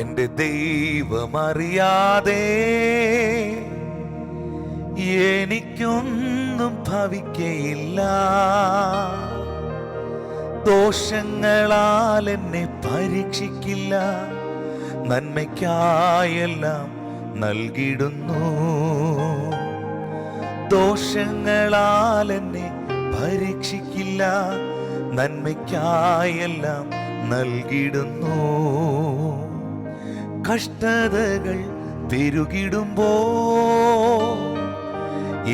എന്റെ ദൈവമറിയാതെ എനിക്കൊന്നും ഭവിക്കയില്ല. ദോഷങ്ങളാൽ എന്നെ പരീക്ഷിക്കില്ല, നന്മയ്ക്കായെല്ലാം നൽകിടുന്നു. ദോഷങ്ങളാൽ എന്നെ പരീക്ഷിക്കില്ല, നന്മയ്ക്കായെല്ലാം നൽകിടുന്നു. കഷ്ടതകൾ പെരുകിടുമ്പോ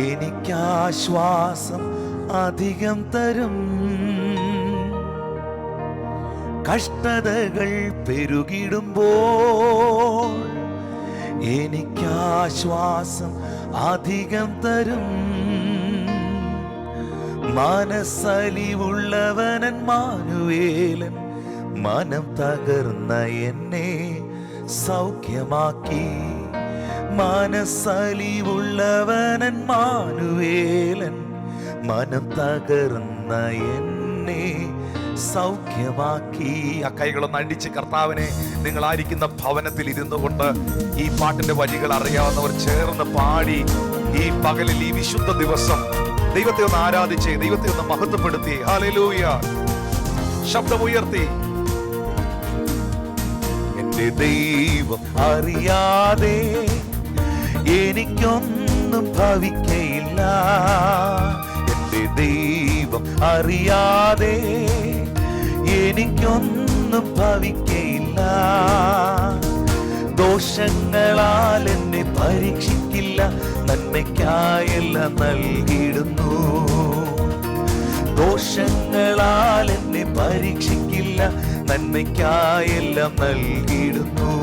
എനിക്കാശ്വാസം അധികം തരും. കഷ്ടതകൾ പെരുകിടുമ്പോൾ എനിക്കാശ്വാസം അധികം തരും. മനസ്സലിവുള്ളവനൻ മാനുവേലൻ മനം തകർന്ന എന്നെ സൗഖ്യമാക്കി. മനസ്സലിവുള്ളവനൻ മാനുവേലൻ മനം തകർന്ന എന്നെ സൗഖ്യമാക്കി. ആ കൈകളൊന്ന് അടിച്ച് കർത്താവിനെ നിങ്ങളായിരിക്കുന്ന ഭവനത്തിൽ ഇരുന്നു കൊണ്ട് ഈ പാട്ടിന്റെ വരികൾ അറിയാവുന്നവർ ചേർന്ന് പാടി ഈ പകലിൽ ഈ വിശുദ്ധ ദിവസം ദൈവത്തെ ഒന്ന് ആരാധിച്ച് ദൈവത്തെ ഒന്ന് മഹത്വപ്പെടുത്തി ഹല്ലേലൂയ ശബ്ദമുയർത്തി. എന്റെ ദൈവം അറിയാതെ എനിക്കൊന്നും ഭവിക്കയില്ല. എന്റെ ദൈവം അറിയാതെ എനിക്കൊന്നും ഭവിക്കയില്ല. ദോഷങ്ങളാൽ എന്നെ പരീക്ഷിക്കില്ല, നന്മയ്ക്കായെല്ലാം നൽകിടുന്നു. ദോഷങ്ങളാൽ എന്നെ പരീക്ഷിക്കില്ല, നന്മയ്ക്കായെല്ലാം നൽകിടുന്നു.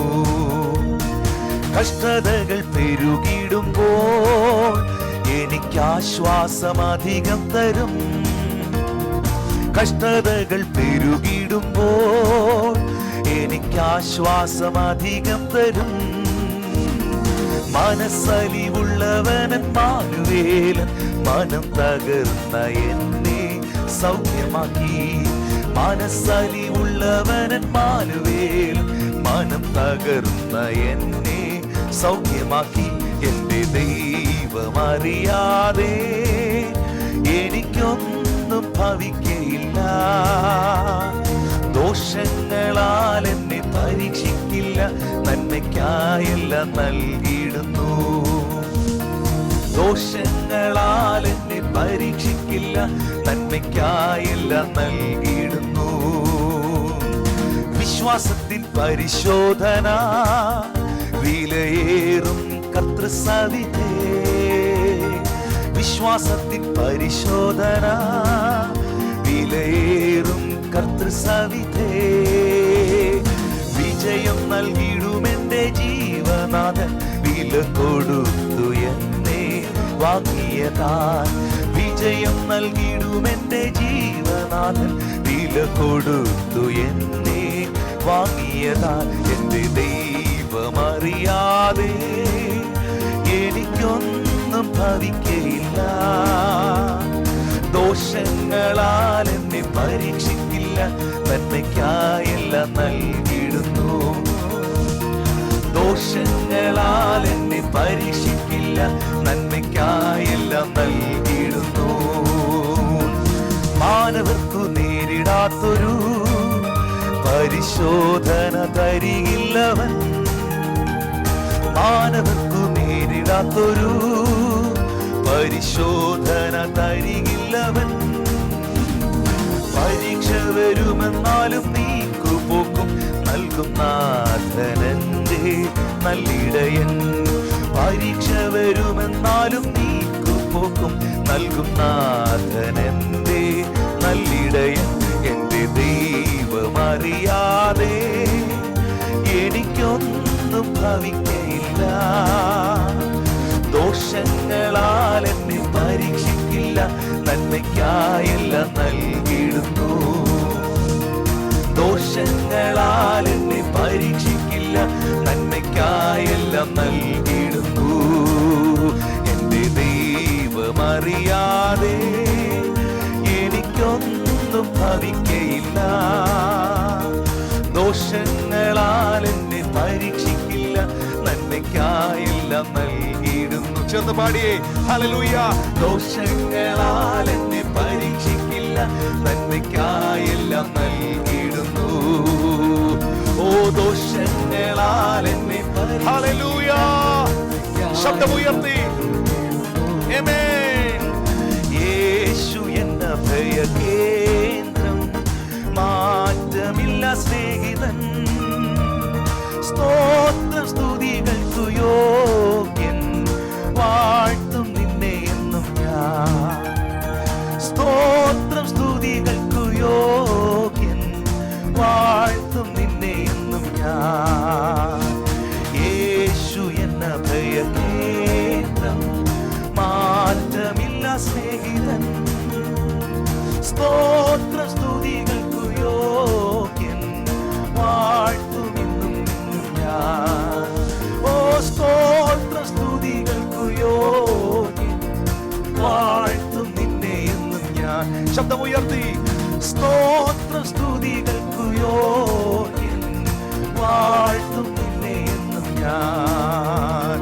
കഷ്ടതകൾ പെരുകിടുമ്പോൾ എനിക്കാശ്വാസം അധികം തരും. കഷ്ടതകൾ പെരുകിടുമ്പോൾ എനിക്കാശ്വാസം അധികം തരും. മനസ്സലിവുള്ളവനൻ മാനുവേലൻ മനം തകർന്ന എന്നെ സൗഖ്യമാക്കി. മനസ്സലിവുള്ളവനൻ മാനുവേലൻ മനം തകർന്ന എന്നെ സൗഖ്യമാക്കി. എന്റെ ദൈവമറിയാതെ എനിക്കൊന്നും ഭവിക്കയില്ല. ദോഷങ്ങളാൽ എന്നെ പരീക്ഷിക്കില്ല, നന്മയ്ക്കായെല്ലാം നൽകിടുന്നു. ദോഷങ്ങളാൽ എന്നെ പരീക്ഷിക്കില്ല, നന്മയ്ക്കായെല്ലാം നൽകിടുന്നു. വിശ്വാസത്തിൻ പരിശോധന വിലയേറും കർത്തൃസവിധേ. വിശ്വാസത്തിൻ പരിശോധന വിലയേറും കർത്തൃസവിധേ. വിജയം നൽകിടുമെന്റെ ജീവനാഥൻ വില കൊടുത്തു എന്നെ വാങ്ങിയതാൽ. വിജയം നൽകിടുമെന്റെ ജീവനാഥൻ വില കൊടുത്തു എന്നെ വാങ്ങിയതാൽ. എന്റെ ദൈവമറിയാതെ എനിക്കൊന്നും ഭവിക്കയില്ല. ദോഷങ്ങളാൽ എന്നെ പരീക്ഷിക്കില്ല, നന്മയ്ക്കായെല്ലാം നൽകിടുന്നു. ദോഷങ്ങളാൽ എന്നെ പരീക്ഷിക്കില്ല, നന്മയ്ക്കായെല്ലാം നൽകിടുന്നു. മാനവർക്കു നേരിടാത്തൊരു പരിശോധന തരികില്ലവൻ. മാനവർക്കു നേരിടാത്തൊരു പരിശോധന തരികില്ലവൻ. പരീക്ഷ വരുമെന്നാലും നീക്കുപോക്കും നൽകും നാഥനെന്റെ നല്ലിടയൻ. പരീക്ഷ വരുമെന്നാലും നീക്കുപോക്കും നൽകും നാഥനെന്റെ നല്ലിടയൻ. എന്റെ ദൈവമറിയാതെ എനിക്കൊന്നും ഭവിക്കയില്ല. ദോഷങ്ങളാൽ എന്നെ പരീക്ഷിക്കില്ല, നന്മയ്ക്കായെല്ലാം നൽകിടുന്നു. ദോഷങ്ങളാൽ എന്നെ പരീക്ഷിക്കില്ല, നന്മയ്ക്കായെല്ലാം നൽകിടുന്നു. എന്റെ ദൈവമറിയാതെ എനിക്കൊന്നും ഭവിക്കയില്ല. ദോഷങ്ങളാൽ എന്നെ പരീക്ഷിക്കില്ല, നന്മയ്ക്കായെല്ലാം നൽകിയിടുന്നു. ചെന്ന് പാടിയേ ഹല്ലേലൂയ. ദോഷങ്ങളാൽ എന്നെ പരീക്ഷിക്കില്ല, നന്മയ്ക്കായെല്ലാം നൽകിയിടുന്നു. ഓ ദോഷങ്ങളാൽ എന്നെ ഹല്ലേലൂയ. ശബ്ദമുയർത്തി ആമേൻ. യേശു എന്ന ഭയകേന്ദ്രം, മാറ്റമില്ല സ്നേഹിതൻ, സ്തോത്രം സ്തുതികൾക്കു യോഗ്യൻ, വാഴ്ത്തും നിന്നെ എന്നും ഞാൻ. സ്തോത്രം സ്തുതികൾക്കു യോഗ്യൻ, വാഴ്ത്തും നിന്നെ എന്നും ഞാൻ. യേശു എന്ന ഭയകേന്ദ്രം, മാറ്റമില്ല സ്നേഹിതൻ, സ്തോത്രം സ്തുതികൾക്കു യോഗ്യൻ, വാഴ്ത്തും ഇന്നും ഞാൻ. ഓ സ്തോത്രം സ്തുതികൾക്കു യോഗ്യൻ, വാഴ്ത്തും നിന്നെ എന്നും ഞാൻ. ശബ്ദമുയർത്തി സ്തോത്രം സ്തുതികൾക്കു യോഗ്യൻ, വാഴ്ത്തും നിന്നെ എന്നും ഞാൻ.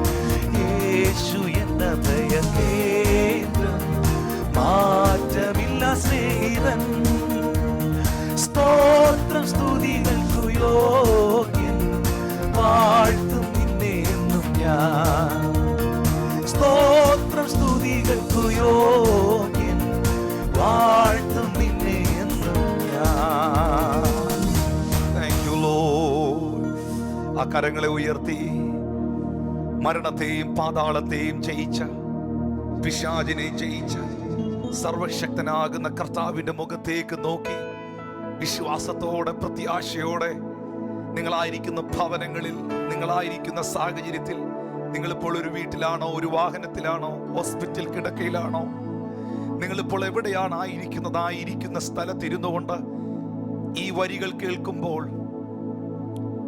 യേശു എന്ന ഭയകേന്ദ്രം, മാറ്റമില്ല സ്നേഹിതൻ, സ്തോത്രം സ്തുതികൾക്കു യോഗ്യൻ, വാഴ്ത്തും നിന്നെ എന്നും ഞാൻ. സ്തോത്രം സ്തുതികൾക്കു യോഗ്യൻ, വാഴ്ത്തും നിന്നെ എന്നും ഞാൻ. Thank you Lord. ആ കരങ്ങളെ ഉയർത്തി മരണത്തെയും പാതാളത്തെയും ജയിച്ച, പിശാചിനെ ജയിച്ച സർവശക്തനാകുന്ന കർത്താവിന്റെ മുഖത്തേക്ക് നോക്കി വിശ്വാസത്തോടെ പ്രത്യാശയോടെ നിങ്ങളായിരിക്കുന്ന ഭവനങ്ങളിൽ, നിങ്ങളായിരിക്കുന്ന സാഹചര്യത്തിൽ, നിങ്ങളിപ്പോൾ ഒരു വീട്ടിലാണോ, ഒരു വാഹനത്തിലാണോ, ഹോസ്പിറ്റൽ കിടക്കയിലാണോ, നിങ്ങളിപ്പോൾ എവിടെയാണ് ആയിരിക്കുന്ന സ്ഥലത്തിരുന്നു കൊണ്ട് ഈ വരികൾ കേൾക്കുമ്പോൾ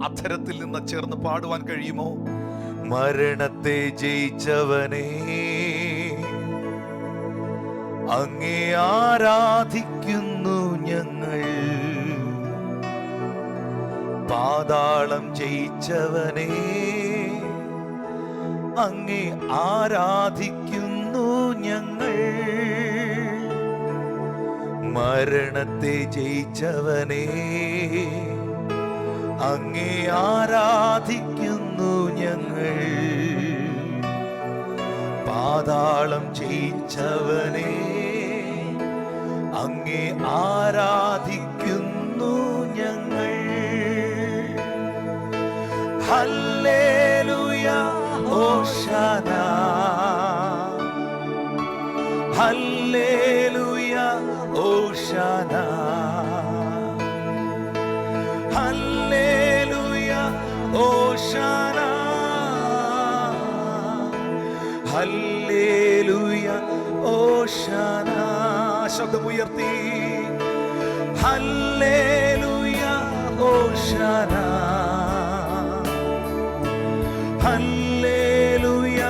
അധരത്തിൽ നിന്ന് ചേർന്ന് പാടുവാൻ കഴിയുമോ? മരണത്തെ ജയിച്ചവനേ, അങ്ങേ ആരാധിക്കുന്നു ഞങ്ങൾ. പാതാളം ജയിച്ചവനേ, അങ്ങേ ആരാധിക്കുന്നു ഞങ്ങൾ. മരണത്തെ ജയിച്ചവനേ, അങ്ങേ ആരാധിക്കുന്നു ഞങ്ങൾ. പാതാളം ജയിച്ചവനേ, അങ്ങേ ആരാധിക്കുന്നു ഞങ്ങൾ. ഹല്ലേലൂയ ഹോശാന, ഹല്ലേലൂയ ഹോശാന, ഹല്ലേലൂയ ഹോശാന, ഹല്ലേലൂയ ഹോശാന. ശബ്ദമുയർത്തി ഹല്ലേലൂയ ഹോശാന, ഹല്ലേലൂയ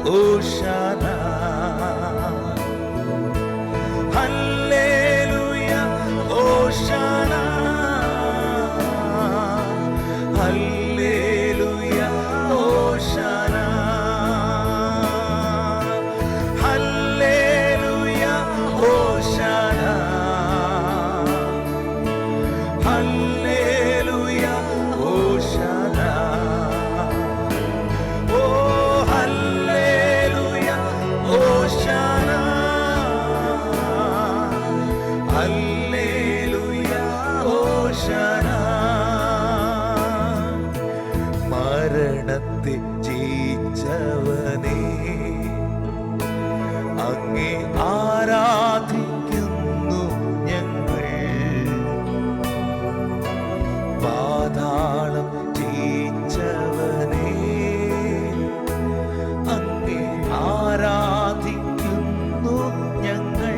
ഹോശാന, ഹല്ലേലൂയ ഹോശാന, ഹല്ലേലൂയ ഹോശാന, ഹല്ലേലൂയ ഹോശാന, ഹല്ലേലൂയ ഹോശാന. ഓ ഹല്ലേലൂയ ഹോശാന, ഹല്ലേലൂയ ഹോശാന. മരണത്തെ ജയിച്ചവനേ, അങ്ങേ ആരാധിക്കുന്നു ഞങ്ങൾ. പാതാളം ജയിച്ചവനേ, അങ്ങേ ആരാധിക്കുന്നു ഞങ്ങൾ.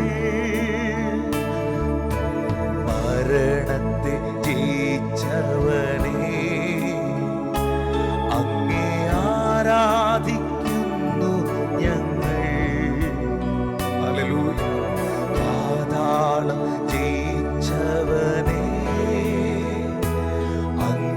മരണത്തെ ജയിച്ചവനേ, അങ്ങേ ആരാധിക്കുന്നു ഞങ്ങൾ. ഹല്ലേലൂയ. പാതാളം ജയിച്ചവനേ, അങ്ങേ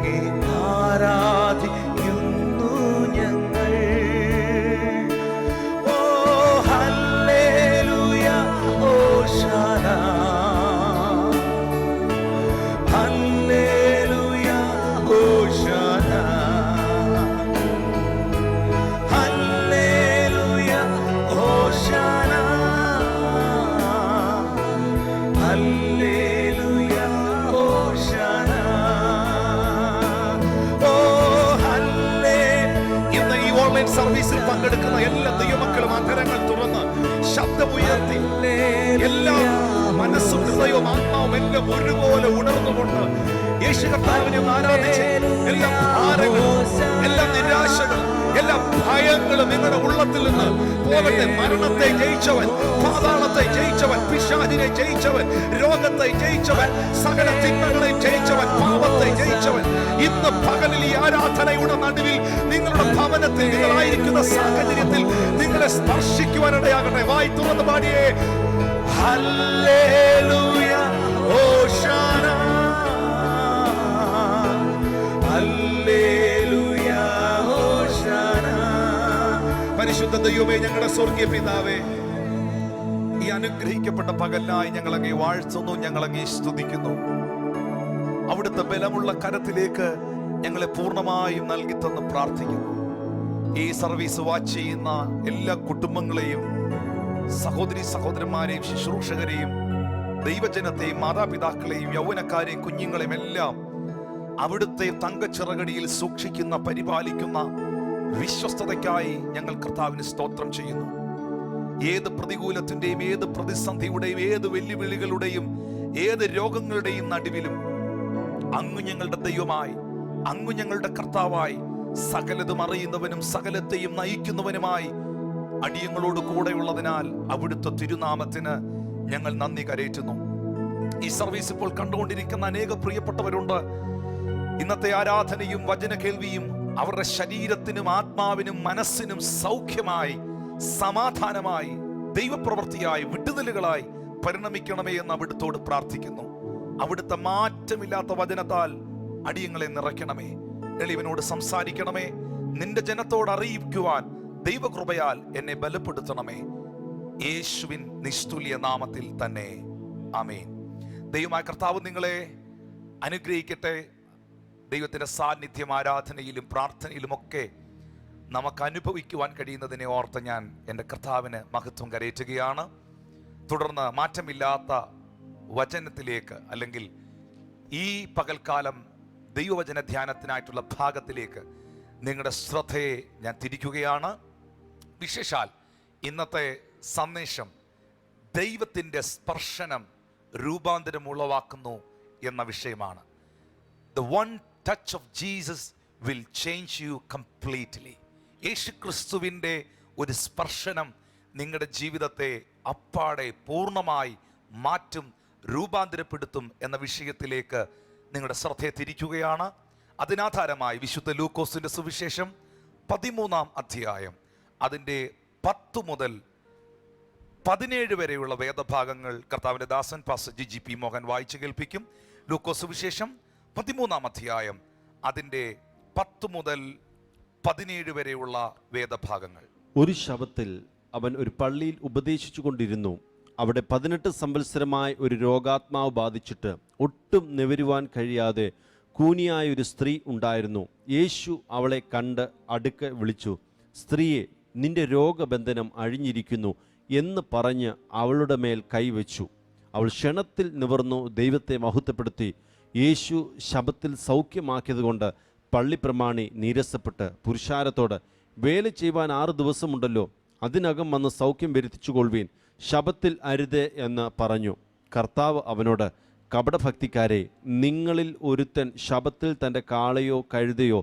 സർവീസിൽ പങ്കെടുക്കുന്ന എല്ലാ ദൈവമക്കളും അധരങ്ങൾ തുറന്ന് ശബ്ദമുയർത്തി എല്ലാ മനസ്സും ഹൃദയവും ആത്മാവും എല്ലാം ഒരുപോലെ ഉണർന്നുകൊണ്ട് യേശു കർത്താവിനെ ആരാധിച്ച് എല്ലാ ഭാരങ്ങളും, എല്ലാ നിരാശകളും, എല്ലാ ഭയങ്ങളും നിങ്ങളുടെ ഉള്ളത്തിൽ നിന്ന് പോകട്ടെ. മരണത്തെ ജയിച്ചവൻ, പാതാളത്തെ ജയിച്ചവൻ, പിശാചിനെ ജയിച്ചവൻ, രോഗത്തെ ജയിച്ചവൻ, സകല തിന്മകളെ ജയിച്ചവൻ, പാപത്തെ ജയിച്ചവൻ ഇന്ന് പകലിൽ ഈ ആരാധനയുടെ നടുവിൽ നിങ്ങളുടെ ഭവനത്തിൽ, നിങ്ങളായിരിക്കുന്ന സാഹചര്യത്തിൽ നിങ്ങളെ സ്പർശിക്കുവാനിടയാകട്ടെ. വായി തുറന്ന് പാടിയേ ഹല്ലേലൂയ ഹോശാന, ഹല്ലേലൂയ ഹോശാന. പരിശുദ്ധ ദൈവമേ, ഞങ്ങളുടെ സ്വർഗീയ പിതാവേ, ഈ അനുഗ്രഹിക്കപ്പെട്ട പകലിനായി ഞങ്ങൾ അങ്ങേ വാഴ്ത്തുന്നു, ഞങ്ങൾ അങ്ങേ സ്തുതിക്കുന്നു. അവിടുത്തെ ബലമുള്ള കരത്തിലേക്ക് ഞങ്ങളെ പൂർണ്ണമായും നൽകി തന്ന് പ്രാർത്ഥിക്കുന്നു. ഈ സർവീസ് വാച്ച് ചെയ്യുന്ന എല്ലാ കുടുംബങ്ങളെയും, സഹോദരി സഹോദരന്മാരെയും, ശുശ്രൂഷകരെയും, ദൈവജനത്തെയും, മാതാപിതാക്കളെയും, യൗവനക്കാരെയും, കുഞ്ഞുങ്ങളെയും എല്ലാം അവിടുത്തെ തങ്കച്ചിറകടിയിൽ സൂക്ഷിക്കുന്ന, പരിപാലിക്കുന്ന വിശ്വസ്തതയ്ക്കായി ഞങ്ങൾ കർത്താവിന് സ്തോത്രം ചെയ്യുന്നു. ഏത് പ്രതികൂലത്തിന്റെയും, ഏത് പ്രതിസന്ധിയുടെയും, ഏത് വെല്ലുവിളികളുടെയും, ഏത് രോഗങ്ങളുടെയും നടുവിലും അങ്ങ് ഞങ്ങളുടെ ദൈവമായി, അങ്ങ് ഞങ്ങളുടെ കർത്താവായി, സകലതും അറിയുന്നവനും സകലത്തെയും നയിക്കുന്നവനുമായി അടിയങ്ങളോട് കൂടെയുള്ളതിനാൽ അവിടുത്തെ തിരുനാമത്തിന് ഞങ്ങൾ നന്ദി കരേറ്റുന്നു. ഈ സർവീസ് ഇപ്പോൾ കണ്ടുകൊണ്ടിരിക്കുന്ന അനേക പ്രിയപ്പെട്ടവരുണ്ട്. ഇന്നത്തെ ആരാധനയും വചന കേൾവിയും അവരുടെ ശരീരത്തിനും ആത്മാവിനും മനസ്സിനും സൗഖ്യമായി, സമാധാനമായി, ദൈവപ്രവൃത്തിയായി, വിടുതലുകളായി പരിണമിക്കണമേ എന്ന് അവിടുത്തോട് പ്രാർത്ഥിക്കുന്നു. അവിടുത്തെ മാറ്റമില്ലാത്ത വചനത്താൽ അടിയങ്ങളെ നിറയ്ക്കണമേ. എളിവനോട് സംസാരിക്കണമേ. നിന്റെ ജനത്തോട് അറിയിക്കുവാൻ ദൈവകൃപയാൽ എന്നെ ബലപ്പെടുത്തണമേ. യേശുവിൻ നിസ്തുല്യ നാമത്തിൽ തന്നെ ആമേൻ. ദൈവമായ കർത്താവ് നിങ്ങളെ അനുഗ്രഹിക്കട്ടെ. ദൈവത്തിന്റെ സാന്നിധ്യം ആരാധനയിലും പ്രാർത്ഥനയിലുമൊക്കെ നമുക്ക് അനുഭവിക്കുവാൻ കഴിയുന്നതിനെ ഓർത്ത് ഞാൻ എൻ്റെ കർത്താവിന് മഹത്വം കരയറ്റുകയാണ്. തുടർന്ന് മാറ്റമില്ലാത്ത വചനത്തിലേക്ക്, അല്ലെങ്കിൽ ഈ പകൽക്കാലം ദൈവവചന ധ്യാനത്തിനായിട്ടുള്ള ഭാഗത്തിലേക്ക് നിങ്ങളുടെ ശ്രദ്ധയെ ഞാൻ തിരിക്കുകയാണ്. വിശേഷാൽ ഇന്നത്തെ സന്ദേശം ദൈവത്തിൻ്റെ സ്പർശനം രൂപാന്തരം ഉളവാക്കുന്നു എന്ന വിഷയമാണ്. The one touch of Jesus will change you completely. യേശു ക്രിസ്തുവിൻ്റെ ഒരു സ്പർശനം നിങ്ങളുടെ ജീവിതത്തെ അപ്പാടെ പൂർണ്ണമായി മാറ്റും, രൂപാന്തരപ്പെടുത്തും എന്ന വിഷയത്തിലേക്ക് നിങ്ങളുടെ ശ്രദ്ധയെ തിരിക്കുകയാണ്. അതിനാധാരമായി വിശുദ്ധ ലൂക്കോസിന്റെ സുവിശേഷം 13-ാം അധ്യായം അതിൻ്റെ 10 മുതൽ 17 വരെയുള്ള വേദഭാഗങ്ങൾ കർത്താവിന്റെ ദാസൻ പാസ്റ്റർ GP മോഹൻ വായിച്ചു കേൾപ്പിക്കും. ലൂക്കോസ് സുവിശേഷം 13-ാം അധ്യായം അതിൻ്റെ 10 മുതൽ 17 വരെയുള്ള വേദഭാഗങ്ങൾ. ഒരു ശബ്ബത്തിൽ അവൻ ഒരു പള്ളിയിൽ ഉപദേശിച്ചു കൊണ്ടിരുന്നു. അവിടെ 18 സംവത്സരമായി ഒരു രോഗാത്മാവ് ബാധിച്ചിട്ട് ഒട്ടും നിവരുവാൻ കഴിയാതെ കൂനിയായ ഒരു സ്ത്രീ ഉണ്ടായിരുന്നു. യേശു അവളെ കണ്ട് അടുക്ക വിളിച്ചു, സ്ത്രീയെ, നിന്റെ രോഗബന്ധനം അഴിഞ്ഞിരിക്കുന്നു എന്ന് പറഞ്ഞ് അവളുടെ മേൽ കൈവച്ചു. അവൾ ക്ഷണത്തിൽ നിവർന്നു ദൈവത്തെ മഹത്വപ്പെടുത്തി. യേശു ശബ്ബത്തിൽ സൗഖ്യമാക്കിയതുകൊണ്ട് പള്ളിപ്രമാണി നീരസപ്പെട്ട് പുരുഷാരത്തോട്, വേല ചെയ്യുവാൻ 6 ദിവസമുണ്ടല്ലോ, അതിനകം വന്ന് സൗഖ്യം വരുത്തിച്ചുകൊള്ളുവീൻ, ശബ്ബത്തിൽ അരുത് എന്ന് പറഞ്ഞു. കർത്താവ് അവനോട്, കപടഭക്തിക്കാരെ, നിങ്ങളിൽ ഒരുത്തൻ ശബ്ബത്തിൽ തൻ്റെ കാളയോ കഴുതയോ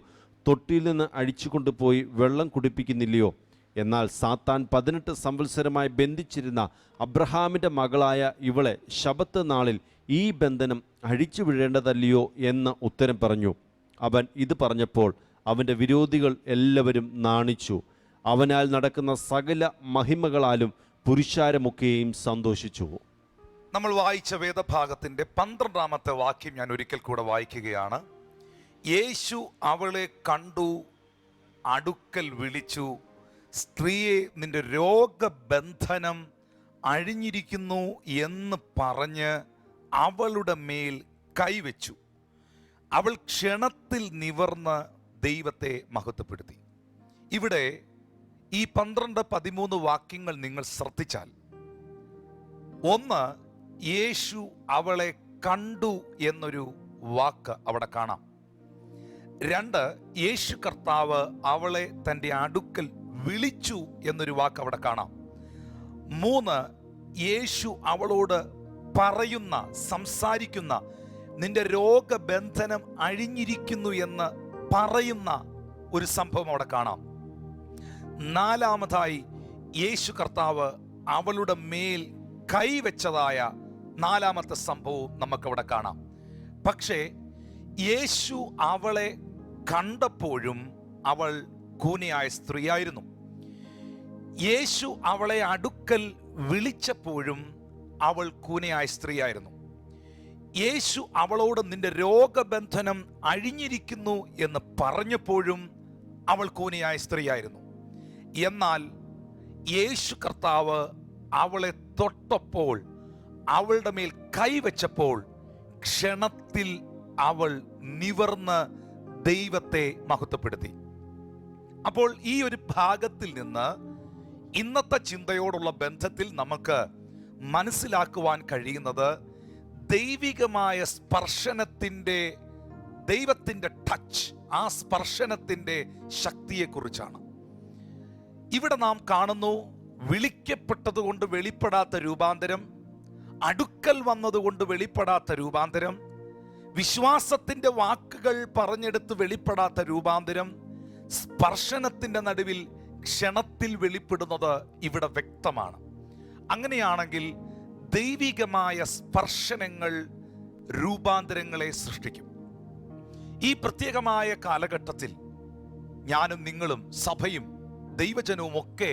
തൊട്ടിയിൽ നിന്ന് അഴിച്ചുകൊണ്ടുപോയി വെള്ളം കുടിപ്പിക്കുന്നില്ലയോ? എന്നാൽ സാത്താൻ 18 സംവത്സരമായി ബന്ധിച്ചിരുന്ന അബ്രഹാമിൻ്റെ മകളായ ഇവളെ ശബ്ബത്ത് നാളിൽ ഈ ബന്ധനം അഴിച്ചു വിടേണ്ടതല്ലയോ എന്ന് ഉത്തരം പറഞ്ഞു. അവൻ ഇത് പറഞ്ഞപ്പോൾ അവൻ്റെ വിരോധികൾ എല്ലാവരും നാണിച്ചു. അവനാൽ നടക്കുന്ന സകല മഹിമകളാലും പുരുഷാരമൊക്കെയും സന്തോഷിച്ചു. നമ്മൾ വായിച്ച വേദഭാഗത്തിൻ്റെ 12-ാമത്തെ വാക്യം ഞാൻ ഒരിക്കൽ കൂടെ വായിക്കുകയാണ്. യേശു അവളെ കണ്ടു, അടുക്കൽ വിളിച്ചു, സ്ത്രീയെ, നിന്റെ രോഗബന്ധനം അഴിഞ്ഞിരിക്കുന്നു എന്ന് പറഞ്ഞ് അവളുടെ മേൽ കൈവച്ചു. അവൾ ക്ഷണത്തിൽ നിവർന്ന് ദൈവത്തെ മഹത്വപ്പെടുത്തി. ഇവിടെ ഈ 12-13 വാക്യങ്ങൾ നിങ്ങൾ ശ്രദ്ധിച്ചാൽ, ഒന്ന്, യേശു അവളെ കണ്ടു എന്നൊരു വാക്ക് അവിടെ കാണാം. 2, യേശു കർത്താവ് അവളെ തൻ്റെ അടുക്കൽ വിളിച്ചു എന്നൊരു വാക്ക് അവിടെ കാണാം. 3, യേശു അവളോട് പറയുന്ന, സംസാരിക്കുന്ന, നിന്റെ രോഗബന്ധനം അഴിഞ്ഞിരിക്കുന്നു എന്ന് പറയുന്ന ഒരു സംഭവം അവിടെ കാണാം. 4, യേശു കർത്താവ് അവളുടെ മേൽ കൈവച്ചതായ 4 സംഭവവും നമുക്കവിടെ കാണാം. പക്ഷേ യേശു അവളെ കണ്ടപ്പോഴും അവൾ കൂനിയായ സ്ത്രീയായിരുന്നു. യേശു അവളെ അടുക്കൽ വിളിച്ചപ്പോഴും അവൾ കൂനിയായ സ്ത്രീയായിരുന്നു. യേശു അവളോട് നിന്റെ രോഗബന്ധനം അഴിഞ്ഞിരിക്കുന്നു എന്ന് പറഞ്ഞപ്പോഴും അവൾ കൂനിയായ സ്ത്രീയായിരുന്നു. എന്നാൽ യേശു കർത്താവ് അവളെ തൊട്ടപ്പോൾ, അവളുടെ മേൽ കൈവച്ചപ്പോൾ ക്ഷണത്തിൽ അവൾ നിവർന്ന് ദൈവത്തെ മഹത്വപ്പെടുത്തി. അപ്പോൾ ഈ ഒരു ഭാഗത്തിൽ നിന്ന് ഇന്നത്തെ ചിന്തയോടുള്ള ബന്ധത്തിൽ നമുക്ക് മനസ്സിലാക്കുവാൻ കഴിയുന്നത് ദൈവികമായ സ്പർശനത്തിൻ്റെ, ദൈവത്തിൻ്റെ ടച്ച്, ആ സ്പർശനത്തിൻ്റെ ശക്തിയെക്കുറിച്ചാണ്. ഇവിടെ നാം കാണുന്നു വിളിക്കപ്പെട്ടതുകൊണ്ട് വെളിപ്പെടാത്ത രൂപാന്തരം, അടുക്കൽ വന്നതുകൊണ്ട് വെളിപ്പെടാത്ത രൂപാന്തരം, വിശ്വാസത്തിൻ്റെ വാക്കുകൾ പറഞ്ഞെടുത്ത് വെളിപ്പെടാത്ത രൂപാന്തരം, സ്പർശനത്തിൻ്റെ നടുവിൽ ക്ഷണത്തിൽ വെളിപ്പെടുന്നത് ഇവിടെ വ്യക്തമാണ്. അങ്ങനെയാണെങ്കിൽ ദൈവികമായ സ്പർശനങ്ങൾ രൂപാന്തരങ്ങളെ സൃഷ്ടിക്കും. ഈ പ്രത്യേകമായ കാലഘട്ടത്തിൽ ഞാനും നിങ്ങളും സഭയും ദൈവജനവും ഒക്കെ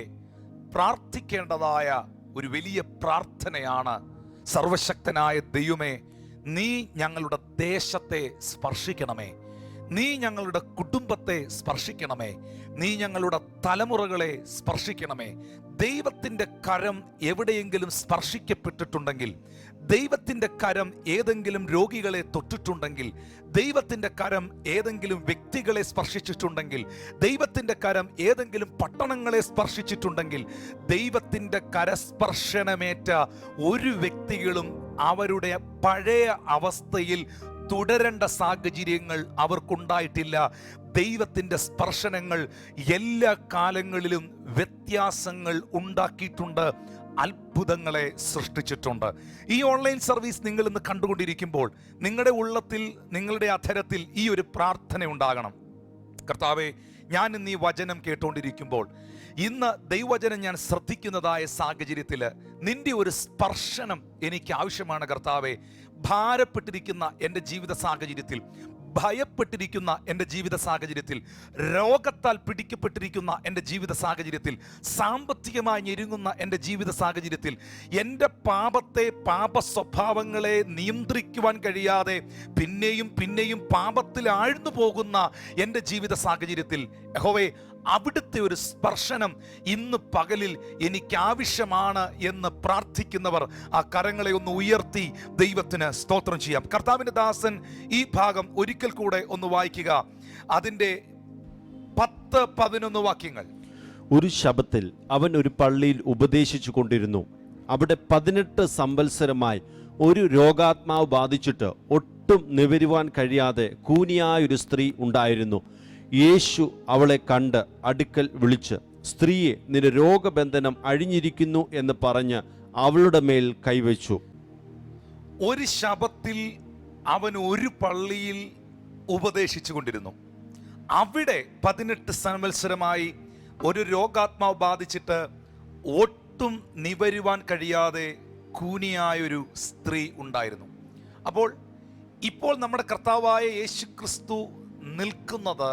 പ്രാർത്ഥിക്കേണ്ടതായ ഒരു വലിയ പ്രാർത്ഥനയാണ്, സർവശക്തനായ ദൈവമേ, നീ ഞങ്ങളുടെ ദേശത്തെ സ്പർശിക്കണമേ, നീ ഞങ്ങളുടെ കുടുംബത്തെ സ്പർശിക്കണമേ, നീ ഞങ്ങളുടെ തലമുറകളെ സ്പർശിക്കണമേ. ദൈവത്തിൻ്റെ കരം എവിടെയെങ്കിലും സ്പർശിക്കപ്പെട്ടിട്ടുണ്ടെങ്കിൽ, ദൈവത്തിൻ്റെ കരം ഏതെങ്കിലും രോഗികളെ തൊട്ടിട്ടുണ്ടെങ്കിൽ, ദൈവത്തിൻ്റെ കരം ഏതെങ്കിലും വ്യക്തികളെ സ്പർശിച്ചിട്ടുണ്ടെങ്കിൽ, ദൈവത്തിൻ്റെ കരം ഏതെങ്കിലും പട്ടണങ്ങളെ സ്പർശിച്ചിട്ടുണ്ടെങ്കിൽ, ദൈവത്തിൻ്റെ കരസ്പർശനമേറ്റ ഒരു വ്യക്തികളും അവരുടെ പഴയ അവസ്ഥയിൽ തുടരേണ്ട സാഹചര്യങ്ങൾ അവർക്കുണ്ടായിട്ടില്ല. ദൈവത്തിൻ്റെ സ്പർശനങ്ങൾ എല്ലാ കാലങ്ങളിലും വ്യത്യാസങ്ങൾ ഉണ്ടാക്കിയിട്ടുണ്ട്, അത്ഭുതങ്ങളെ സൃഷ്ടിച്ചിട്ടുണ്ട്. ഈ ഓൺലൈൻ സർവീസ് നിങ്ങൾ ഇന്ന് കണ്ടുകൊണ്ടിരിക്കുമ്പോൾ നിങ്ങളുടെ ഉള്ളത്തിൽ, നിങ്ങളുടെ അധരത്തിൽ ഈ ഒരു പ്രാർത്ഥന ഉണ്ടാകണം. കർത്താവേ, ഞാൻ ഇന്ന് ഈ വചനം കേട്ടുകൊണ്ടിരിക്കുമ്പോൾ, ഇന്ന് ദൈവവചനം ഞാൻ ശ്രദ്ധിക്കുന്നതായ സാഹചര്യത്തിൽ നിന്റെ ഒരു സ്പർശനം എനിക്ക് ആവശ്യമാണ് കർത്താവേ. ഭാരപ്പെട്ടിരിക്കുന്ന എൻ്റെ ജീവിത സാഹചര്യത്തിൽ, ഭയപ്പെട്ടിരിക്കുന്ന എൻ്റെ ജീവിത സാഹചര്യത്തിൽ, രോഗത്താൽ പിടിക്കപ്പെട്ടിരിക്കുന്ന എൻ്റെ ജീവിത സാഹചര്യത്തിൽ, സാമ്പത്തികമായി ഞെരുങ്ങുന്ന എൻ്റെ ജീവിത സാഹചര്യത്തിൽ, എൻ്റെ പാപത്തെ, പാപ സ്വഭാവങ്ങളെ നിയന്ത്രിക്കുവാൻ കഴിയാതെ പിന്നെയും പിന്നെയും പാപത്തിൽ ആഴ്ന്നു പോകുന്ന എൻ്റെ ജീവിത സാഹചര്യത്തിൽ, യഹോവേ, അവിടുത്തെ ഒരു സ്പർശനം ഇന്ന് പകലിൽ എനിക്ക് ആവശ്യമാണ് എന്ന് പ്രാർത്ഥിക്കുന്നവർ ആ കരങ്ങളെ ഒന്ന് ഉയർത്തി ദൈവത്തിന് സ്തോത്രം ചെയ്യാം. കർത്താവിൻ്റെ ദാസൻ ഈ ഭാഗം ഒരിക്കൽ കൂടെ ഒന്ന് വായിക്കുക. അതിൻ്റെ 10-11 വാക്യങ്ങൾ. ഒരു ശബ്ബത്തിൽ അവൻ ഒരു പള്ളിയിൽ ഉപദേശിച്ചു കൊണ്ടിരുന്നു. അവിടെ 18 സംവത്സരമായി ഒരു രോഗാത്മാവ് ബാധിച്ചിട്ട് ഒട്ടും നിവരുവാൻ കഴിയാതെ കൂനിയായൊരു സ്ത്രീ ഉണ്ടായിരുന്നു. യേശു അവളെ കണ്ട് അടുക്കൽ വിളിച്ച്, സ്ത്രീയെ, നിന്റെ രോഗബന്ധനം അഴിഞ്ഞിരിക്കുന്നു എന്ന് പറഞ്ഞ് അവളുടെ മേൽ കൈവച്ചു. ഒരു ശബ്ബത്തിൽ അവൻ ഒരു പള്ളിയിൽ ഉപദേശിച്ചു കൊണ്ടിരുന്നു. അവിടെ 18 സംവത്സരമായി ഒരു രോഗാത്മാവ് ബാധിച്ചിട്ട് ഒട്ടും നിവരുവാൻ കഴിയാതെ കൂനിയായൊരു സ്ത്രീ ഉണ്ടായിരുന്നു. ഇപ്പോൾ നമ്മുടെ കർത്താവായ യേശു ക്രിസ്തു നിൽക്കുന്നത്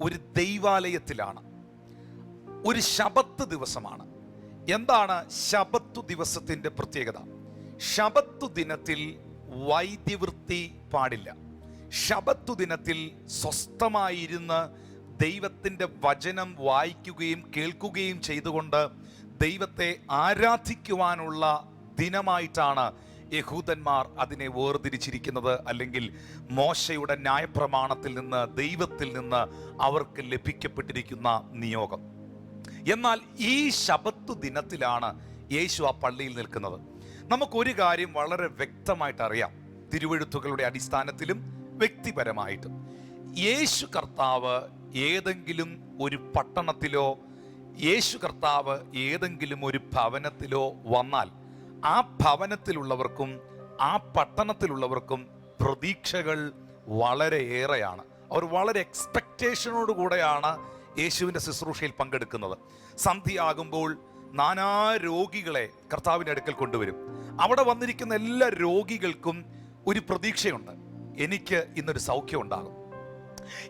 ഒരു ദൈവാലയത്തിലാണ്. ഒരു ശബത്ത് ദിവസമാണ്. എന്താണ് ശബത്ത് ദിവസത്തിൻ്റെ പ്രത്യേകത? ശബത്ത് ദിനത്തിൽ വൈദ്യവൃത്തി പാടില്ല. ശബത്ത് ദിനത്തിൽ സ്വസ്ഥമായിരുന്ന് ദൈവത്തിൻ്റെ വചനം വായിക്കുകയും കേൾക്കുകയും ചെയ്തുകൊണ്ട് ദൈവത്തെ ആരാധിക്കുവാനുള്ള ദിനമായിട്ടാണ് യഹൂദന്മാർ അതിനെ വേർതിരിച്ചിരിക്കുന്നത്. അല്ലെങ്കിൽ മോശയുടെ ന്യായപ്രമാണത്തിൽ നിന്ന്, ദൈവത്തിൽ നിന്ന് അവർക്ക് ലഭിക്കപ്പെട്ടിരിക്കുന്ന നിയോഗം. എന്നാൽ ഈ ശബത്ത് ദിനത്തിലാണ് യേശു ആ പള്ളിയിൽ നിൽക്കുന്നത്. നമുക്കൊരു കാര്യം വളരെ വ്യക്തമായിട്ട് അറിയാം, തിരുവെഴുത്തുകളുടെ അടിസ്ഥാനത്തിലും വ്യക്തിപരമായിട്ടും. യേശു കർത്താവ് ഏതെങ്കിലും ഒരു പട്ടണത്തിലോ യേശു കർത്താവ് ഏതെങ്കിലും ഒരു ഭവനത്തിലോ വന്നാൽ ആ ഭവനത്തിലുള്ളവർക്കും ആ പട്ടണത്തിലുള്ളവർക്കും പ്രതീക്ഷകൾ വളരെ ഏറെയാണ്. അവർ വളരെ എക്സ്പെക്റ്റേഷനോട് കൂടെയാണ് യേശുവിൻ്റെ ശുശ്രൂഷയിൽ പങ്കെടുക്കുന്നത്. സന്ധ്യയാകുമ്പോൾ നാനാ രോഗികളെ കർത്താവിൻ്റെ അടുക്കൽ കൊണ്ടുവരും. അവിടെ വന്നിരിക്കുന്ന എല്ലാ രോഗികൾക്കും ഒരു പ്രതീക്ഷയുണ്ട്, എനിക്ക് ഇന്നൊരു സൗഖ്യം ഉണ്ടാകും.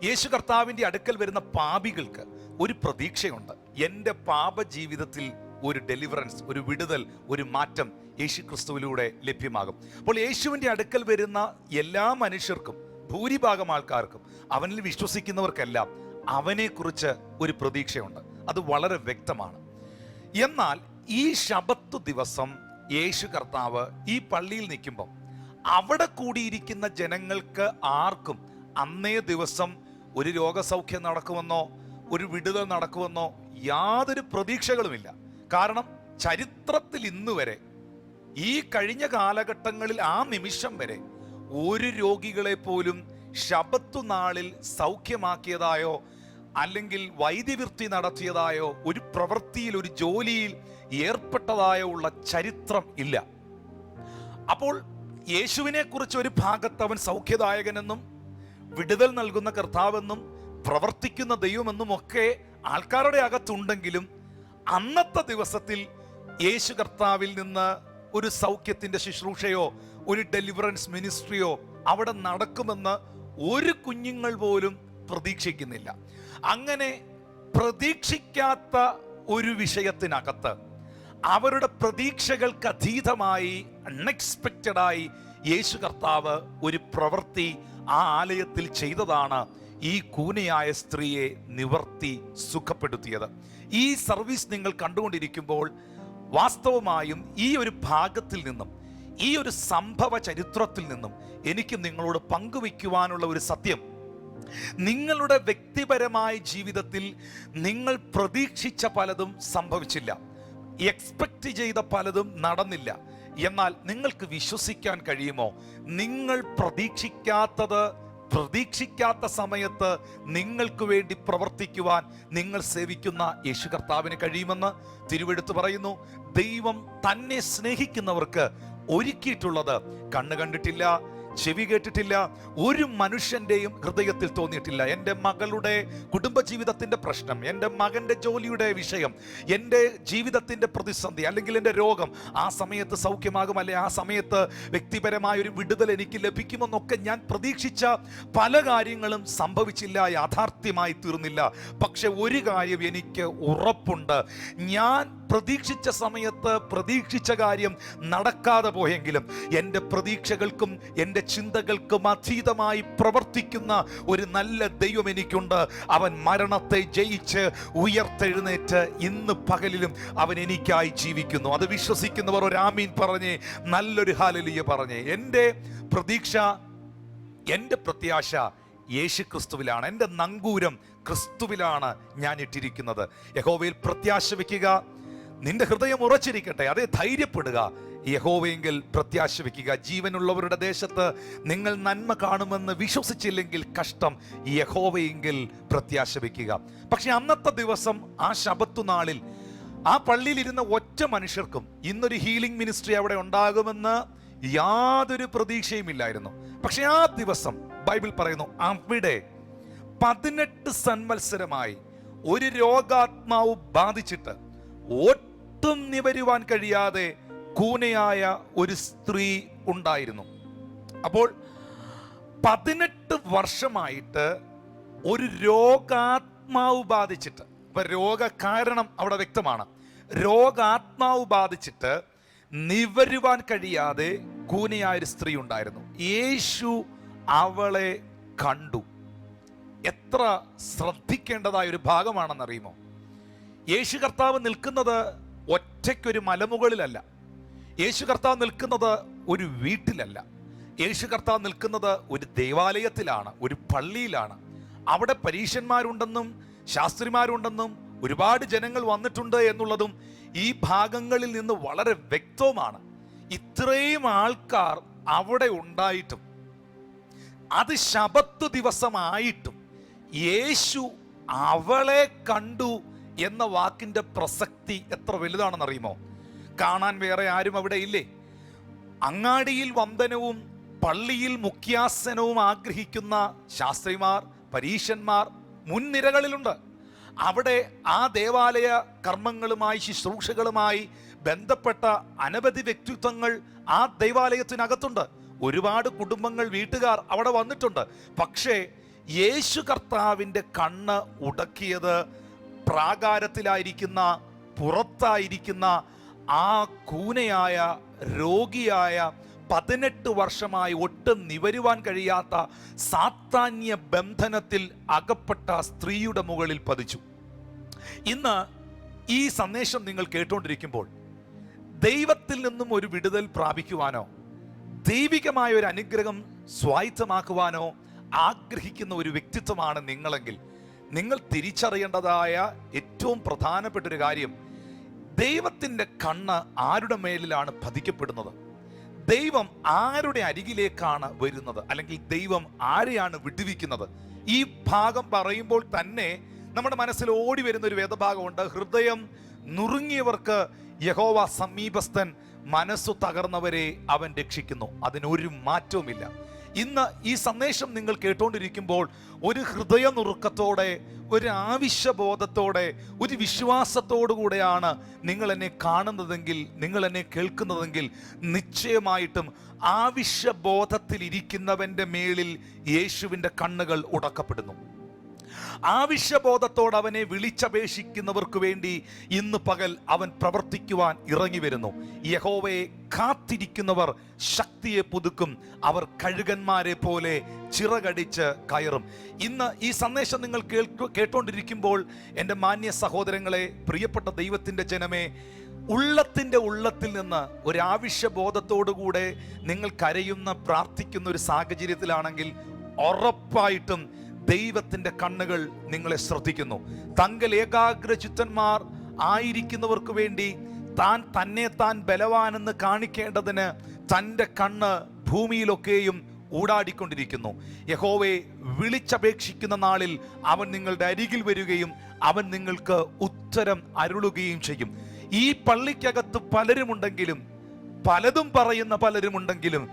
യേശു കർത്താവിൻ്റെ അടുക്കൽ വരുന്ന പാപികൾക്ക് ഒരു പ്രതീക്ഷയുണ്ട്, എൻ്റെ പാപ ജീവിതത്തിൽ ഒരു ഡെലിവറൻസ്, ഒരു വിടുതൽ, ഒരു മാറ്റം യേശു ക്രിസ്തുവിലൂടെ ലഭ്യമാകും. അപ്പോൾ യേശുവിൻ്റെ അടുക്കൽ വരുന്ന എല്ലാ മനുഷ്യർക്കും, ഭൂരിഭാഗം ആൾക്കാർക്കും, അവനിൽ വിശ്വസിക്കുന്നവർക്കെല്ലാം അവനെക്കുറിച്ച് ഒരു പ്രതീക്ഷയുണ്ട്. അത് വളരെ വ്യക്തമാണ്. എന്നാൽ ഈ ശബത്ത് ദിവസം യേശു കർത്താവ് ഈ പള്ളിയിൽ നിൽക്കുമ്പം അവിടെ കൂടിയിരിക്കുന്ന ജനങ്ങൾക്ക് ആർക്കും അന്നേ ദിവസം ഒരു രോഗസൗഖ്യം നടക്കുമെന്നോ ഒരു വിടുതൽ നടക്കുമെന്നോ യാതൊരു പ്രതീക്ഷകളുമില്ല. കാരണം ചരിത്രത്തിൽ ഇന്ന് വരെ, ഈ കഴിഞ്ഞ കാലഘട്ടങ്ങളിൽ ആ നിമിഷം വരെ ഒരു രോഗികളെ പോലും ശബത്ത് നാളിൽ സൗഖ്യമാക്കിയതായോ അല്ലെങ്കിൽ വൈദ്യവൃത്തി നടത്തിയതായോ ഒരു പ്രവൃത്തിയിൽ, ഒരു ജോലിയിൽ ഏർപ്പെട്ടതായോ ഉള്ള ചരിത്രം ഇല്ല. അപ്പോൾ യേശുവിനെ കുറിച്ച് ഒരു ഭാഗത്ത് അവൻ സൗഖ്യദായകനെന്നും വിടുതൽ നൽകുന്ന കർത്താവെന്നും പ്രവർത്തിക്കുന്ന ദൈവമെന്നും ഒക്കെ ആൾക്കാരുടെ അകത്തുണ്ടെങ്കിലും അന്നത്തെ ദിവസത്തിൽ യേശു കർത്താവിൽ നിന്ന് ഒരു സൗഖ്യത്തിന്റെ ശുശ്രൂഷയോ ഒരു ഡെലിവറൻസ് മിനിസ്ട്രിയോ അവിടെ നടക്കുമെന്ന് ഒരു കുഞ്ഞുങ്ങൾ പോലും പ്രതീക്ഷിക്കുന്നില്ല. അങ്ങനെ പ്രതീക്ഷിക്കാത്ത ഒരു വിഷയത്തിനകത്ത് അവരുടെ പ്രതീക്ഷകൾക്ക് അതീതമായി, അൺഎക്സ്പെക്റ്റഡായി യേശു കർത്താവ് ഒരു പ്രവൃത്തി ആ ആലയത്തിൽ ചെയ്തതാണ് ഈ കൂനയായ സ്ത്രീയെ നിവർത്തി സുഖപ്പെടുത്തിയത്. ഈ സർവീസ് നിങ്ങൾ കണ്ടുകൊണ്ടിരിക്കുമ്പോൾ വാസ്തവമായും ഈ ഒരു ഭാഗത്തിൽ നിന്നും, ഈ ഒരു സംഭവ ചരിത്രത്തിൽ നിന്നും എനിക്ക് നിങ്ങളോട് പങ്കുവയ്ക്കുവാനുള്ള ഒരു സത്യം, നിങ്ങളുടെ വ്യക്തിപരമായ ജീവിതത്തിൽ നിങ്ങൾ പ്രതീക്ഷിച്ച പലതും സംഭവിച്ചില്ല, എക്സ്പെക്റ്റ് ചെയ്ത പലതും നടന്നില്ല. എന്നാൽ നിങ്ങൾക്ക് വിശ്വസിക്കാൻ കഴിയുമോ, നിങ്ങൾ പ്രതീക്ഷിക്കാത്ത സമയത്ത് നിങ്ങൾക്ക് വേണ്ടി പ്രവർത്തിക്കുവാൻ നിങ്ങൾ സേവിക്കുന്ന യേശു കർത്താവിന് കഴിയുമെന്ന് തിരുവെഴുത്ത് പറയുന്നു. ദൈവം തന്നെ സ്നേഹിക്കുന്നവർക്ക് ഒരുക്കിയിട്ടുള്ളത് കണ്ണ് കണ്ടിട്ടില്ല, ചെവി കേട്ടിട്ടില്ല, ഒരു മനുഷ്യന്റെയും ഹൃദയത്തിൽ തോന്നിയിട്ടില്ല. എൻ്റെ മകളുടെ കുടുംബജീവിതത്തിന്റെ പ്രശ്നം, എൻ്റെ മകന്റെ ജോലിയുടെ വിഷയം, എൻ്റെ ജീവിതത്തിന്റെ പ്രതിസന്ധി, അല്ലെങ്കിൽ എൻ്റെ രോഗം ആ സമയത്ത് സൗഖ്യമാകും, അല്ലെ ആ സമയത്ത് വ്യക്തിപരമായ ഒരു വിടുതൽ എനിക്ക് ലഭിക്കുമെന്നൊക്കെ ഞാൻ പ്രതീക്ഷിച്ച പല കാര്യങ്ങളും സംഭവിച്ചില്ല, യാഥാർത്ഥ്യമായി തീർന്നില്ല. പക്ഷെ ഒരു കാര്യം എനിക്ക് ഉറപ്പുണ്ട്, ഞാൻ പ്രതീക്ഷിച്ച സമയത്ത് പ്രതീക്ഷിച്ച കാര്യം നടക്കാതെ പോയെങ്കിലും എൻ്റെ പ്രതീക്ഷകൾക്കും എൻ്റെ ചിന്തകൾക്കും അതീതമായി പ്രവർത്തിക്കുന്ന ഒരു നല്ല ദൈവം എനിക്കുണ്ട്. അവൻ മരണത്തെ ജയിച്ച് ഉയർത്തെഴുന്നേറ്റ് ഇന്ന് പകലിലും അവൻ എനിക്കായി ജീവിക്കുന്നു. അത് വിശ്വസിക്കുന്നവർ ഒരു ആമീൻ പറഞ്ഞേ, നല്ലൊരു ഹല്ലേലൂയ പറഞ്ഞേ. എൻ്റെ പ്രതീക്ഷ, എൻ്റെ പ്രത്യാശ യേശു ക്രിസ്തുവിലാണ്. എൻ്റെ നങ്കൂരം ക്രിസ്തുവിലാണ് ഞാൻ ഇട്ടിരിക്കുന്നത്. യഹോവയിൽ പ്രത്യാശ വയ്ക്കുക, നിന്റെ ഹൃദയം ഉറച്ചിരിക്കട്ടെ, അതേ ധൈര്യപ്പെടുക. യഹോവയെങ്കിൽ പ്രത്യാശ വയ്ക്കുക. ജീവനുള്ളവരുടെ ദേശത്ത് നിങ്ങൾ നന്മ കാണുമെന്ന് വിശ്വസിച്ചില്ലെങ്കിൽ കഷ്ടം, യഹോവയെങ്കിൽ പ്രത്യാശ വയ്ക്കുക. പക്ഷെ അന്നത്തെ ദിവസം, ആ ശബത്ത് നാളിൽ ആ പള്ളിയിൽ ഇരുന്ന ഒറ്റ മനുഷ്യർക്കും ഇന്നൊരു ഹീലിംഗ് മിനിസ്ട്രി അവിടെ ഉണ്ടാകുമെന്ന് യാതൊരു പ്രതീക്ഷയുമില്ലായിരുന്നു. പക്ഷെ ആ ദിവസം ബൈബിൾ പറയുന്നു, അവിടെ 18 സംവത്സരമായി ഒരു രോഗാത്മാവ് ബാധിച്ചിട്ട് ഒട്ടും നിവരുവാൻ കഴിയാതെ കൂനയായ ഒരു സ്ത്രീ ഉണ്ടായിരുന്നു. അപ്പോൾ 18 വർഷമായിട്ട് ഒരു രോഗാത്മാവ് ബാധിച്ചിട്ട്, ഇപ്പൊ രോഗകാരണം അവിടെ വ്യക്തമാണ്, രോഗാത്മാവ് ബാധിച്ചിട്ട് നിവരുവാൻ കഴിയാതെ കൂനയായ ഒരു സ്ത്രീ ഉണ്ടായിരുന്നു. യേശു അവളെ കണ്ടു. എത്ര ശ്രദ്ധിക്കേണ്ടതായ ഒരു ഭാഗമാണെന്നറിയുമോ? യേശു കർത്താവ് നിൽക്കുന്നത് ഒറ്റയ്ക്കൊരു മലമുകളിലല്ല, യേശു കർത്താവ് നിൽക്കുന്നത് ഒരു വീട്ടിലല്ല, യേശു കർത്താവ് നിൽക്കുന്നത് ഒരു ദേവാലയത്തിലാണ്, ഒരു പള്ളിയിലാണ്. അവിടെ പരീശന്മാരുണ്ടെന്നും ശാസ്ത്രിമാരുണ്ടെന്നും ഒരുപാട് ജനങ്ങൾ വന്നിട്ടുണ്ട് എന്നുള്ളതും ഈ ഭാഗങ്ങളിൽ നിന്ന് വളരെ വ്യക്തവുമാണ്. ഇത്രയും ആൾക്കാർ അവിടെ ഉണ്ടായിട്ടും, അത് ശബത്ത് ദിവസമായിട്ടും യേശു അവളെ കണ്ടു എന്ന വാക്കിന്റെ പ്രസക്തി എത്ര വലുതാണെന്നറിയുമോ? കാണാൻ വേറെ ആരും അവിടെ ഇല്ലേ? അങ്ങാടിയിൽ വന്ദനവും പള്ളിയിൽ മുഖ്യാസനവും ആഗ്രഹിക്കുന്ന ശാസ്ത്രിമാർ, പരീശന്മാർ മുൻനിരകളിലുണ്ട്. അവിടെ ആ ദേവാലയ കർമ്മങ്ങളുമായി, ശുശ്രൂഷകളുമായി ബന്ധപ്പെട്ട അനവധി വ്യക്തിത്വങ്ങൾ ആ ദൈവാലയത്തിനകത്തുണ്ട്. ഒരുപാട് കുടുംബങ്ങൾ, വീട്ടുകാർ അവിടെ വന്നിട്ടുണ്ട്. പക്ഷേ യേശു കർത്താവിൻ്റെ കണ്ണ് ഉടക്കിയത് പ്രാകാരത്തിലായിരിക്കുന്ന, പുറത്തായിരിക്കുന്ന ആ കൂനയായ, രോഗിയായ, 18 വർഷമായി ഒട്ടും നിവരുവാൻ കഴിയാത്ത സാത്താന്യ ബന്ധനത്തിൽ അകപ്പെട്ട സ്ത്രീയുടെ മുകളിൽ പതിച്ചു. ഇന്ന് ഈ സന്ദേശം നിങ്ങൾ കേട്ടുകൊണ്ടിരിക്കുമ്പോൾ ദൈവത്തിൽ നിന്നും ഒരു വിടുതൽ പ്രാപിക്കുവാനോ ദൈവികമായ ഒരു അനുഗ്രഹം സ്വായത്തമാക്കുവാനോ ആഗ്രഹിക്കുന്ന ഒരു വ്യക്തിത്വമാണ് നിങ്ങളെങ്കിൽ, നിങ്ങൾ തിരിച്ചറിയേണ്ടതായ ഏറ്റവും പ്രധാനപ്പെട്ട ഒരു കാര്യം, ദൈവത്തിൻ്റെ കണ്ണ് ആരുടെ മേലിലാണ് പതിക്കപ്പെടുന്നത്, ദൈവം ആരുടെ അരികിലേക്കാണ് വരുന്നത്, അല്ലെങ്കിൽ ദൈവം ആരെയാണ് വിടുവിക്കുന്നത്. ഈ ഭാഗം പറയുമ്പോൾ തന്നെ നമ്മുടെ മനസ്സിൽ ഓടി വരുന്ന ഒരു വേദഭാഗമുണ്ട്. ഹൃദയം നുറുങ്ങിയവർക്ക് യഹോവ സമീപസ്ഥൻ, മനസ്സു തകർന്നവരെ അവൻ രക്ഷിക്കുന്നു. അതിനൊരു മാറ്റവുമില്ല. ഇന്ന് ഈ സന്ദേശം നിങ്ങൾ കേട്ടുകൊണ്ടിരിക്കുമ്പോൾ ഒരു ഹൃദയ നുറുക്കത്തോടെ, ഒരു ആവശ്യബോധത്തോടെ, ഒരു വിശ്വാസത്തോടു കൂടെയാണ് നിങ്ങൾ എന്നെ കാണുന്നതെങ്കിൽ, നിങ്ങൾ എന്നെ കേൾക്കുന്നതെങ്കിൽ, നിശ്ചയമായിട്ടും ആവശ്യബോധത്തിലിരിക്കുന്നവൻ്റെ മേളിൽ യേശുവിൻ്റെ കണ്ണുകൾ ഉടക്കപ്പെടുന്നു. ആവശ്യബോധത്തോടെ അവനെ വിളിച്ചപേക്ഷിക്കുന്നവർക്ക് വേണ്ടി ഇന്ന് പകൽ അവൻ പ്രവർത്തിക്കുവാൻ ഇറങ്ങി വരുന്നു. യഹോവയെ കാത്തിരിക്കുന്നവർ ശക്തിയെ പുതുക്കും, അവർ കഴുകന്മാരെ പോലെ ചിറകടിച്ച് കയറും. ഇന്ന് ഈ സന്ദേശം നിങ്ങൾ കേട്ടുകൊണ്ടിരിക്കുമ്പോൾ എൻ്റെ മാന്യ സഹോദരങ്ങളെ, പ്രിയപ്പെട്ട ദൈവത്തിൻ്റെ ജനമേ, ഉള്ളത്തിൻ്റെ ഉള്ളത്തിൽ നിന്ന് ഒരാവശ്യബോധത്തോടുകൂടെ നിങ്ങൾ കരയുന്ന, പ്രാർത്ഥിക്കുന്ന ഒരു സാഹചര്യത്തിലാണെങ്കിൽ ഉറപ്പായിട്ടും ദൈവത്തിൻ്റെ കണ്ണുകൾ നിങ്ങളെ ശ്രദ്ധിക്കുന്നു. തങ്ങൾ ഏകാഗ്രചിത്തന്മാർ ആയിരിക്കുന്നവർക്ക് വേണ്ടി താൻ ബലവാനെന്ന് കാണിക്കേണ്ടതിന് തൻ്റെ കണ്ണ് ഭൂമിയിലൊക്കെയും ഊടാടിക്കൊണ്ടിരിക്കുന്നു. യഹോവയെ വിളിച്ചപേക്ഷിക്കുന്ന നാളിൽ അവൻ നിങ്ങളുടെ അരികിൽ വരികയും അവൻ നിങ്ങൾക്ക് ഉത്തരം അരുളുകയും ചെയ്യും. ഈ പള്ളിക്കകത്ത് പലരുമുണ്ടെങ്കിലും, പലതും പറയുന്ന പലരുമുണ്ടെങ്കിലും,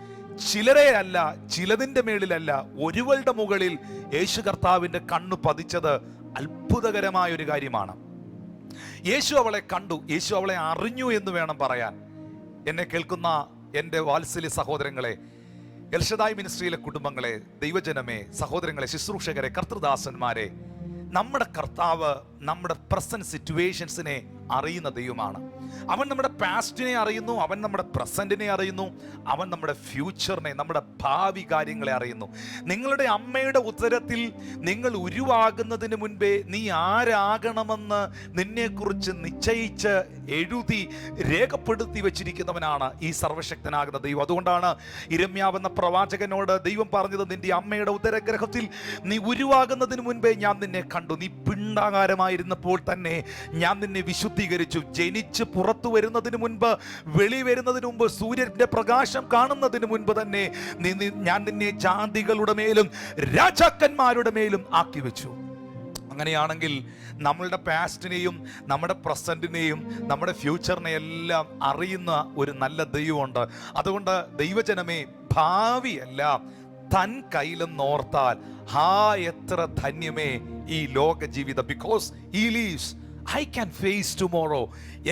ചിലരെ അല്ല, ചിലതിൻ്റെ മേളിലല്ല, ഒരുവളുടെ മുകളിൽ യേശു കർത്താവിൻ്റെ കണ്ണു പതിച്ചത് അത്ഭുതകരമായ ഒരു കാര്യമാണ്. യേശു അവളെ കണ്ടു, യേശു അവളെ അറിഞ്ഞു എന്ന് വേണം പറയാൻ. എന്നെ കേൾക്കുന്ന എൻ്റെ വാത്സല്യ സഹോദരങ്ങളെ, എൽഷദായ് മിനിസ്ട്രിയിലെ കുടുംബങ്ങളെ, ദൈവജനമേ, സഹോദരങ്ങളെ, ശുശ്രൂഷകരെ, കർത്തൃദാസന്മാരെ, നമ്മുടെ കർത്താവ് നമ്മുടെ പ്രസന്റ് സിറ്റുവേഷൻസിനെ അറിയുന്ന ദൈവമാണ്. അവൻ നമ്മുടെ പാസ്റ്റിനെ അറിയുന്നു, അവൻ നമ്മുടെ പ്രസന്റിനെ അറിയുന്നു, അവൻ നമ്മുടെ ഫ്യൂച്ചറിനെ, നമ്മുടെ ഭാവി കാര്യങ്ങളെ അറിയുന്നു. നിങ്ങളുടെ അമ്മയുടെ ഉദരത്തിൽ നിങ്ങൾ ഉരുവാകുന്നതിന് മുൻപേ നീ ആരാകണമെന്ന് നിന്നെക്കുറിച്ച് നിശ്ചയിച്ച് എഴുതി രേഖപ്പെടുത്തി വച്ചിരിക്കുന്നവനാണ് ഈ സർവശക്തനാകുന്ന ദൈവം. അതുകൊണ്ടാണ് ഇരമ്യാവെന്ന പ്രവാചകനോട് ദൈവം പറഞ്ഞത്, നിന്റെ അമ്മയുടെ ഉദരഗ്രഹത്തിൽ നീ ഉരുവാകുന്നതിന് മുൻപേ ഞാൻ നിന്നെ കണ്ടു, നീ പിണ്ടാകാരമായിരുന്നപ്പോൾ തന്നെ ഞാൻ നിന്നെ വിശുദ്ധീകരിച്ചു. ജനിച്ച് പുറത്തു വരുന്നതിന് മുൻപ്, വെളി വരുന്നതിന് മുമ്പ്, സൂര്യന്റെ പ്രകാശം കാണുന്നതിന് മുൻപ് തന്നെ ഞാൻ നിന്നെ ജാതികളുടെ മേലും രാജാക്കന്മാരുടെ മേലും ആക്കി വെച്ചു. അങ്ങനെയാണെങ്കിൽ നമ്മളുടെ പാസ്റ്റിനെയും നമ്മുടെ പ്രസന്റിനെയും നമ്മുടെ ഫ്യൂച്ചറിനെയും എല്ലാം അറിയുന്ന ഒരു നല്ല ദൈവമുണ്ട്. അതുകൊണ്ട് ദൈവജനമേ, ഭാവിയെല്ലാം തൻ കയ്യിലെന്നോർത്താൽ എത്ര ധന്യമേ ഈ ലോക ജീവിതം. Because he leaves, I can face tomorrow.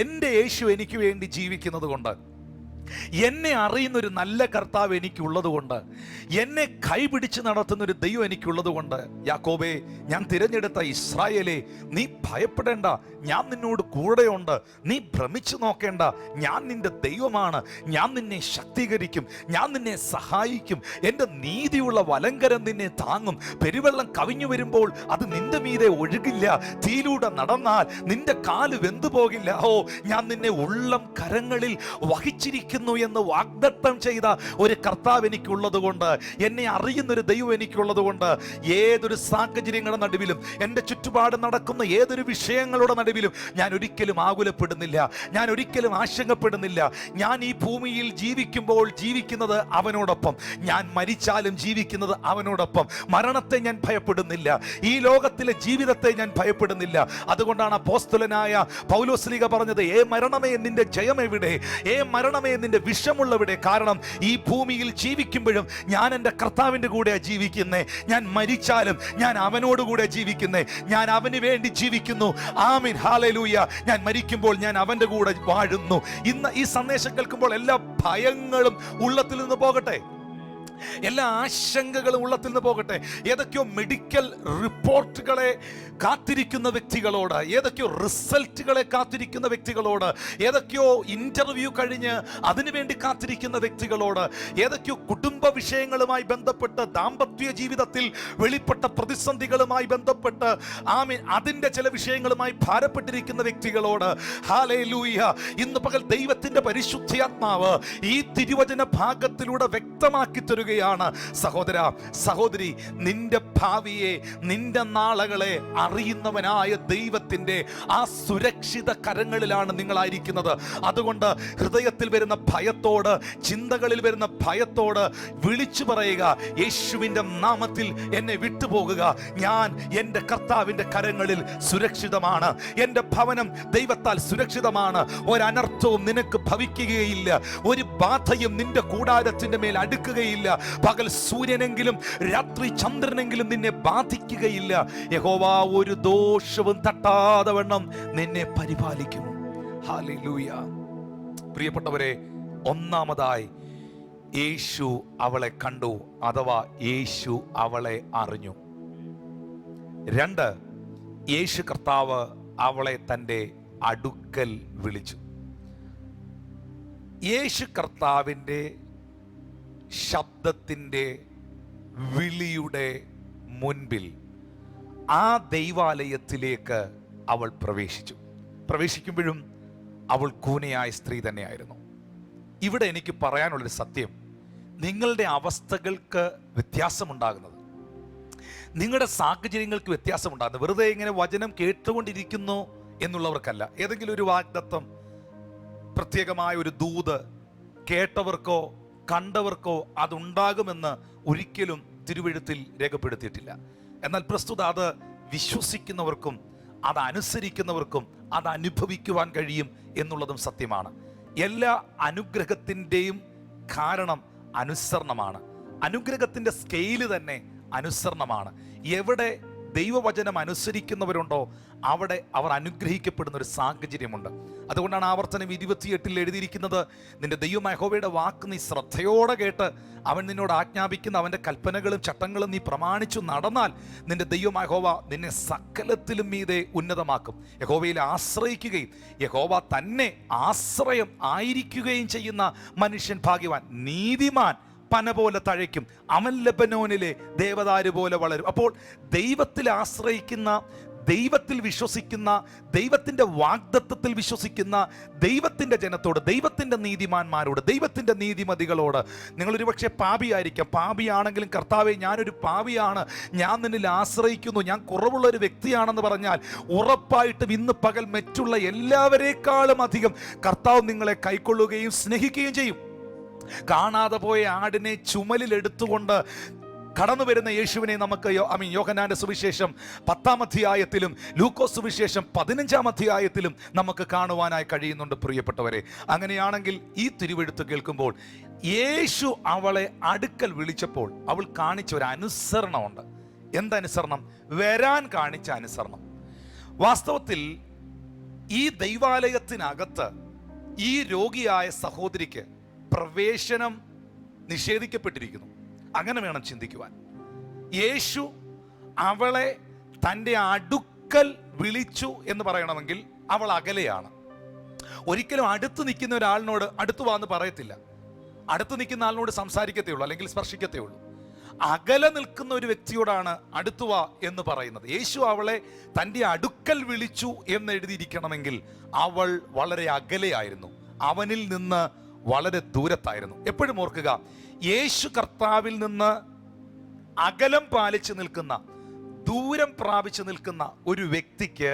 എൻ്റെ യേശു എനിക്ക് വേണ്ടി ജീവിക്കുന്നത് കൊണ്ട്, എന്നെ അറിയുന്ന ഒരു നല്ല കർത്താവ് എനിക്കുള്ളത് കൊണ്ട്, എന്നെ കൈപിടിച്ച് നടത്തുന്ന ഒരു ദൈവം എനിക്കുള്ളത് കൊണ്ട്, യാക്കോബേ, ഞാൻ തിരഞ്ഞെടുത്ത ഇസ്രായേലേ, നീ ഭയപ്പെടേണ്ട, ഞാൻ നിന്നോട് കൂടെയുണ്ട്, നീ ഭ്രമിച്ചു നോക്കേണ്ട, ഞാൻ നിന്റെ ദൈവമാണ്, ഞാൻ നിന്നെ ശക്തീകരിക്കും, ഞാൻ നിന്നെ സഹായിക്കും, എൻ്റെ നീതിയുള്ള വലങ്കരം നിന്നെ താങ്ങും. പെരുവെള്ളം കവിഞ്ഞു വരുമ്പോൾ അത് നിന്റെ മീതെ ഒഴുകില്ല, തീയിലൂടെ നടന്നാൽ നിന്റെ കാല് വെന്തു പോകില്ല. ഞാൻ നിന്നെ ഉള്ളം കരങ്ങളിൽ വഹിച്ചിരിക്കും ജീവിക്കുന്നു എന്ന് വാഗ്ദത്തം ചെയ്ത ഒരു കർത്താവ് എനിക്കുള്ളത് കൊണ്ട്, എന്നെ അറിയുന്നൊരു ദൈവം എനിക്കുള്ളത് കൊണ്ട്, ഏതൊരു സാഹചര്യങ്ങളുടെ നടുവിലും, എൻ്റെ ചുറ്റുപാട് നടക്കുന്ന ഏതൊരു വിഷയങ്ങളുടെ നടുവിലും ഞാൻ ഒരിക്കലും ആകുലപ്പെടുന്നില്ല, ഞാൻ ഒരിക്കലും ആശങ്കപ്പെടുന്നില്ല. ഞാൻ ഈ ഭൂമിയിൽ ജീവിക്കുമ്പോൾ ജീവിക്കുന്നത് അവനോടൊപ്പം, ഞാൻ മരിച്ചാലും ജീവിക്കുന്നത് അവനോടൊപ്പം. മരണത്തെ ഞാൻ ഭയപ്പെടുന്നില്ല, ഈ ലോകത്തിലെ ജീവിതത്തെ ഞാൻ ഭയപ്പെടുന്നില്ല. അതുകൊണ്ടാണ് അപ്പോസ്തലനായ പൗലോസ്ലീഹ പറഞ്ഞത്, ഏ മരണമേ നിന്റെ ജയം എവിടെ, ഏ മരണമേ നിന്റെ വിഷമുള്ളവിടെ. കാരണം ഈ ഭൂമിയിൽ ജീവിക്കുമ്പോഴും ഞാൻ എൻ്റെ കർത്താവിൻ്റെ കൂടെ ജീവിക്കുന്നേ, ഞാൻ മരിച്ചാലും ഞാൻ അവനോടുകൂടെ ജീവിക്കുന്നേ, ഞാൻ അവന് വേണ്ടി ജീവിക്കുന്നു. ആമീൻ, ഹല്ലേലൂയ. ഞാൻ മരിക്കുമ്പോൾ ഞാൻ അവൻ്റെ കൂടെ വാഴുന്നു. ഇന്ന് ഈ സന്ദേശം കേൾക്കുമ്പോൾ എല്ലാ ഭയങ്ങളും ഉള്ളത്തിൽ നിന്ന് പോകട്ടെ, എല്ലാ ആശങ്കകളും ഉള്ളത്തിൽ നിന്ന് പോകട്ടെ. ഏതൊക്കെയോ മെഡിക്കൽ റിപ്പോർട്ടുകളെ കാത്തിരിക്കുന്ന വ്യക്തികളോട്, ഏതൊക്കെയോ റിസൾട്ടുകളെ കാത്തിരിക്കുന്ന വ്യക്തികളോട്, ഏതൊക്കെയോ ഇന്റർവ്യൂ കഴിഞ്ഞ് അതിനുവേണ്ടി കാത്തിരിക്കുന്ന വ്യക്തികളോട്, ഏതൊക്കെയോ കുടുംബ വിഷയങ്ങളുമായി ബന്ധപ്പെട്ട്, ദാമ്പത്യ ജീവിതത്തിൽ വെളിപ്പെട്ട പ്രതിസന്ധികളുമായി ബന്ധപ്പെട്ട്, ആമീൻ, അതിൻ്റെ ചില വിഷയങ്ങളുമായി ഭാരപ്പെട്ടിരിക്കുന്ന വ്യക്തികളോട്, ഹല്ലേലൂയ, ഇന്ന് പകൽ ദൈവത്തിന്റെ പരിശുദ്ധാത്മാവ് ഈ തിരുവചന ഭാഗത്തിലൂടെ വ്യക്തമാക്കി തരുകയാണ്. സഹോദര, സഹോദരി, നിന്റെ ഭാവിയെ, നിന്റെ നാളുകളെ അറിയുന്നവനായ ദൈവത്തിന്റെ ആ സുരക്ഷിത കരങ്ങളിലാണ് നിങ്ങളായിരിക്കുന്നത്. അതുകൊണ്ട് ഹൃദയത്തിൽ വരുന്ന ഭയത്തോട്, ചിന്തകളിൽ വരുന്ന ഭയത്തോട് വിളിച്ചു പറയുക, യേശുവിന്റെ നാമത്തിൽ എന്നെ വിട്ടുപോകുക, ഞാൻ എൻ്റെ കർത്താവിന്റെ കരങ്ങളിൽ സുരക്ഷിതമാണ്, എൻ്റെ ഭവനം ദൈവത്താൽ സുരക്ഷിതമാണ്, ഒരനർത്ഥവും നിനക്ക് ഭവിക്കുകയില്ല, ഒരു ബാധയും നിന്റെ കൂടാരത്തിന്റെ മേൽ അടുക്കുകയില്ല, പകൽ സൂര്യനെങ്കിലും രാത്രി ചന്ദ്രനെങ്കിലും നിന്നെ ബാധിക്കുകയില്ല. യഹോവ ഒരു ദോഷവും തട്ടാതെ വണ്ണം നിന്നെ പരിപാലിക്കും. ഹല്ലേലൂയ. പ്രിയപ്പെട്ടവരെ, ഒന്നാമതായി യേശു അവളെ കണ്ടു, അഥവാ യേശു അവളെ അറിഞ്ഞു. 2, യേശു കർത്താവ് അവളെ തൻ്റെ അടുക്കൽ വിളിച്ചു. യേശു കർത്താവിൻ്റെ ശബ്ദത്തിൻ്റെ വിളിയുടെ മുൻപിൽ ആ ദൈവാലയത്തിലേക്ക് അവൾ പ്രവേശിക്കുമ്പോഴും അവൾ കൂനയായ സ്ത്രീ തന്നെയായിരുന്നു. ഇവിടെ എനിക്ക് പറയാനുള്ളൊരു സത്യം, നിങ്ങളുടെ അവസ്ഥകൾക്ക് വ്യത്യാസമുണ്ടാകുന്നത്, നിങ്ങളുടെ സാഹചര്യങ്ങൾക്ക് വ്യത്യാസമുണ്ടാകുന്നത് വെറുതെ ഇങ്ങനെ വചനം കേട്ടുകൊണ്ടിരിക്കുന്നു എന്നുള്ളവർക്കല്ല. ഏതെങ്കിലും ഒരു വാഗ്ദത്തം, പ്രത്യേകമായ ഒരു ദൂത് കേട്ടവർക്കോ കണ്ടവർക്കോ അതുണ്ടാകുമെന്ന് ഒരിക്കലും തിരുവെഴുത്തിൽ രേഖപ്പെടുത്തിയിട്ടില്ല. എന്നാൽ പ്രസ്തുത അത് വിശ്വസിക്കുന്നവർക്കും അത് അനുസരിക്കുന്നവർക്കും അത് അനുഭവിക്കുവാൻ കഴിയും എന്നുള്ളതും സത്യമാണ്. എല്ലാ അനുഗ്രഹത്തിൻ്റെയും കാരണം അനുസരണമാണ്. അനുഗ്രഹത്തിൻ്റെ സ്കെയില് തന്നെ അനുസരണമാണ്. എവിടെ ദൈവവചനം അനുസരിക്കുന്നവരുണ്ടോ അവിടെ അവർ അനുഗ്രഹിക്കപ്പെടുന്ന ഒരു സാഹചര്യമുണ്ട്. അതുകൊണ്ടാണ് ആവർത്തനം 28 എഴുതിയിരിക്കുന്നത്, നിന്റെ ദൈവമായ യഹോവയുടെ വാക്ക് നീ ശ്രദ്ധയോടെ കേട്ട് അവൻ നിന്നോട് ആജ്ഞാപിക്കുന്ന അവൻ്റെ കൽപ്പനകളും ചട്ടങ്ങളും നീ പ്രമാണിച്ചു നടന്നാൽ നിന്റെ ദൈവമായ യഹോവ നിന്നെ സകലത്തിലും മീതെ ഉന്നതമാക്കും. യഹോവയിൽ ആശ്രയിക്കുകയും യഹോവ തന്നെ ആശ്രയം ആയിരിക്കുകയും ചെയ്യുന്ന മനുഷ്യൻ ഭാഗ്യവാൻ. നീതിമാൻ പന പോലെ തഴയ്ക്കും, അവൻ ലെബനോനിലെ ദേവദാരു പോലെ വളരും. അപ്പോൾ ദൈവത്തിൽ ആശ്രയിക്കുന്ന, ദൈവത്തിൽ വിശ്വസിക്കുന്ന, ദൈവത്തിൻ്റെ വാഗ്ദത്തത്തിൽ വിശ്വസിക്കുന്ന ദൈവത്തിൻ്റെ ജനത്തോട്, ദൈവത്തിൻ്റെ നീതിമാന്മാരോട്, ദൈവത്തിൻ്റെ നീതിമതികളോട്, നിങ്ങളൊരു പക്ഷേ പാപിയായിരിക്കാം, പാപിയാണെങ്കിലും കർത്താവെ ഞാനൊരു പാപിയാണ്, ഞാൻ നിന്നിൽ ആശ്രയിക്കുന്നു, ഞാൻ കുറവുള്ള ഒരു വ്യക്തിയാണെന്ന് പറഞ്ഞാൽ ഉറപ്പായിട്ടും ഇന്ന് പകൽ മറ്റുള്ള എല്ലാവരേക്കാളും അധികം കർത്താവ് നിങ്ങളെ കൈക്കൊള്ളുകയും സ്നേഹിക്കുകയും ചെയ്യും. കാണാതെ പോയ ആടിനെ ചുമലിൽ എടുത്തുകൊണ്ട് കടന്നു വരുന്ന യേശുവിനെ നമുക്ക് യോഹന്നാന്റെ സുവിശേഷം 10-ാം അധ്യായത്തിലും ലൂക്കോസ് സുവിശേഷം 15-ാം അധ്യായത്തിലും നമുക്ക് കാണുവാനായി കഴിയുന്നുണ്ട്. പ്രിയപ്പെട്ടവരെ, അങ്ങനെയാണെങ്കിൽ ഈ തിരുവെഴുത്ത് കേൾക്കുമ്പോൾ യേശു അവളെ അടുക്കൽ വിളിച്ചപ്പോൾ അവൾ കാണിച്ച ഒരു അനുസരണമുണ്ട്. എന്തനുസരണം? വരാൻ കാണിച്ച അനുസരണം. വാസ്തവത്തിൽ ഈ ദൈവാലയത്തിനകത്ത് ഈ രോഗിയായ സഹോദരിക്ക് പ്രവേശനം നിഷേധിക്കപ്പെട്ടിരിക്കുന്നു. അങ്ങനെ വേണം ചിന്തിക്കുവാൻ. യേശു അവളെ തൻ്റെ അടുക്കൽ വിളിച്ചു എന്ന് പറയണമെങ്കിൽ അവൾ അകലെയാണ്. ഒരിക്കലും അടുത്ത് നിൽക്കുന്ന ഒരാളിനോട് അടുത്തു വാന്ന് പറയത്തില്ല. അടുത്ത് നിൽക്കുന്ന ആളിനോട് സംസാരിക്കത്തേ ഉള്ളൂ, അല്ലെങ്കിൽ സ്പർശിക്കത്തേ ഉള്ളൂ. അകലെ നിൽക്കുന്ന ഒരു വ്യക്തിയോടാണ് അടുത്തുവാ എന്ന് പറയുന്നത്. യേശു അവളെ തൻ്റെ അടുക്കൽ വിളിച്ചു എന്ന് എഴുതിയിരിക്കണമെങ്കിൽ അവൾ വളരെ അകലെയായിരുന്നു, അവനിൽ നിന്ന് വളരെ ദൂരത്തായിരുന്നു. എപ്പോഴും ഓർക്കുക, യേശു കർത്താവിൽ നിന്ന് അകലം പാലിച്ചു നിൽക്കുന്ന, ദൂരം പ്രാപിച്ചു നിൽക്കുന്ന ഒരു വ്യക്തിക്ക്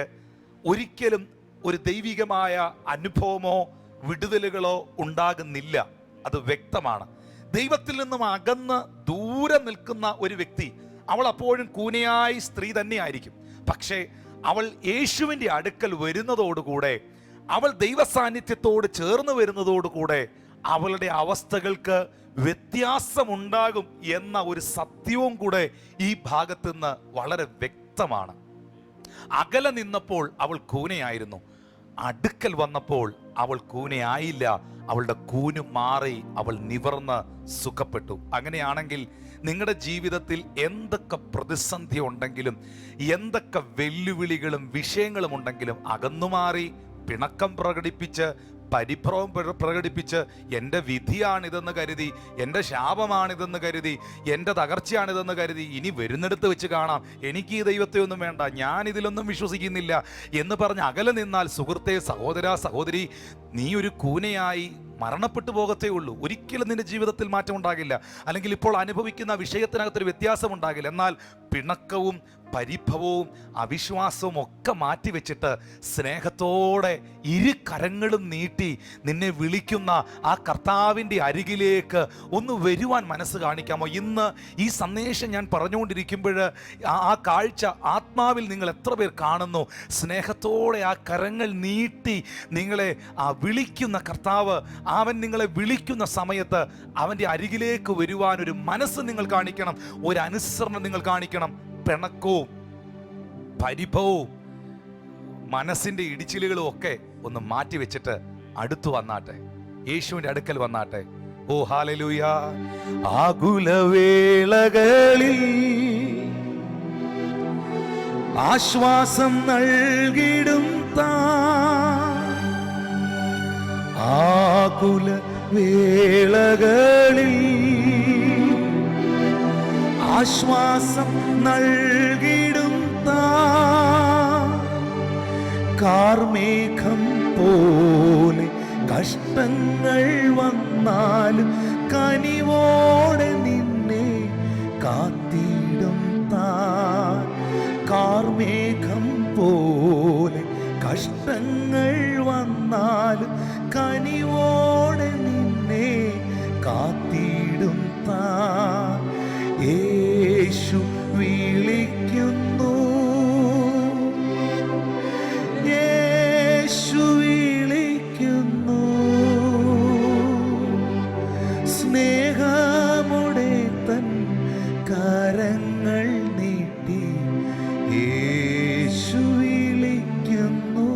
ഒരിക്കലും ഒരു ദൈവികമായ അനുഭവമോ വിടുതലുകളോ ഉണ്ടാകുന്നില്ല. അത് വ്യക്തമാണ്. ദൈവത്തിൽ നിന്നും അകന്ന് ദൂരെ നിൽക്കുന്ന ഒരു വ്യക്തി, അവൾ അപ്പോഴും കൂനയായി സ്ത്രീ തന്നെയായിരിക്കും. പക്ഷേ അവൾ യേശുവിൻ്റെ അടുക്കൽ വരുന്നതോടുകൂടെ, അവൾ ദൈവ സാന്നിധ്യത്തോട് ചേർന്ന് വരുന്നതോടുകൂടെ അവളുടെ അവസ്ഥകൾക്ക് വ്യത്യാസമുണ്ടാകും എന്ന ഒരു സത്യവും കൂടെ ഈ ഭാഗത്ത് നിന്ന് വളരെ വ്യക്തമാണ്. അകലെ നിന്നപ്പോൾ അവൾ കൂനയായിരുന്നു, അടുക്കൽ വന്നപ്പോൾ അവൾ കൂനയായില്ല, അവളുടെ കൂന് മാറി, അവൾ നിവർന്ന് സുഖപ്പെട്ടു. അങ്ങനെയാണെങ്കിൽ നിങ്ങളുടെ ജീവിതത്തിൽ എന്തൊക്കെ പ്രതിസന്ധി ഉണ്ടെങ്കിലും, എന്തൊക്കെ വെല്ലുവിളികളും വിഷയങ്ങളും ഉണ്ടെങ്കിലും അകന്നുമാറി പിണക്കം പ്രകടിപ്പിച്ച്, പരിഭ്രമം പ്രകടിപ്പിച്ച്, എൻ്റെ വിധിയാണിതെന്ന് കരുതി, എൻ്റെ ശാപമാണിതെന്ന് കരുതി, എൻ്റെ തകർച്ചയാണിതെന്ന് കരുതി, ഇനി വരുന്നിടത്ത് വെച്ച് കാണാം, എനിക്ക് ഈ ദൈവത്തെ ഒന്നും വേണ്ട, ഞാൻ ഇതിലൊന്നും വിശ്വസിക്കുന്നില്ല എന്ന് പറഞ്ഞ് അകലെ നിന്നാൽ, സുഹൃത്തെ, സഹോദര, സഹോദരി, നീ ഒരു കൂനയായി മരണപ്പെട്ടു പോകത്തേ ഉള്ളൂ. ഒരിക്കലും നിന്റെ ജീവിതത്തിൽ മാറ്റം ഉണ്ടാകില്ല. അല്ലെങ്കിൽ ഇപ്പോൾ അനുഭവിക്കുന്ന വിഷയത്തിനകത്തൊരു വ്യത്യാസം ഉണ്ടാകില്ല. എന്നാൽ പിണക്കവും പരിഭവവും അവിശ്വാസവും ഒക്കെ മാറ്റിവെച്ചിട്ട് സ്നേഹത്തോടെ ഇരു കരങ്ങളും നീട്ടി നിന്നെ വിളിക്കുന്ന ആ കർത്താവിൻ്റെ അരികിലേക്ക് ഒന്ന് വരുവാൻ മനസ്സ് കാണിക്കാമോ? ഇന്ന് ഈ സന്ദേശം ഞാൻ പറഞ്ഞുകൊണ്ടിരിക്കുമ്പോൾ ആ കാഴ്ച ആത്മാവിൽ നിങ്ങൾ എത്ര പേർ കാണുന്നു? സ്നേഹത്തോടെ ആ കരങ്ങൾ നീട്ടി നിങ്ങളെ ആ വിളിക്കുന്ന കർത്താവ്, അവൻ നിങ്ങളെ വിളിക്കുന്ന സമയത്ത് അവൻ്റെ അരികിലേക്ക് വരുവാൻ ഒരു മനസ്സ് നിങ്ങൾ കാണിക്കണം, ഒരു അനുസരണം നിങ്ങൾ കാണിക്കണം. പിണക്കവും പരിഭവവും മനസ്സിന്റെ ഇടിച്ചിലുകളും ഒക്കെ ഒന്ന് മാറ്റി വെച്ചിട്ട് അടുത്തു വന്നാട്ടെ, യേശുവിന്റെ അടുക്കൽ വന്നാട്ടെ. ഓ ഹല്ലേലൂയ. ആകുലവേളകളിൽ ആശ്വാസം നൽകിടും ആകുല വേളകളിൽ ആശ്വാസം നൽകിടും കാർമേഘം പോലെ കഷ്ടങ്ങൾ വന്നാലും കനിവോടെ നിന്നെ കാത്തിടും കാർമേഘം പോലെ കഷ്ടങ്ങൾ വന്നാലും കനിവോടെ നിന്നെ കാത്തിടും യേശു വിളിക്കുന്നു, യേശു വിളിക്കുന്നു, സ്നേഹമുടെ തൻ കരങ്ങൾ നീട്ടി യേശു വിളിക്കുന്നു,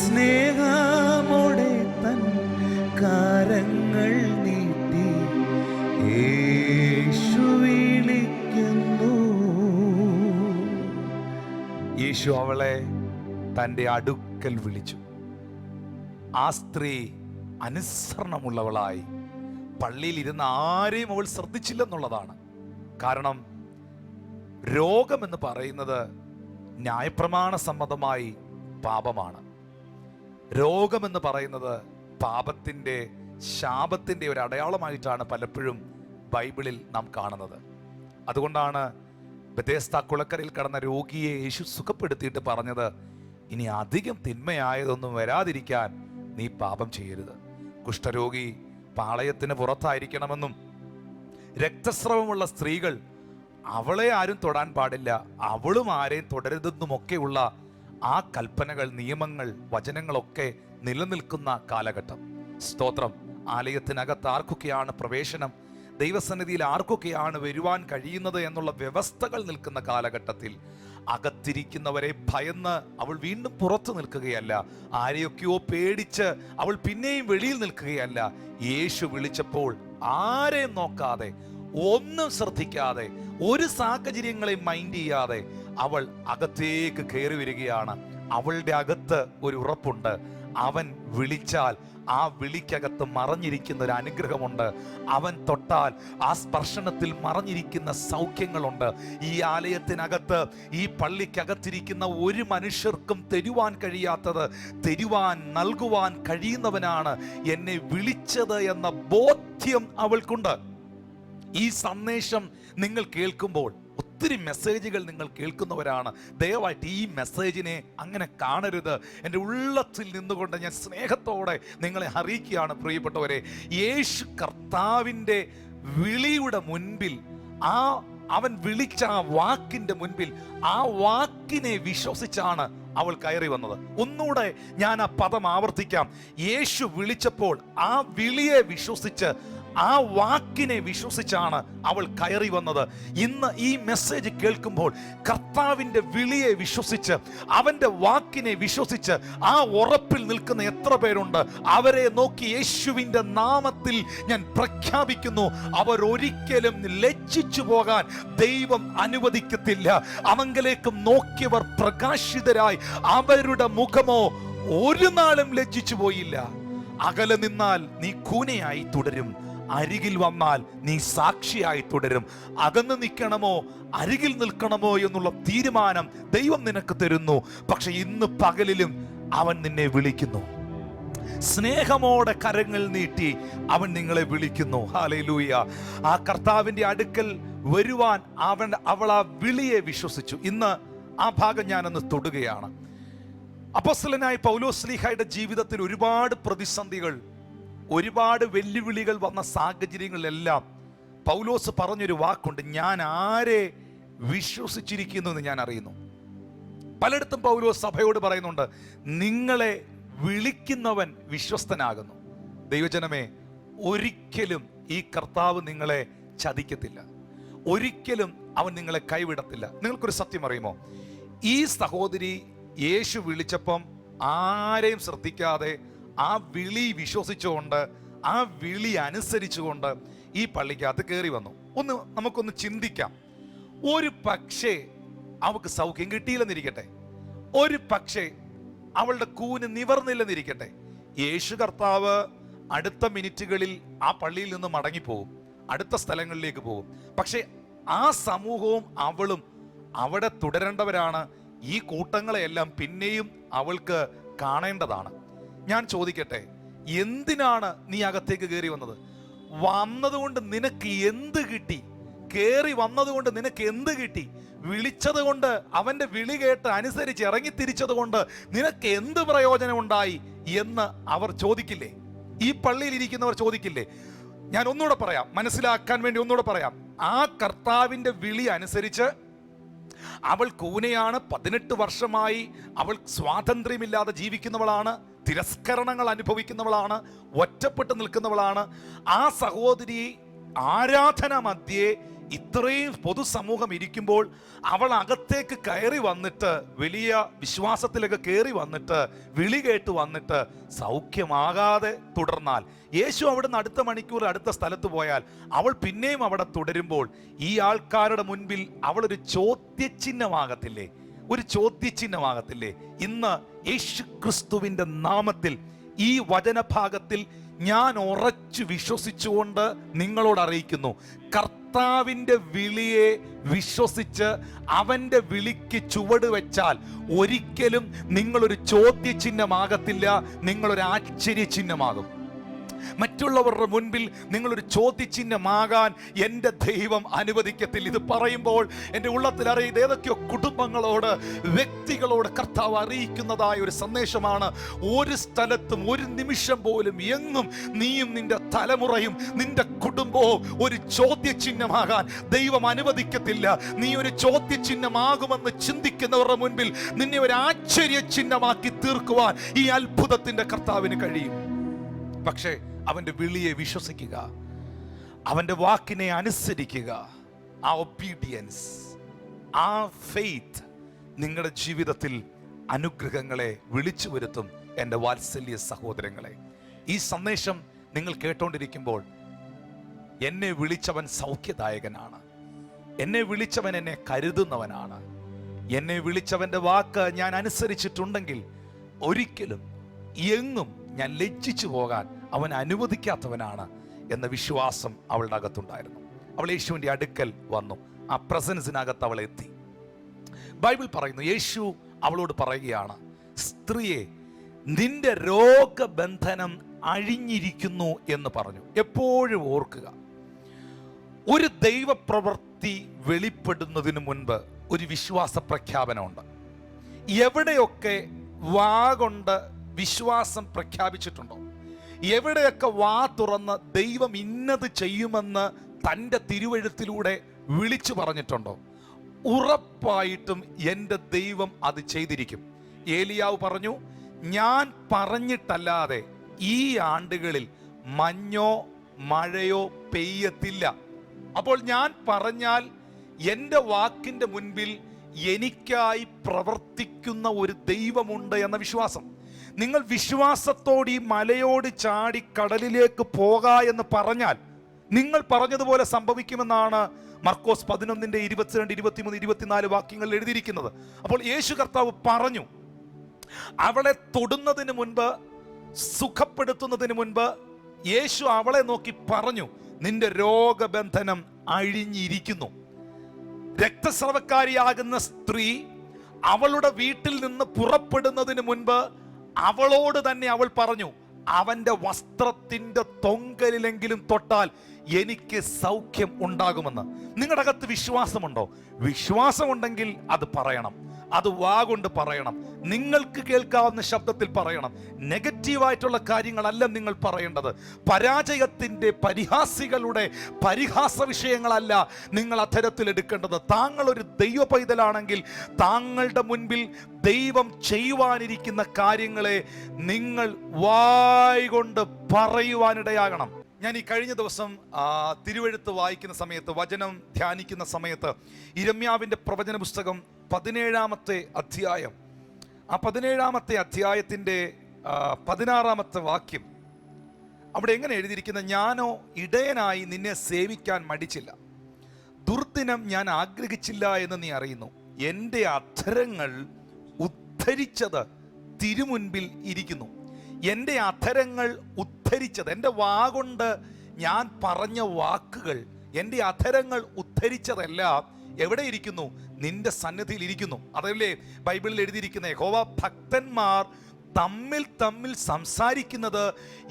സ്നേഹമുടെ തൻ കരങ്ങൾ നീട്ടി യേശു വിളിക്കുന്നു. യേശു അവളെ തൻ്റെ അടുക്കൽ വിളിച്ചു. ആ സ്ത്രീ അനുസരണമുള്ളവളായി പള്ളിയിൽ ഇരുന്ന ആരെയും അവൾ ശ്രദ്ധിച്ചില്ലെന്നുള്ളതാണ്. കാരണം രോഗമെന്ന് പറയുന്നത് ന്യായപ്രമാണ സമ്മതമായി പാപമാണ്. രോഗമെന്ന് പറയുന്നത് പാപത്തിൻ്റെ, ശാപത്തിൻ്റെ ഒരു അടയാളമായിട്ടാണ് പലപ്പോഴും ബൈബിളിൽ നാം കാണുന്നത്. അതുകൊണ്ടാണ് ബെഥേസ്ദാ കുളക്കരയിൽ കടന്ന രോഗിയെ യേശു സുഖപ്പെടുത്തിയിട്ട് പറഞ്ഞത്, ഇനി അധികം തിന്മയായതൊന്നും വരാതിരിക്കാൻ നീ പാപം ചെയ്യരുത്. കുഷ്ഠരോഗി പാളയത്തിന് പുറത്തായിരിക്കണമെന്നും രക്തസ്രവമുള്ള സ്ത്രീകൾ അവളെ ആരും തൊടാൻ പാടില്ല, അവളും ആരെയും തുടരുതെന്നുമൊക്കെയുള്ള ആ കൽപ്പനകൾ, നിയമങ്ങൾ, വചനങ്ങളൊക്കെ നിലനിൽക്കുന്ന കാലഘട്ടം. സ്തോത്രം. ആലയത്തിനകത്ത് ആർക്കൊക്കെയാണ് പ്രവേശനം, ദൈവസന്നിധിയിൽ ആർക്കൊക്കെയാണ് വരുവാൻ കഴിയുന്നത് എന്നുള്ള വ്യവസ്ഥകൾ നിൽക്കുന്ന കാലഘട്ടത്തിൽ അകത്തിരിക്കുന്നവരെ ഭയന്ന് അവൾ വീണ്ടും പുറത്തു നിൽക്കുകയല്ല, ആരെയൊക്കെയോ പേടിച്ച് അവൾ പിന്നെയും വെളിയിൽ നിൽക്കുകയല്ല. യേശു വിളിച്ചപ്പോൾ ആരെയും നോക്കാതെ, ഒന്നും ശ്രദ്ധിക്കാതെ, ഒരു സാഹചര്യങ്ങളെയും മൈൻഡ് ചെയ്യാതെ അവൾ അകത്തേക്ക് കയറി വരികയാണ്. അവളുടെ അകത്ത് ഒരു ഉറപ്പുണ്ട്, അവൻ വിളിച്ചാൽ ആ വിളിക്കകത്ത് മറഞ്ഞിരിക്കുന്ന ഒരു അനുഗ്രഹമുണ്ട്. അവൻ തൊട്ടാൽ ആ സ്പർശനത്തിൽ മറഞ്ഞിരിക്കുന്ന സൗഖ്യങ്ങളുണ്ട്. ഈ ആലയത്തിനകത്ത്, ഈ പള്ളിക്കകത്തിരിക്കുന്ന ഒരു മനുഷ്യർക്കും തരുവാൻ കഴിയാത്തത് തരുവാൻ, നൽകുവാൻ കഴിയുന്നവനാണ് എന്നെ വിളിച്ചത് എന്ന ബോധ്യം അവൾക്കുണ്ട്. ഈ സന്ദേശം നിങ്ങൾ കേൾക്കുമ്പോൾ ഒത്തിരി മെസ്സേജുകൾ നിങ്ങൾ കേൾക്കുന്നവരാണ്. ദയവായിട്ട് ഈ മെസ്സേജിനെ അങ്ങനെ കാണരുത്. എൻ്റെ ഉള്ളത്തിൽ നിന്നുകൊണ്ട് ഞാൻ സ്നേഹത്തോടെ നിങ്ങളെ അറിയിക്കുകയാണ് പ്രിയപ്പെട്ടവരെ. യേശു കർത്താവിൻ്റെ വിളിയുടെ മുൻപിൽ, അവൻ വിളിച്ച ആ വാക്കിൻ്റെ മുൻപിൽ, ആ വാക്കിനെ വിശ്വസിച്ചാണ് അവൾ കയറി വന്നത്. ഒന്നുകൂടെ ഞാൻ ആ പദം ആവർത്തിക്കാം. യേശു വിളിച്ചപ്പോൾ ആ വിളിയെ വിശ്വസിച്ച്, ആ വാക്കിനെ വിശ്വസിച്ചാണ് അവൾ കയറി വന്നത്. ഇന്ന് ഈ മെസ്സേജ് കേൾക്കുമ്പോൾ കർത്താവിൻ്റെ വിളിയെ വിശ്വസിച്ച്, അവൻ്റെ വാക്കിനെ വിശ്വസിച്ച് ആ ഉറപ്പിൽ നിൽക്കുന്ന എത്ര പേരുണ്ട്? അവരെ നോക്കി യേശുവിൻ്റെ നാമത്തിൽ ഞാൻ പ്രഖ്യാപിക്കുന്നു, അവരൊരിക്കലും ലജ്ജിച്ചു പോകാൻ ദൈവം അനുവദിക്കത്തില്ല. അവങ്കിലേക്ക് നോക്കിയവർ പ്രകാശിതരായി, അവരുടെ മുഖമോ ഒരു നാളും ലജ്ജിച്ചു പോയില്ല. അകലെ നിന്നാൽ നീ കൂനയായി തുടരും, അരികിൽ വന്നാൽ നീ സാക്ഷിയായി തുടരും. അകന്ന് നിൽക്കണമോ അരികിൽ നിൽക്കണമോ എന്നുള്ള തീരുമാനം ദൈവം നിനക്ക് തരുന്നു. പക്ഷെ ഇന്ന് പകലിലും അവൻ നിന്നെ വിളിക്കുന്നു. സ്നേഹമോടെ കരങ്ങൾ നീട്ടി അവൻ നിങ്ങളെ വിളിക്കുന്നു. ഹല്ലേലൂയ. ആ കർത്താവിൻ്റെ അടുക്കൽ വരുവാൻ അവൾ ആ വിളിയെ വിശ്വസിച്ചു. ഇന്ന് ആ ഭാഗം ഞാനൊന്ന് തൊടുകയാണ്. അപ്പോസ്തലനായ പൗലോസ്ലീഹായുടെ ജീവിതത്തിൽ ഒരുപാട് പ്രതിസന്ധികൾ, ഒരുപാട് വെല്ലുവിളികൾ വന്ന സാഹചര്യങ്ങളിലെല്ലാം പൗലോസ് പറഞ്ഞൊരു വാക്കുണ്ട്: ഞാൻ ആരെ വിശ്വസിച്ചിരിക്കുന്നു എന്ന് ഞാൻ അറിയുന്നു. പലയിടത്തും പൗലോസ് സഭയോട് പറയുന്നുണ്ട്, നിങ്ങളെ വിളിക്കുന്നവൻ വിശ്വസ്തനാകുന്നു. ദൈവജനമേ, ഒരിക്കലും ഈ കർത്താവ് നിങ്ങളെ ചതിക്കത്തില്ല, ഒരിക്കലും അവൻ നിങ്ങളെ കൈവിടത്തില്ല. നിങ്ങൾക്കൊരു സത്യം അറിയുമോ? ഈ സഹോദരി യേശു വിളിച്ചപ്പം ആരെയും ശ്രദ്ധിക്കാതെ ആ വിളി വിശ്വസിച്ചുകൊണ്ട്, ആ വിളി അനുസരിച്ചുകൊണ്ട് ഈ പള്ളിക്കകത്ത് കയറി വന്നു. നമുക്കൊന്ന് ചിന്തിക്കാം. ഒരു പക്ഷേ അവൾക്ക് സൗഖ്യം കിട്ടിയില്ലെന്നിരിക്കട്ടെ, ഒരു പക്ഷേ അവളുടെ കൂന് നിവർന്നില്ലെന്നിരിക്കട്ടെ, യേശു കർത്താവ് അടുത്ത മിനിറ്റുകളിൽ ആ പള്ളിയിൽ നിന്ന് മടങ്ങിപ്പോകും, അടുത്ത സ്ഥലങ്ങളിലേക്ക് പോകും. പക്ഷെ ആ സമൂഹവും അവളും അവിടെ തുടരേണ്ടവരാണ്. ഈ കൂട്ടങ്ങളെയെല്ലാം പിന്നെയും അവൾക്ക് കാണേണ്ടതാണ്. ഞാൻ ചോദിക്കട്ടെ, എന്തിനാണ് നീ അകത്തേക്ക് കയറി വന്നത്? വന്നതുകൊണ്ട് നിനക്ക് എന്ത് കിട്ടി? കയറി വന്നതുകൊണ്ട് നിനക്ക് എന്ത് കിട്ടി? വിളിച്ചത് കൊണ്ട്, അവന്റെ വിളി കേട്ട് അനുസരിച്ച് ഇറങ്ങിത്തിരിച്ചത് കൊണ്ട് നിനക്ക് എന്ത് പ്രയോജനം ഉണ്ടായി എന്ന് അവർ ചോദിക്കില്ലേ? ഈ പള്ളിയിൽ ഇരിക്കുന്നവർ ചോദിക്കില്ലേ? ഞാൻ ഒന്നുകൂടെ പറയാം, മനസ്സിലാക്കാൻ വേണ്ടി ഒന്നുകൂടെ പറയാം. ആ കർത്താവിന്റെ വിളി അനുസരിച്ച് അവൾ കൂനയാണ്, 18 വർഷമായി അവൾ സ്വാതന്ത്ര്യമില്ലാതെ ജീവിക്കുന്നവളാണ്, തിരസ്കരണങ്ങൾ അനുഭവിക്കുന്നവളാണ്, ഒറ്റപ്പെട്ട് നിൽക്കുന്നവളാണ്. ആ സഹോദരി ആരാധന മധ്യേ ഇത്രയും പൊതുസമൂഹം ഇരിക്കുമ്പോൾ അവൾ അകത്തേക്ക് കയറി വന്നിട്ട്, വലിയ വിശ്വാസത്തിലൊക്കെ കയറി വന്നിട്ട്, വിളി കേട്ട് വന്നിട്ട് സൗഖ്യമാകാതെ തുടർന്നാൽ, യേശു അവിടുന്ന് അടുത്ത മണിക്കൂർ അടുത്ത സ്ഥലത്ത് പോയാൽ അവൾ പിന്നെയും അവിടെ തുടരുമ്പോൾ ഈ ആൾക്കാരുടെ മുൻപിൽ അവളൊരു ചോദ്യചിഹ്നമാകത്തില്ലേ? ഒരു ചോദ്യചിഹ്നമാകത്തില്ലേ? ഇന്ന് യേശു ക്രിസ്തുവിൻ്റെ നാമത്തിൽ ഈ വചനഭാഗത്തിൽ ഞാൻ ഉറച്ചു വിശ്വസിച്ചുകൊണ്ട് നിങ്ങളോട് അറിയിക്കുന്നു, കർത്താവിൻ്റെ വിളിയെ വിശ്വസിച്ച് അവൻ്റെ വിളിക്ക് ചുവട് വെച്ചാൽ ഒരിക്കലും നിങ്ങളൊരു ചോദ്യചിഹ്നമാകത്തില്ല, നിങ്ങളൊരു ആശ്ചര്യചിഹ്നമാകും. മറ്റുള്ളവരുടെ മുൻപിൽ നിങ്ങളൊരു ചോദ്യചിഹ്നമാകാൻ എൻ്റെ ദൈവം അനുവദിക്കത്തില്ല. ഇത് പറയുമ്പോൾ എൻ്റെ ഉള്ളത്തിൽ അറിയുന്നത് ഏതൊക്കെയോ കുടുംബങ്ങളോട്, വ്യക്തികളോട് കർത്താവ് അറിയിക്കുന്നതായ ഒരു സന്ദേശമാണ്. ഒരു സ്ഥലത്തും ഒരു നിമിഷം പോലും എങ്ങും നീയും നിന്റെ തലമുറയും നിന്റെ കുടുംബവും ഒരു ചോദ്യചിഹ്നമാകാൻ ദൈവം അനുവദിക്കത്തില്ല. നീ ഒരു ചോദ്യചിഹ്നമാകുമെന്ന് ചിന്തിക്കുന്നവരുടെ മുൻപിൽ നിന്നെ ഒരു ആശ്ചര്യചിഹ്നമാക്കി തീർക്കുവാൻ ഈ അത്ഭുതത്തിന്റെ കർത്താവിന് കഴിയും. പക്ഷേ അവന്റെ വിളിയെ വിശ്വസിക്കുക, അവന്റെ വാക്കിനെ അനുസരിക്കുക. ആ ഒബീഡിയൻസ്, ആ ഫെയ്ത്ത് നിങ്ങളുടെ ജീവിതത്തിൽ അനുഗ്രഹങ്ങളെ വിളിച്ചു വരുത്തും. എൻ്റെ വാത്സല്യ സഹോദരങ്ങളെ, ഈ സന്ദേശം നിങ്ങൾ കേട്ടോണ്ടിരിക്കുമ്പോൾ, എന്നെ വിളിച്ചവൻ സൗഖ്യദായകനാണ്, എന്നെ വിളിച്ചവൻ എന്നെ കരുതുന്നവനാണ്, എന്നെ വിളിച്ചവന്റെ വാക്ക് ഞാൻ അനുസരിച്ചിട്ടുണ്ടെങ്കിൽ ഒരിക്കലും എങ്ങും ഞാൻ ലജ്ജിച്ചു പോകാൻ അവൻ അനുവദിക്കാത്തവനാണ് എന്ന വിശ്വാസം അവളുടെ അകത്തുണ്ടായിരുന്നു. അവൾ യേശുവിൻ്റെ അടുക്കൽ വന്നു. ആ പ്രസൻസിനകത്ത് അവൾ എത്തി. ബൈബിൾ പറയുന്നു, യേശു അവളോട് പറയുകയാണ്, സ്ത്രീയെ, നിന്റെ രോഗബന്ധനം അഴിഞ്ഞിരിക്കുന്നു എന്ന് പറഞ്ഞു. എപ്പോഴും ഓർക്കുക, ഒരു ദൈവപ്രവൃത്തി വെളിപ്പെടുന്നതിന് മുൻപ് ഒരു വിശ്വാസ പ്രഖ്യാപനമുണ്ട്. എവിടെയൊക്കെ വാ കൊണ്ട് വിശ്വാസം പ്രഖ്യാപിച്ചിട്ടുണ്ടോ, എവിടെയൊക്കെ വാ തുറന്ന് ദൈവം ഇന്നത് ചെയ്യുമെന്ന് തൻ്റെ തിരുവെഴുത്തിലൂടെ വിളിച്ചു പറഞ്ഞിട്ടുണ്ടോ, ഉറപ്പായിട്ടും എൻ്റെ ദൈവം അത് ചെയ്തിരിക്കും. ഏലിയാവ് പറഞ്ഞു, ഞാൻ പറഞ്ഞിട്ടല്ലാതെ ഈ ആണ്ടുകളിൽ മഞ്ഞോ മഴയോ പെയ്യത്തില്ല. അപ്പോൾ ഞാൻ പറഞ്ഞാൽ എൻ്റെ വാക്കിൻ്റെ മുൻപിൽ എനിക്കായി പ്രവർത്തിക്കുന്ന ഒരു ദൈവമുണ്ട് എന്ന വിശ്വാസം. നിങ്ങൾ വിശ്വാസത്തോടെ ഈ മലയോട് ചാടി കടലിലേക്ക് പോക എന്ന് പറഞ്ഞാൽ നിങ്ങൾ പറഞ്ഞതുപോലെ സംഭവിക്കുമെന്നാണ് മർക്കോസ് 11:22, 23, 24 വാക്യങ്ങളിൽ എഴുതിയിരിക്കുന്നത്. അപ്പോൾ യേശു കർത്താവ് പറഞ്ഞു, അവളെ തൊടുന്നതിന് മുൻപ്, സുഖപ്പെടുത്തുന്നതിന് മുൻപ് യേശു അവളെ നോക്കി പറഞ്ഞു, നിന്റെ രോഗബന്ധനം അഴിഞ്ഞിരിക്കുന്നു. രക്തസ്രവക്കാരിയാകുന്ന സ്ത്രീ അവളുടെ വീട്ടിൽ നിന്ന് പുറപ്പെടുന്നതിന് മുൻപ് അവളോട് തന്നെ അവൾ പറഞ്ഞു, അവന്റെ വസ്ത്രത്തിന്റെ തൊങ്കലിലെങ്കിലും തൊട്ടാൽ എനിക്ക് സൗഖ്യം ഉണ്ടാകുമെന്ന്. നിങ്ങളുടെ അകത്ത് വിശ്വാസമുണ്ടോ? വിശ്വാസമുണ്ടെങ്കിൽ അത് പറയണം, അത് വാ കൊണ്ട് പറയണം, നിങ്ങൾക്ക് കേൾക്കാവുന്ന ശബ്ദത്തിൽ പറയണം. നെഗറ്റീവായിട്ടുള്ള കാര്യങ്ങളല്ല നിങ്ങൾ പറയേണ്ടത്. പരാജയത്തിൻ്റെ, പരിഹാസികളുടെ പരിഹാസ വിഷയങ്ങളല്ല നിങ്ങൾ അത്തരത്തിൽ എടുക്കേണ്ടത്. താങ്കൾ ഒരു ദൈവ പൈതലാണെങ്കിൽ താങ്കളുടെ മുൻപിൽ ദൈവം ചെയ്യുവാനിരിക്കുന്ന കാര്യങ്ങളെ നിങ്ങൾ വായ് കൊണ്ട് പറയുവാനിടയാകണം. ഞാൻ ഈ കഴിഞ്ഞ ദിവസം തിരുവെഴുത്ത് വായിക്കുന്ന സമയത്ത്, വചനം ധ്യാനിക്കുന്ന സമയത്ത്, ഇരമ്യാവിൻ്റെ പ്രവചന പുസ്തകം 17-ാമത്തെ അധ്യായം, ആ 17-ാമത്തെ അധ്യായത്തിൻ്റെ 16-ാമത്തെ വാക്യം, അവിടെ എങ്ങനെ എഴുതിയിരിക്കുന്നത്, ഞാനോ ഇടയനായി നിന്നെ സേവിക്കാൻ മടിച്ചില്ല, ദുർദിനം ഞാൻ ആഗ്രഹിച്ചില്ല എന്ന് നീ അറിയുന്നു. എൻ്റെ അധരങ്ങൾ ഉദ്ധരിച്ചത് തിരുമുൻപിൽ ഇരിക്കുന്നു. എൻ്റെ അധരങ്ങൾ ഉദ്ധരിച്ചത്, എൻ്റെ വാഗൊണ്ട് ഞാൻ പറഞ്ഞ വാക്കുകൾ, എൻ്റെ അധരങ്ങൾ ഉദ്ധരിച്ചതെല്ലാം എവിടെ ഇരിക്കുന്നു? നിന്റെ സന്നിധിയിൽ ഇരിക്കുന്നു. അതല്ലേ ബൈബിളിൽ എഴുതിയിരിക്കുന്ന, യഹോവ ഭക്തന്മാർ തമ്മിൽ തമ്മിൽ സംസാരിക്കുന്നത്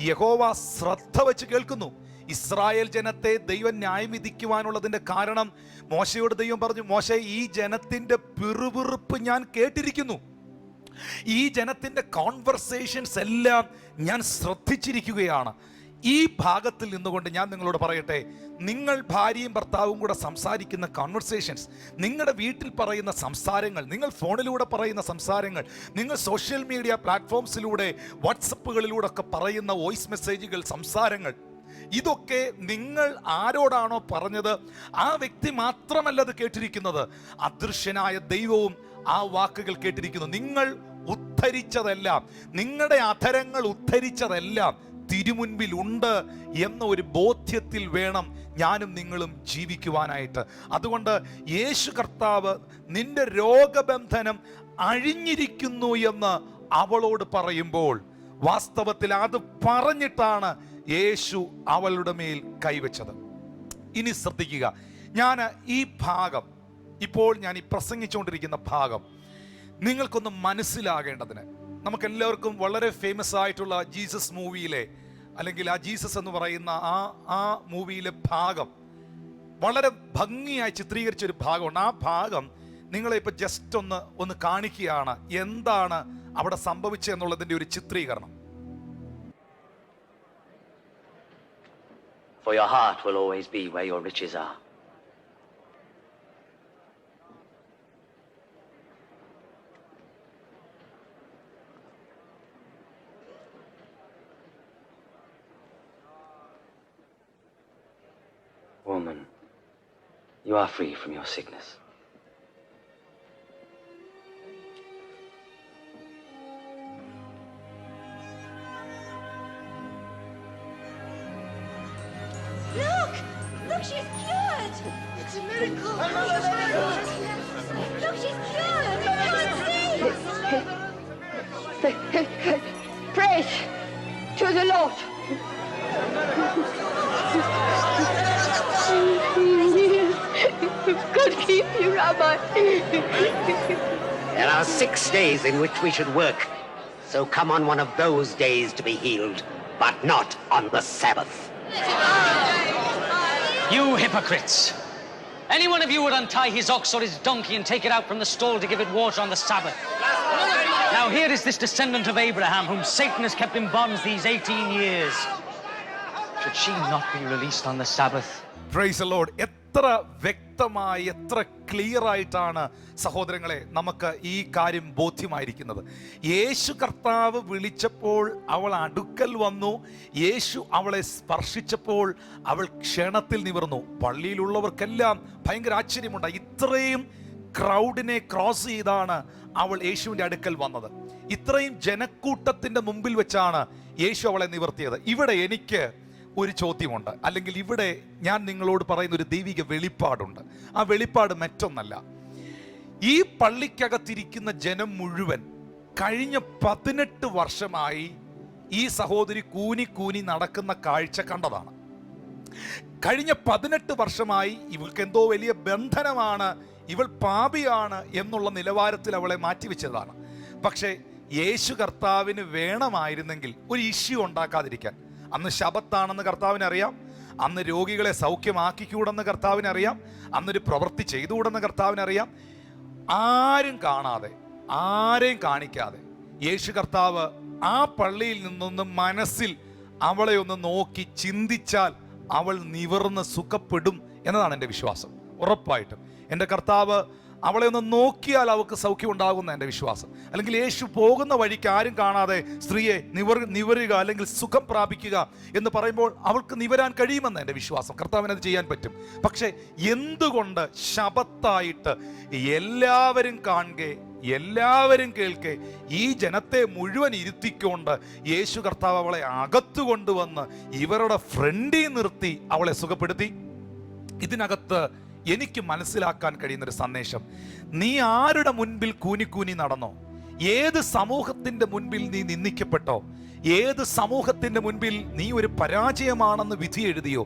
യഹോവ ശ്രദ്ധ വെച്ച് കേൾക്കുന്നു. ഇസ്രായേൽ ജനത്തെ ദൈവം ന്യായം വിധിക്കുവാനുള്ളതിൻ്റെ കാരണം, മോശയോട് ദൈവം പറഞ്ഞു, മോശെ, ഈ ജനത്തിൻ്റെ പിറുപിറുപ്പ് ഞാൻ കേട്ടിരിക്കുന്നു, ഈ ജനത്തിൻ്റെ കോൺവെർസേഷൻസ് എല്ലാം ഞാൻ ശ്രദ്ധിച്ചിരിക്കുകയാണ്. ഈ ഭാഗത്തിൽ നിന്നുകൊണ്ട് ഞാൻ നിങ്ങളോട് പറയട്ടെ, നിങ്ങൾ ഭാര്യയും ഭർത്താവും കൂടെ സംസാരിക്കുന്ന കോൺവെർസേഷൻസ്, നിങ്ങളുടെ വീട്ടിൽ പറയുന്ന സംസാരങ്ങൾ, നിങ്ങൾ ഫോണിലൂടെ പറയുന്ന സംസാരങ്ങൾ, നിങ്ങൾ സോഷ്യൽ മീഡിയ പ്ലാറ്റ്ഫോംസിലൂടെ, വാട്സപ്പുകളിലൂടെ ഒക്കെ പറയുന്ന വോയിസ് മെസ്സേജുകൾ, സംസാരങ്ങൾ, ഇതൊക്കെ നിങ്ങൾ ആരോടാണോ പറഞ്ഞത് ആ വ്യക്തി മാത്രമല്ല അത് കേട്ടിരിക്കുന്നത്, അദൃശ്യനായ ദൈവവും ആ വാക്കുകൾ കേട്ടിരിക്കുന്നു. നിങ്ങൾ ഉദ്ധരിച്ചതെല്ലാം, നിങ്ങളുടെ അധരങ്ങൾ ഉദ്ധരിച്ചതെല്ലാം തിരുമുൻപിൽ ഉണ്ട് എന്ന ഒരു ബോധ്യത്തിൽ വേണം ഞാനും നിങ്ങളും ജീവിക്കുവാനായിട്ട്. അതുകൊണ്ട് യേശു കർത്താവ് നിന്റെ രോഗബന്ധനം അഴിഞ്ഞിരിക്കുന്നു എന്ന് അവളോട് പറയുമ്പോൾ, വാസ്തവത്തിൽ അത് പറഞ്ഞിട്ടാണ് യേശു അവളുടെ മേൽ കൈവച്ചത്. ഇനി ശ്രദ്ധിക്കുക, ഞാൻ ഈ ഭാഗം, ഇപ്പോൾ ഞാൻ ഈ പ്രസംഗിച്ചുകൊണ്ടിരിക്കുന്ന ഭാഗം നിങ്ങൾക്കൊന്ന് മനസ്സിലാകേണ്ടതിന്, നമുക്കെല്ലാവർക്കും വളരെ ഫേമസ് ആയിട്ടുള്ള ജീസസ് മൂവിയിലെ, അല്ലെങ്കിൽ ആ ജീസസ് എന്ന് പറയുന്ന ആ മൂവിയിലെ ഭാഗം വളരെ ഭംഗിയായി ചിത്രീകരിച്ചൊരു ഭാഗമുണ്ട്. ആ ഭാഗം നിങ്ങളെ ഇപ്പോൾ ജസ്റ്റ് ഒന്ന് കാണിക്കുകയാണ്, എന്താണ് അവിടെ സംഭവിച്ചതെന്നുള്ളതിൻ്റെ ഒരു ചിത്രീകരണം. For your heart will always be where your riches are. Woman, you are free from your sickness. Look, she's cured! It's a miracle! Look, she's cured! Come and see! Praise! There are 6 days in which we should work. So come on one of those days to be healed, but not on the Sabbath. You hypocrites! Any one of you would untie his ox or his donkey and take it out from the stall to give it water on the Sabbath. Now here is this descendant of Abraham whom Satan has kept in bonds these 18 years. Should she not be released on the Sabbath? Praise the Lord. എത്ര വ്യക്തമായി, എത്ര clear ആയിട്ടാണ് സഹോദരങ്ങളെ നമുക്ക് ഈ കാര്യം ബോധ്യമായിരിക്കുന്നത്. യേശു കർത്താവ് വിളിച്ചപ്പോൾ അവൾ അടുക്കൽ വന്നു. യേശു അവളെ സ്പർശിച്ചപ്പോൾ അവൾ ക്ഷണത്തിൽ നിവർന്നു. പള്ളിയിലുള്ളവർക്കെല്ലാം ഭയങ്കര ആശ്ചര്യമുണ്ടായി. ഇത്രയും ക്രൗഡിനെ ക്രോസ് ചെയ്താണ് അവൾ യേശുവിൻ്റെ അടുക്കൽ വന്നത്. ഇത്രയും ജനക്കൂട്ടത്തിൻ്റെ മുമ്പിൽ വെച്ചാണ് യേശു അവളെ നിവർത്തിയത്. ഇവിടെ എനിക്ക് ഒരു ചോദ്യമുണ്ട്, അല്ലെങ്കിൽ ഇവിടെ ഞാൻ നിങ്ങളോട് പറയുന്ന ഒരു ദൈവിക വെളിപ്പാടുണ്ട്. ആ വെളിപ്പാട് മറ്റൊന്നല്ല. ഈ പള്ളിക്കകത്തിരിക്കുന്ന ജനം മുഴുവൻ കഴിഞ്ഞ 18 വർഷമായി ഈ സഹോദരി കൂനി കൂനി നടക്കുന്ന കാഴ്ച കണ്ടതാണ്. കഴിഞ്ഞ 18 വർഷമായി ഇവൾക്ക് എന്തോ വലിയ ബന്ധനമാണ്, ഇവൾ പാപിയാണ് എന്നുള്ള നിലവാരത്തിൽ അവളെ മാറ്റിവെച്ചതാണ്. പക്ഷേ യേശു കർത്താവിന് വേണമായിരുന്നെങ്കിൽ ഒരു ഇഷ്യൂ ഉണ്ടാക്കാതിരിക്കാൻ. അന്ന് ശബത്താണെന്ന് കർത്താവിന് അറിയാം, അന്ന് രോഗികളെ സൗഖ്യമാക്കിക്കൂടെന്ന് കർത്താവിന് അറിയാം, അന്നൊരു പ്രവൃത്തി ചെയ്തുകൂടെന്ന് കർത്താവിന് അറിയാം. ആരും കാണാതെ, ആരെയും കാണിക്കാതെ യേശു കർത്താവ് ആ പള്ളിയിൽ നിന്നൊന്ന് മനസ്സിൽ അവളെ ഒന്ന് നോക്കി ചിന്തിച്ചാൽ അവൾ നിവർന്ന് സുഖപ്പെടും എന്നതാണ് എൻ്റെ വിശ്വാസം. ഉറപ്പായിട്ടും എൻ്റെ കർത്താവ് അവളെ ഒന്ന് നോക്കിയാൽ അവൾക്ക് സൗഖ്യം ഉണ്ടാകുന്ന എൻ്റെ വിശ്വാസം. അല്ലെങ്കിൽ യേശു പോകുന്ന വഴിക്ക് ആരും കാണാതെ സ്ത്രീയെ നിവരുക അല്ലെങ്കിൽ സുഖം പ്രാപിക്കുക എന്ന് പറയുമ്പോൾ അവൾക്ക് നിവരാൻ കഴിയുമെന്ന് എൻ്റെ വിശ്വാസം. കർത്താവിനത് ചെയ്യാൻ പറ്റും. പക്ഷേ എന്തുകൊണ്ട് ശബത്തായിട്ട് എല്ലാവരും കാണുകെ, എല്ലാവരും കേൾക്കെ, ഈ ജനത്തെ മുഴുവൻ ഇരുത്തിക്കൊണ്ട് യേശു കർത്താവ് അവളെ അകത്തു കൊണ്ടുവന്ന് ഇവരുടെ ഫ്രണ്ടിൽ നിർത്തി അവളെ സുഖപ്പെടുത്തി? ഇതിനകത്ത് എനിക്ക് മനസ്സിലാക്കാൻ കഴിയുന്നൊരു സന്ദേശം, നീ ആരുടെ മുൻപിൽ കൂനി നടന്നോ, ഏത് സമൂഹത്തിൻ്റെ മുൻപിൽ നീ നിന്ദിക്കപ്പെട്ടോ, ഏത് സമൂഹത്തിൻ്റെ മുൻപിൽ നീ ഒരു പരാജയമാണെന്ന് വിധി എഴുതിയോ,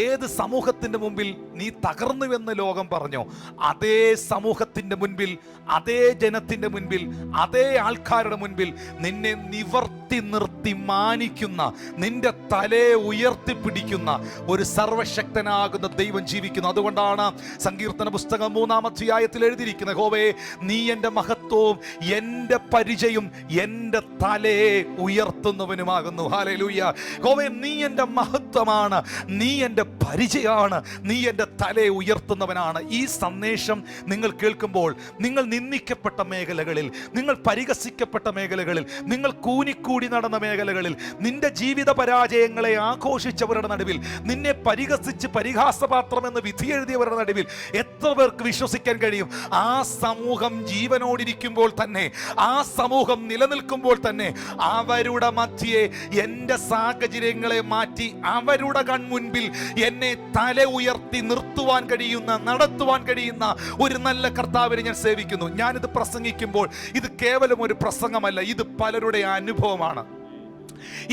ഏത് സമൂഹത്തിൻ്റെ മുൻപിൽ നീ തകർന്നുവെന്ന് ലോകം പറഞ്ഞോ, അതേ സമൂഹത്തിൻ്റെ മുൻപിൽ, അതേ ജനത്തിൻ്റെ മുൻപിൽ, അതേ ആൾക്കാരുടെ മുൻപിൽ നിന്നെ നിവർത്തി നിർത്തി മാനിക്കുന്ന, നിന്റെ തലയെ ഉയർത്തിപ്പിടിക്കുന്ന ഒരു സർവശക്തനാകുന്ന ദൈവം ജീവിക്കുന്നു. അതുകൊണ്ടാണ് സങ്കീർത്തന പുസ്തകം 3-ാം അധ്യായത്തിൽ എഴുതിയിരിക്കുന്നത്, യഹോവേ നീ എൻ്റെ മഹത്വവും എൻ്റെ പരിചയം എൻ്റെ തലയെ ഉയർത്തുന്നവനുമാകുന്നു. ഹല്ലേലൂയ. യഹോവേ നീ എൻ്റെ മഹത്വമാണ്, നീ എൻ്റെ പരിചയമാണ്, നീ എൻ്റെ തലയെ ഉയർത്തുന്നവനാണ്. ഈ സന്ദേശം നിങ്ങൾ കേൾക്കുമ്പോൾ നിങ്ങൾ നിന്ദിക്കപ്പെട്ട മേഖലകളിൽ, നിങ്ങൾ പരിഹസിക്കപ്പെട്ട മേഖലകളിൽ, നിങ്ങൾ കൂനിക്കൂടി നടന്ന മേഖലകളിൽ, നിന്റെ ജീവിത പരാജയങ്ങളെ ആഘോഷിച്ചവരുടെ നടുവിൽ, നിന്നെ പരിഹസിച്ച് പരിഹാസപാത്രമെന്ന് വിധി എഴുതിയവരുടെ നടുവിൽ എത്ര പേർക്ക് വിശ്വസിക്കാൻ കഴിയും? ആ സമൂഹം ജീവനോടിരിക്കുമ്പോൾ തന്നെ, ആ സമൂഹം നിലനിൽക്കുമ്പോൾ തന്നെ അവരുടെ മധ്യേ എൻ്റെ സാഹചര്യങ്ങളെ മാറ്റി അവരുടെ കൺമുൻപിൽ എന്നെ തല ഉയർത്തി നിർത്തുവാൻ കഴിയുന്ന, നടത്തുവാൻ കഴിയുന്ന ഒരു നല്ല കർത്താവിനെ ഞാൻ സേവിക്കുന്നു. ഞാനിത് പ്രസംഗിക്കുമ്പോൾ ഇത് കേവലം ഒരു പ്രസംഗമല്ല, ഇത് പലരുടെ അനുഭവമാണ്.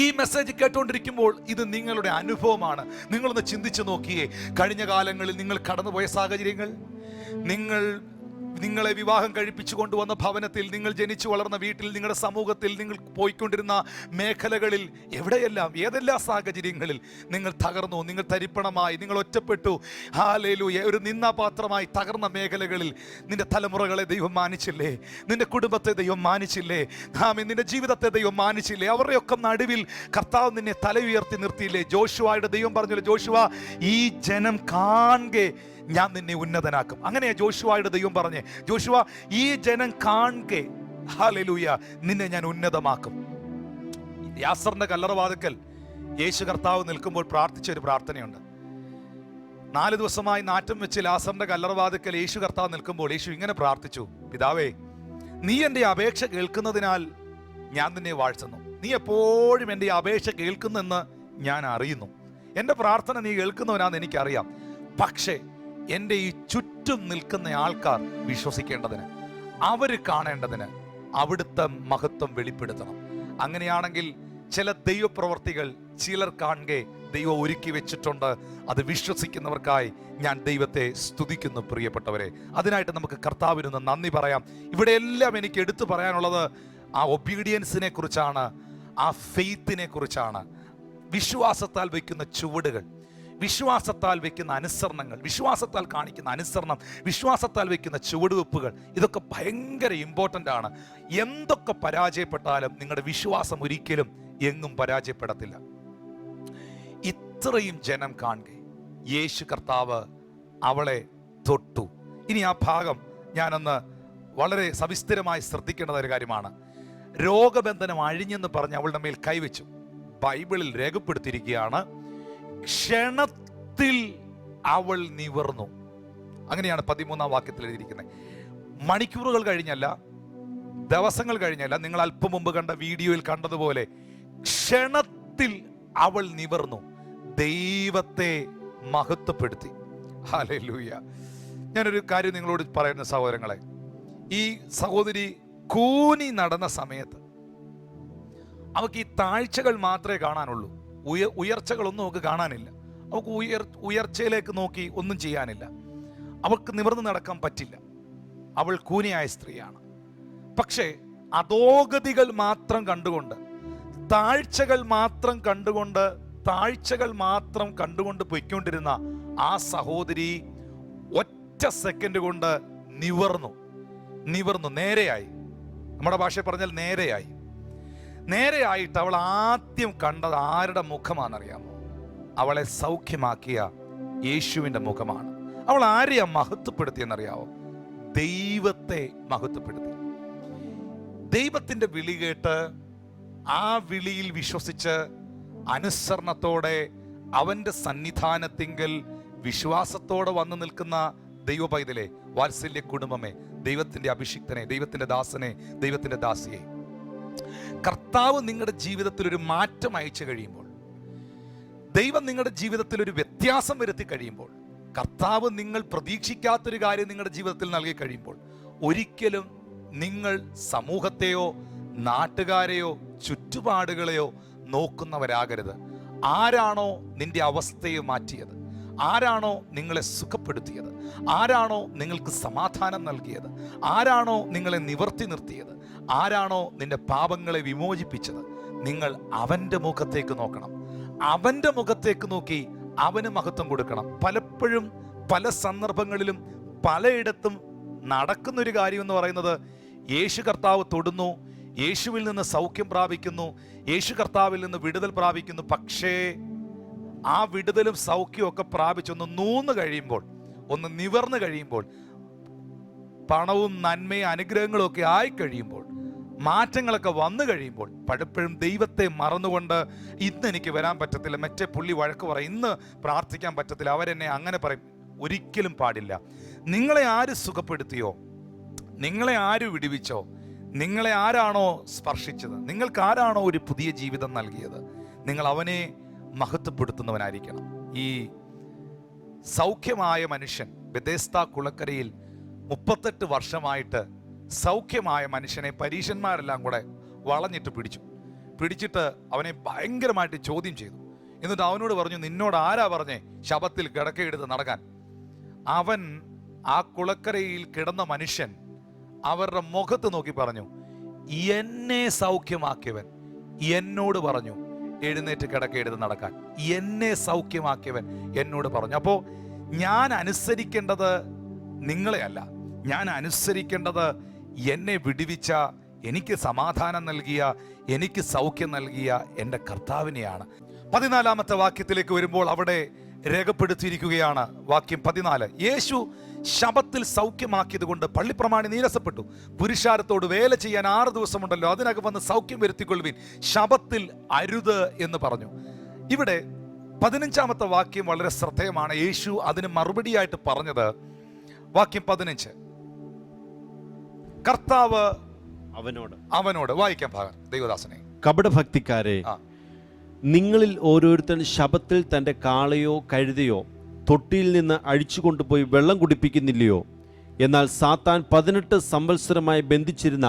ഈ മെസ്സേജ് കേട്ടുകൊണ്ടിരിക്കുമ്പോൾ ഇത് നിങ്ങളുടെ അനുഭവമാണ്. നിങ്ങളൊന്ന് ചിന്തിച്ചു നോക്കിയേ, കഴിഞ്ഞ കാലങ്ങളിൽ നിങ്ങൾ കടന്നുപോയ സാഹചര്യങ്ങൾ, നിങ്ങളെ വിവാഹം കഴിപ്പിച്ചു കൊണ്ടുവന്ന ഭവനത്തിൽ, നിങ്ങൾ ജനിച്ചു വളർന്ന വീട്ടിൽ, നിങ്ങളുടെ സമൂഹത്തിൽ, നിങ്ങൾ പോയിക്കൊണ്ടിരുന്ന മേഖലകളിൽ, എവിടെയെല്ലാം, ഏതെല്ലാം സാഹചര്യങ്ങളിൽ നിങ്ങൾ തകർന്നു, നിങ്ങൾ തരിപ്പണമായി, നിങ്ങൾ ഒറ്റപ്പെട്ടു, ഹല്ലേലൂയ, ഒരു നിന്ദാപാത്രമായി തകർന്ന മേഖലകളിൽ നിന്റെ തലമുറകളെ ദൈവം മാനിച്ചില്ലേ? നിന്റെ കുടുംബത്തെ ദൈവം മാനിച്ചില്ലേ? നിന്റെ ജീവിതത്തെ ദൈവം മാനിച്ചില്ലേ? അവരുടെയൊക്കെ നടുവിൽ കർത്താവ് നിന്നെ തല ഉയർത്തി നിർത്തിയില്ലേ? ജോഷുവയുടെ ദൈവം പറഞ്ഞല്ലോ, ജോഷുവ ഈ ജനം കാണുകെ ഞാൻ നിന്നെ ഉന്നതനാക്കും. അങ്ങനെയാ ജോഷുവയുടെ ദൈവം പറഞ്ഞേ, ജോഷുവ ഈ ജനം കാണുകെ, ഹല്ലേലൂയ, നിന്നെ ഞാൻ ഉന്നതമാക്കും. യാസറിന്റെ കല്ലറവാതിക്കൽ യേശു കർത്താവ് നിൽക്കുമ്പോൾ പ്രാർത്ഥിച്ച ഒരു പ്രാർത്ഥനയുണ്ട്. 4 ദിവസമായി നാറ്റം വെച്ച് ലാസറിന്റെ കല്ലറവാതിക്കൽ യേശു കർത്താവ് നിൽക്കുമ്പോൾ യേശു ഇങ്ങനെ പ്രാർത്ഥിച്ചു, പിതാവേ നീ എൻ്റെ അപേക്ഷ കേൾക്കുന്നതിനാൽ ഞാൻ നിന്നെ വാഴ്ത്തുന്നു. നീ എപ്പോഴും എൻ്റെ അപേക്ഷ കേൾക്കുന്നെന്ന് ഞാൻ അറിയുന്നു. എൻ്റെ പ്രാർത്ഥന നീ കേൾക്കുന്നവനാണെന്ന് എനിക്കറിയാം. പക്ഷേ എൻ്റെ ഈ ചുറ്റും നിൽക്കുന്ന ആൾക്കാർ വിശ്വസിക്കേണ്ടതിന്, അവർ കാണേണ്ടതിന് അവിടുത്തെ മഹത്വം വെളിപ്പെടുത്തണം. അങ്ങനെയാണെങ്കിൽ ചില ദൈവപ്രവർത്തികൾ ചിലർ കാണുകെ ദൈവം ഒരുക്കി വെച്ചിട്ടുണ്ട്. അത് വിശ്വസിക്കുന്നവർക്കായി ഞാൻ ദൈവത്തെ സ്തുതിക്കുന്നു പ്രിയപ്പെട്ടവരെ. അതിനായിട്ട് നമുക്ക് കർത്താവിനൊന്ന് നന്ദി പറയാം. ഇവിടെ എല്ലാം എനിക്ക് എടുത്തു പറയാനുള്ളത് ആ ഒബീഡിയൻസിനെ കുറിച്ചാണ്, ആ ഫെയ്ത്തിനെ കുറിച്ചാണ്. വിശ്വാസത്താൽ വയ്ക്കുന്ന ചുവടുകൾ, വിശ്വാസത്താൽ വയ്ക്കുന്ന അനുസരണങ്ങൾ, വിശ്വാസത്താൽ കാണിക്കുന്ന അനുസരണം, വിശ്വാസത്താൽ വയ്ക്കുന്ന ചുവടുവെപ്പുകൾ, ഇതൊക്കെ ഭയങ്കര ഇമ്പോർട്ടൻ്റ് ആണ്. എന്തൊക്കെ പരാജയപ്പെട്ടാലും നിങ്ങളുടെ വിശ്വാസം ഒരിക്കലും എങ്ങും പരാജയപ്പെടത്തില്ല. ഇത്രയും ജനം കാണുക, യേശു കർത്താവ് അവളെ തൊട്ടു. ഇനി ആ ഭാഗം ഞാനൊന്ന് വളരെ സവിസ്തരമായി ശ്രദ്ധിക്കേണ്ട ഒരു കാര്യമാണ്. രോഗബന്ധനം അഴിഞ്ഞെന്ന് പറഞ്ഞ് അവളുടെ മേൽ കൈവച്ചു. ബൈബിളിൽ രേഖപ്പെടുത്തിയിരിക്കുകയാണ്, ക്ഷണത്തിൽ അവൾ നിവർന്നു. അങ്ങനെയാണ് 13-ാം വാക്യത്തിൽ എഴുതിയിരിക്കുന്നത്. മണിക്കൂറുകൾ കഴിഞ്ഞല്ല, ദിവസങ്ങൾ കഴിഞ്ഞല്ല, നിങ്ങൾ അല്പം മുമ്പ് കണ്ട വീഡിയോയിൽ കണ്ടതുപോലെ ക്ഷണത്തിൽ അവൾ നിവർന്നു, ദൈവത്തെ മഹത്വപ്പെടുത്തി. ഹല്ലേലൂയ. ഞാനൊരു കാര്യം നിങ്ങളോട് പറയുന്ന സഹോദരങ്ങളെ, ഈ സഹോദരി കൂനി നടന്ന സമയത്ത് അവൾക്ക് ഈ താഴ്ചകൾ മാത്രമേ കാണാനുള്ളൂ, ഉയർച്ചകളൊന്നും അവൾക്ക് കാണാനില്ല. അവൾക്ക് ഉയർച്ചയിലേക്ക് നോക്കി ഒന്നും ചെയ്യാനില്ല. അവൾക്ക് നിവർന്ന് നടക്കാൻ പറ്റില്ല. അവൾ കൂനിയായ സ്ത്രീയാണ്. പക്ഷേ അധോഗതികൾ മാത്രം കണ്ടുകൊണ്ട്, താഴ്ചകൾ മാത്രം കണ്ടുകൊണ്ട് പൊയ്ക്കൊണ്ടിരുന്ന ആ സഹോദരി ഒറ്റ സെക്കൻഡ് കൊണ്ട് നിവർന്നു, നേരെയായി. നമ്മുടെ ഭാഷയിൽ പറഞ്ഞാൽ നേരെയായിട്ട് അവൾ ആദ്യം കണ്ടത് ആരുടെ മുഖമാണെന്നറിയാമോ? അവളെ സൗഖ്യമാക്കിയ യേശുവിൻ്റെ മുഖമാണ്. അവൾ ആരെയാ മഹത്വപ്പെടുത്തിയെന്നറിയാമോ? ദൈവത്തെ മഹത്വപ്പെടുത്തി. ദൈവത്തിൻ്റെ വിളി കേട്ട് ആ വിളിയിൽ വിശ്വസിച്ച് അനുസരണത്തോടെ അവൻ്റെ സന്നിധാനത്തിങ്കൽ വിശ്വാസത്തോടെ വന്നു നിൽക്കുന്ന ദൈവ പൈതലെ, വാത്സല്യ കുടുംബമേ, ദൈവത്തിൻ്റെ അഭിഷിക്തനെ, ദൈവത്തിൻ്റെ ദാസനെ, ദൈവത്തിൻ്റെ ദാസിയെ, കർത്താവ് നിങ്ങളുടെ ജീവിതത്തിൽ ഒരു മാറ്റം അയച്ചു കഴിയുമ്പോൾ, ദൈവം നിങ്ങളുടെ ജീവിതത്തിൽ ഒരു വ്യത്യാസം വരുത്തി കഴിയുമ്പോൾ, കർത്താവ് നിങ്ങൾ പ്രതീക്ഷിക്കാത്തൊരു കാര്യം നിങ്ങളുടെ ജീവിതത്തിൽ നൽകി കഴിയുമ്പോൾ, ഒരിക്കലും നിങ്ങൾ സമൂഹത്തെയോ നാട്ടുകാരെയോ ചുറ്റുപാടുകളെയോ നോക്കുന്നവരാകരുത്. ആരാണോ നിന്റെ അവസ്ഥയെ മാറ്റിയത്, ആരാണോ നിങ്ങളെ സുഖപ്പെടുത്തിയത്, ആരാണോ നിങ്ങൾക്ക് സമാധാനം നൽകിയത്, ആരാണോ നിങ്ങളെ നിവർത്തി നിർത്തിയത്, ആരാണോ നിന്റെ പാപങ്ങളെ വിമോചിപ്പിച്ചത്, നിങ്ങൾ അവൻ്റെ മുഖത്തേക്ക് നോക്കണം. അവൻ്റെ മുഖത്തേക്ക് നോക്കി അവന് മഹത്വം കൊടുക്കണം. പലപ്പോഴും പല സന്ദർഭങ്ങളിലും പലയിടത്തും നടക്കുന്നൊരു കാര്യം എന്ന് പറയുന്നത്, യേശു കർത്താവ് തൊടുന്നു, യേശുവിൽ നിന്ന് സൗഖ്യം പ്രാപിക്കുന്നു, യേശു കർത്താവിൽ നിന്ന് വിടുതൽ പ്രാപിക്കുന്നു. പക്ഷേ ആ വിടുതലും സൗഖ്യവും ഒക്കെ പ്രാപിച്ചൊന്ന് നൂന്ന് കഴിയുമ്പോൾ, ഒന്ന് നിവർന്നു കഴിയുമ്പോൾ, പണവും നന്മയും അനുഗ്രഹങ്ങളും ഒക്കെ ആയി കഴിയുമ്പോൾ, മാറ്റങ്ങളൊക്കെ വന്നു കഴിയുമ്പോൾ, പലപ്പോഴും ദൈവത്തെ മറന്നുകൊണ്ട് ഇന്ന് എനിക്ക് വരാൻ പറ്റത്തില്ല, മറ്റേ പുള്ളി വഴക്ക് പറയും, ഇന്ന് പ്രാർത്ഥിക്കാൻ പറ്റത്തില്ല, അവരെന്നെ അങ്ങനെ പറയും. ഒരിക്കലും പാടില്ല. നിങ്ങളെ ആര് സുഖപ്പെടുത്തിയോ, നിങ്ങളെ ആര് വിടുവിച്ചോ, നിങ്ങളെ ആരാണോ സ്പർശിച്ചത്, നിങ്ങൾക്ക് ആരാണോ ഒരു പുതിയ ജീവിതം നൽകിയത്, നിങ്ങൾ അവനെ മഹത്വപ്പെടുത്തുന്നവനായിരിക്കണം. ഈ സൗഖ്യമായ മനുഷ്യൻ ബെഥെസ്ദാ കുളക്കരയിൽ 38 വർഷമായിട്ട് സൗഖ്യമായ മനുഷ്യനെ പരീശന്മാരെല്ലാം കൂടെ വളഞ്ഞിട്ട് പിടിച്ചിട്ട് അവനെ ഭയങ്കരമായിട്ട് ചോദ്യം ചെയ്തു. എന്നിട്ട് അവനോട് പറഞ്ഞു, നിന്നോട് ആരാ പറഞ്ഞേ ശബത്തിൽ കിടക്കയെടുത്ത് നടക്കാൻ? അവൻ, ആ കുളക്കരയിൽ കിടന്ന മനുഷ്യൻ അവരുടെ മുഖത്ത് നോക്കി പറഞ്ഞു, എന്നെ സൗഖ്യമാക്കിയവൻ എന്നോട് പറഞ്ഞു എഴുന്നേറ്റ് കിടക്കയെടുത്ത് നടക്കാൻ. എന്നെ സൗഖ്യമാക്കിയവൻ എന്നോട് പറഞ്ഞു. അപ്പോൾ ഞാൻ അനുസരിക്കേണ്ടത് നിങ്ങളെ അല്ല, ഞാൻ അനുസരിക്കേണ്ടത് എന്നെ വിടുവിച്ച, എനിക്ക് സമാധാനം നൽകിയ, എനിക്ക് സൗഖ്യം നൽകിയ എൻ്റെ കർത്താവിനെയാണ്. 14-ാമത്തെ വാക്യത്തിലേക്ക് വരുമ്പോൾ അവിടെ രേഖപ്പെടുത്തിയിരിക്കുകയാണ്. വാക്യം 14, യേശു ശബത്തിൽ സൗഖ്യമാക്കിയത് കൊണ്ട് പള്ളിപ്രമാണി നീരസപ്പെട്ടു. പുരുഷാരത്തോട് വേല ചെയ്യാൻ 6 ദിവസമുണ്ടല്ലോ, അതിനകം വന്ന് സൗഖ്യം വരുത്തിക്കൊള്ളുവിൻ, ശബത്തിൽ അരുത് എന്ന് പറഞ്ഞു. ഇവിടെ 15-ാമത്തെ വാക്യം വളരെ ശ്രദ്ധേയമാണ്. യേശു അതിന് മറുപടിയായിട്ട് പറഞ്ഞത്, വാക്യം 15, കർത്താവ് അവനോട് വായിക്കാൻ ഭാഗം ദൈവദാസനെ, കപടഭക്തിക്കാരെ, നിങ്ങളിൽ ഓരോരുത്തൻ ശബത്തിൽ തൻ്റെ കാളയോ കഴുതയോ തൊട്ടിയിൽ നിന്ന് അഴിച്ചു കൊണ്ടുപോയി വെള്ളം കുടിപ്പിക്കുന്നില്ലയോ? എന്നാൽ സാത്താൻ 18 സംവത്സരമായി ബന്ധിച്ചിരുന്ന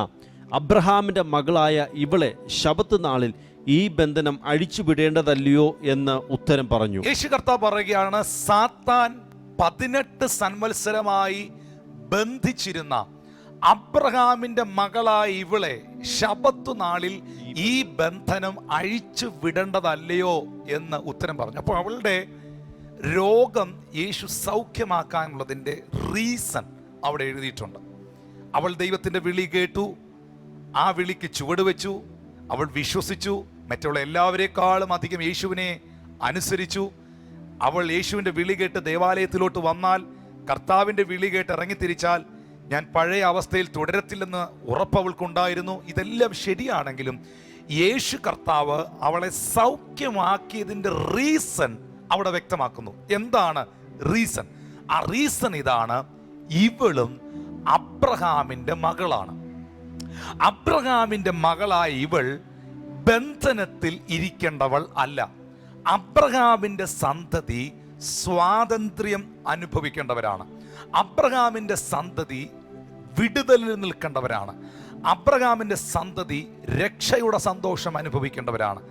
അബ്രഹാമിൻ്റെ മകളായ ഇവളെ ശബത്ത് നാളിൽ ഈ ബന്ധനം അഴിച്ചുവിടേണ്ടതല്ലയോ എന്ന് ഉത്തരം പറഞ്ഞു. യേശു കർത്താവ് പറയുകയാണ്, സാത്താൻ 18 സംവത്സരമായി ബന്ധിച്ചിരുന്ന അബ്രഹാമിന്റെ മകളായ ഇവളെ ശബത്ത് നാളിൽ ഈ ബന്ധനം അഴിച്ചു വിടേണ്ടതല്ലയോ എന്ന് ഉത്തരം പറഞ്ഞു. അപ്പോൾ അവളുടെ രോഗം യേശു സൗഖ്യമാക്കാനുള്ളതിൻ്റെ റീസൺ അവിടെ എഴുതിയിട്ടുണ്ട്. അവൾ ദൈവത്തിൻ്റെ വിളി കേട്ടു, ആ വിളിക്ക് ചുവട് വെച്ചു, അവൾ വിശ്വസിച്ചു, മറ്റുള്ള എല്ലാവരെക്കാളും അധികം യേശുവിനെ അനുസരിച്ചു. അവൾ യേശുവിൻ്റെ വിളി കേട്ട് ദേവാലയത്തിലോട്ട് വന്നാൽ, കർത്താവിൻ്റെ വിളി കേട്ട് ഇറങ്ങിത്തിരിച്ചാൽ ഞാൻ പഴയ അവസ്ഥയിൽ തുടരത്തില്ലെന്ന് ഉറപ്പ് അവൾക്കുണ്ടായിരുന്നു. ഇതെല്ലാം ശരിയാണെങ്കിലും യേശു കർത്താവ് അവളെ സൗഖ്യമാക്കിയതിൻ്റെ റീസൺ അവിടെ വ്യക്തമാക്കുന്നു. എന്താണ് റീസൺ? ആ റീസൺ ഇതാണ്: ഇവളും അബ്രഹാമിൻ്റെ മകളാണ്. അബ്രഹാമിൻ്റെ മകളായ ഇവൾ ബന്ധനത്തിൽ ഇരിക്കേണ്ടവൾ അല്ല. അബ്രഹാമിൻ്റെ സന്തതി സ്വാതന്ത്ര്യം അനുഭവിക്കേണ്ടവരാണ്. അബ്രഹാമിൻ്റെ സന്തതി വിടുതലിൽ നിൽക്കേണ്ടവരാണ്. അബ്രഹാമിൻ്റെ സന്തതി രക്ഷയുടെ സന്തോഷം അനുഭവിക്കേണ്ടവരാണ്.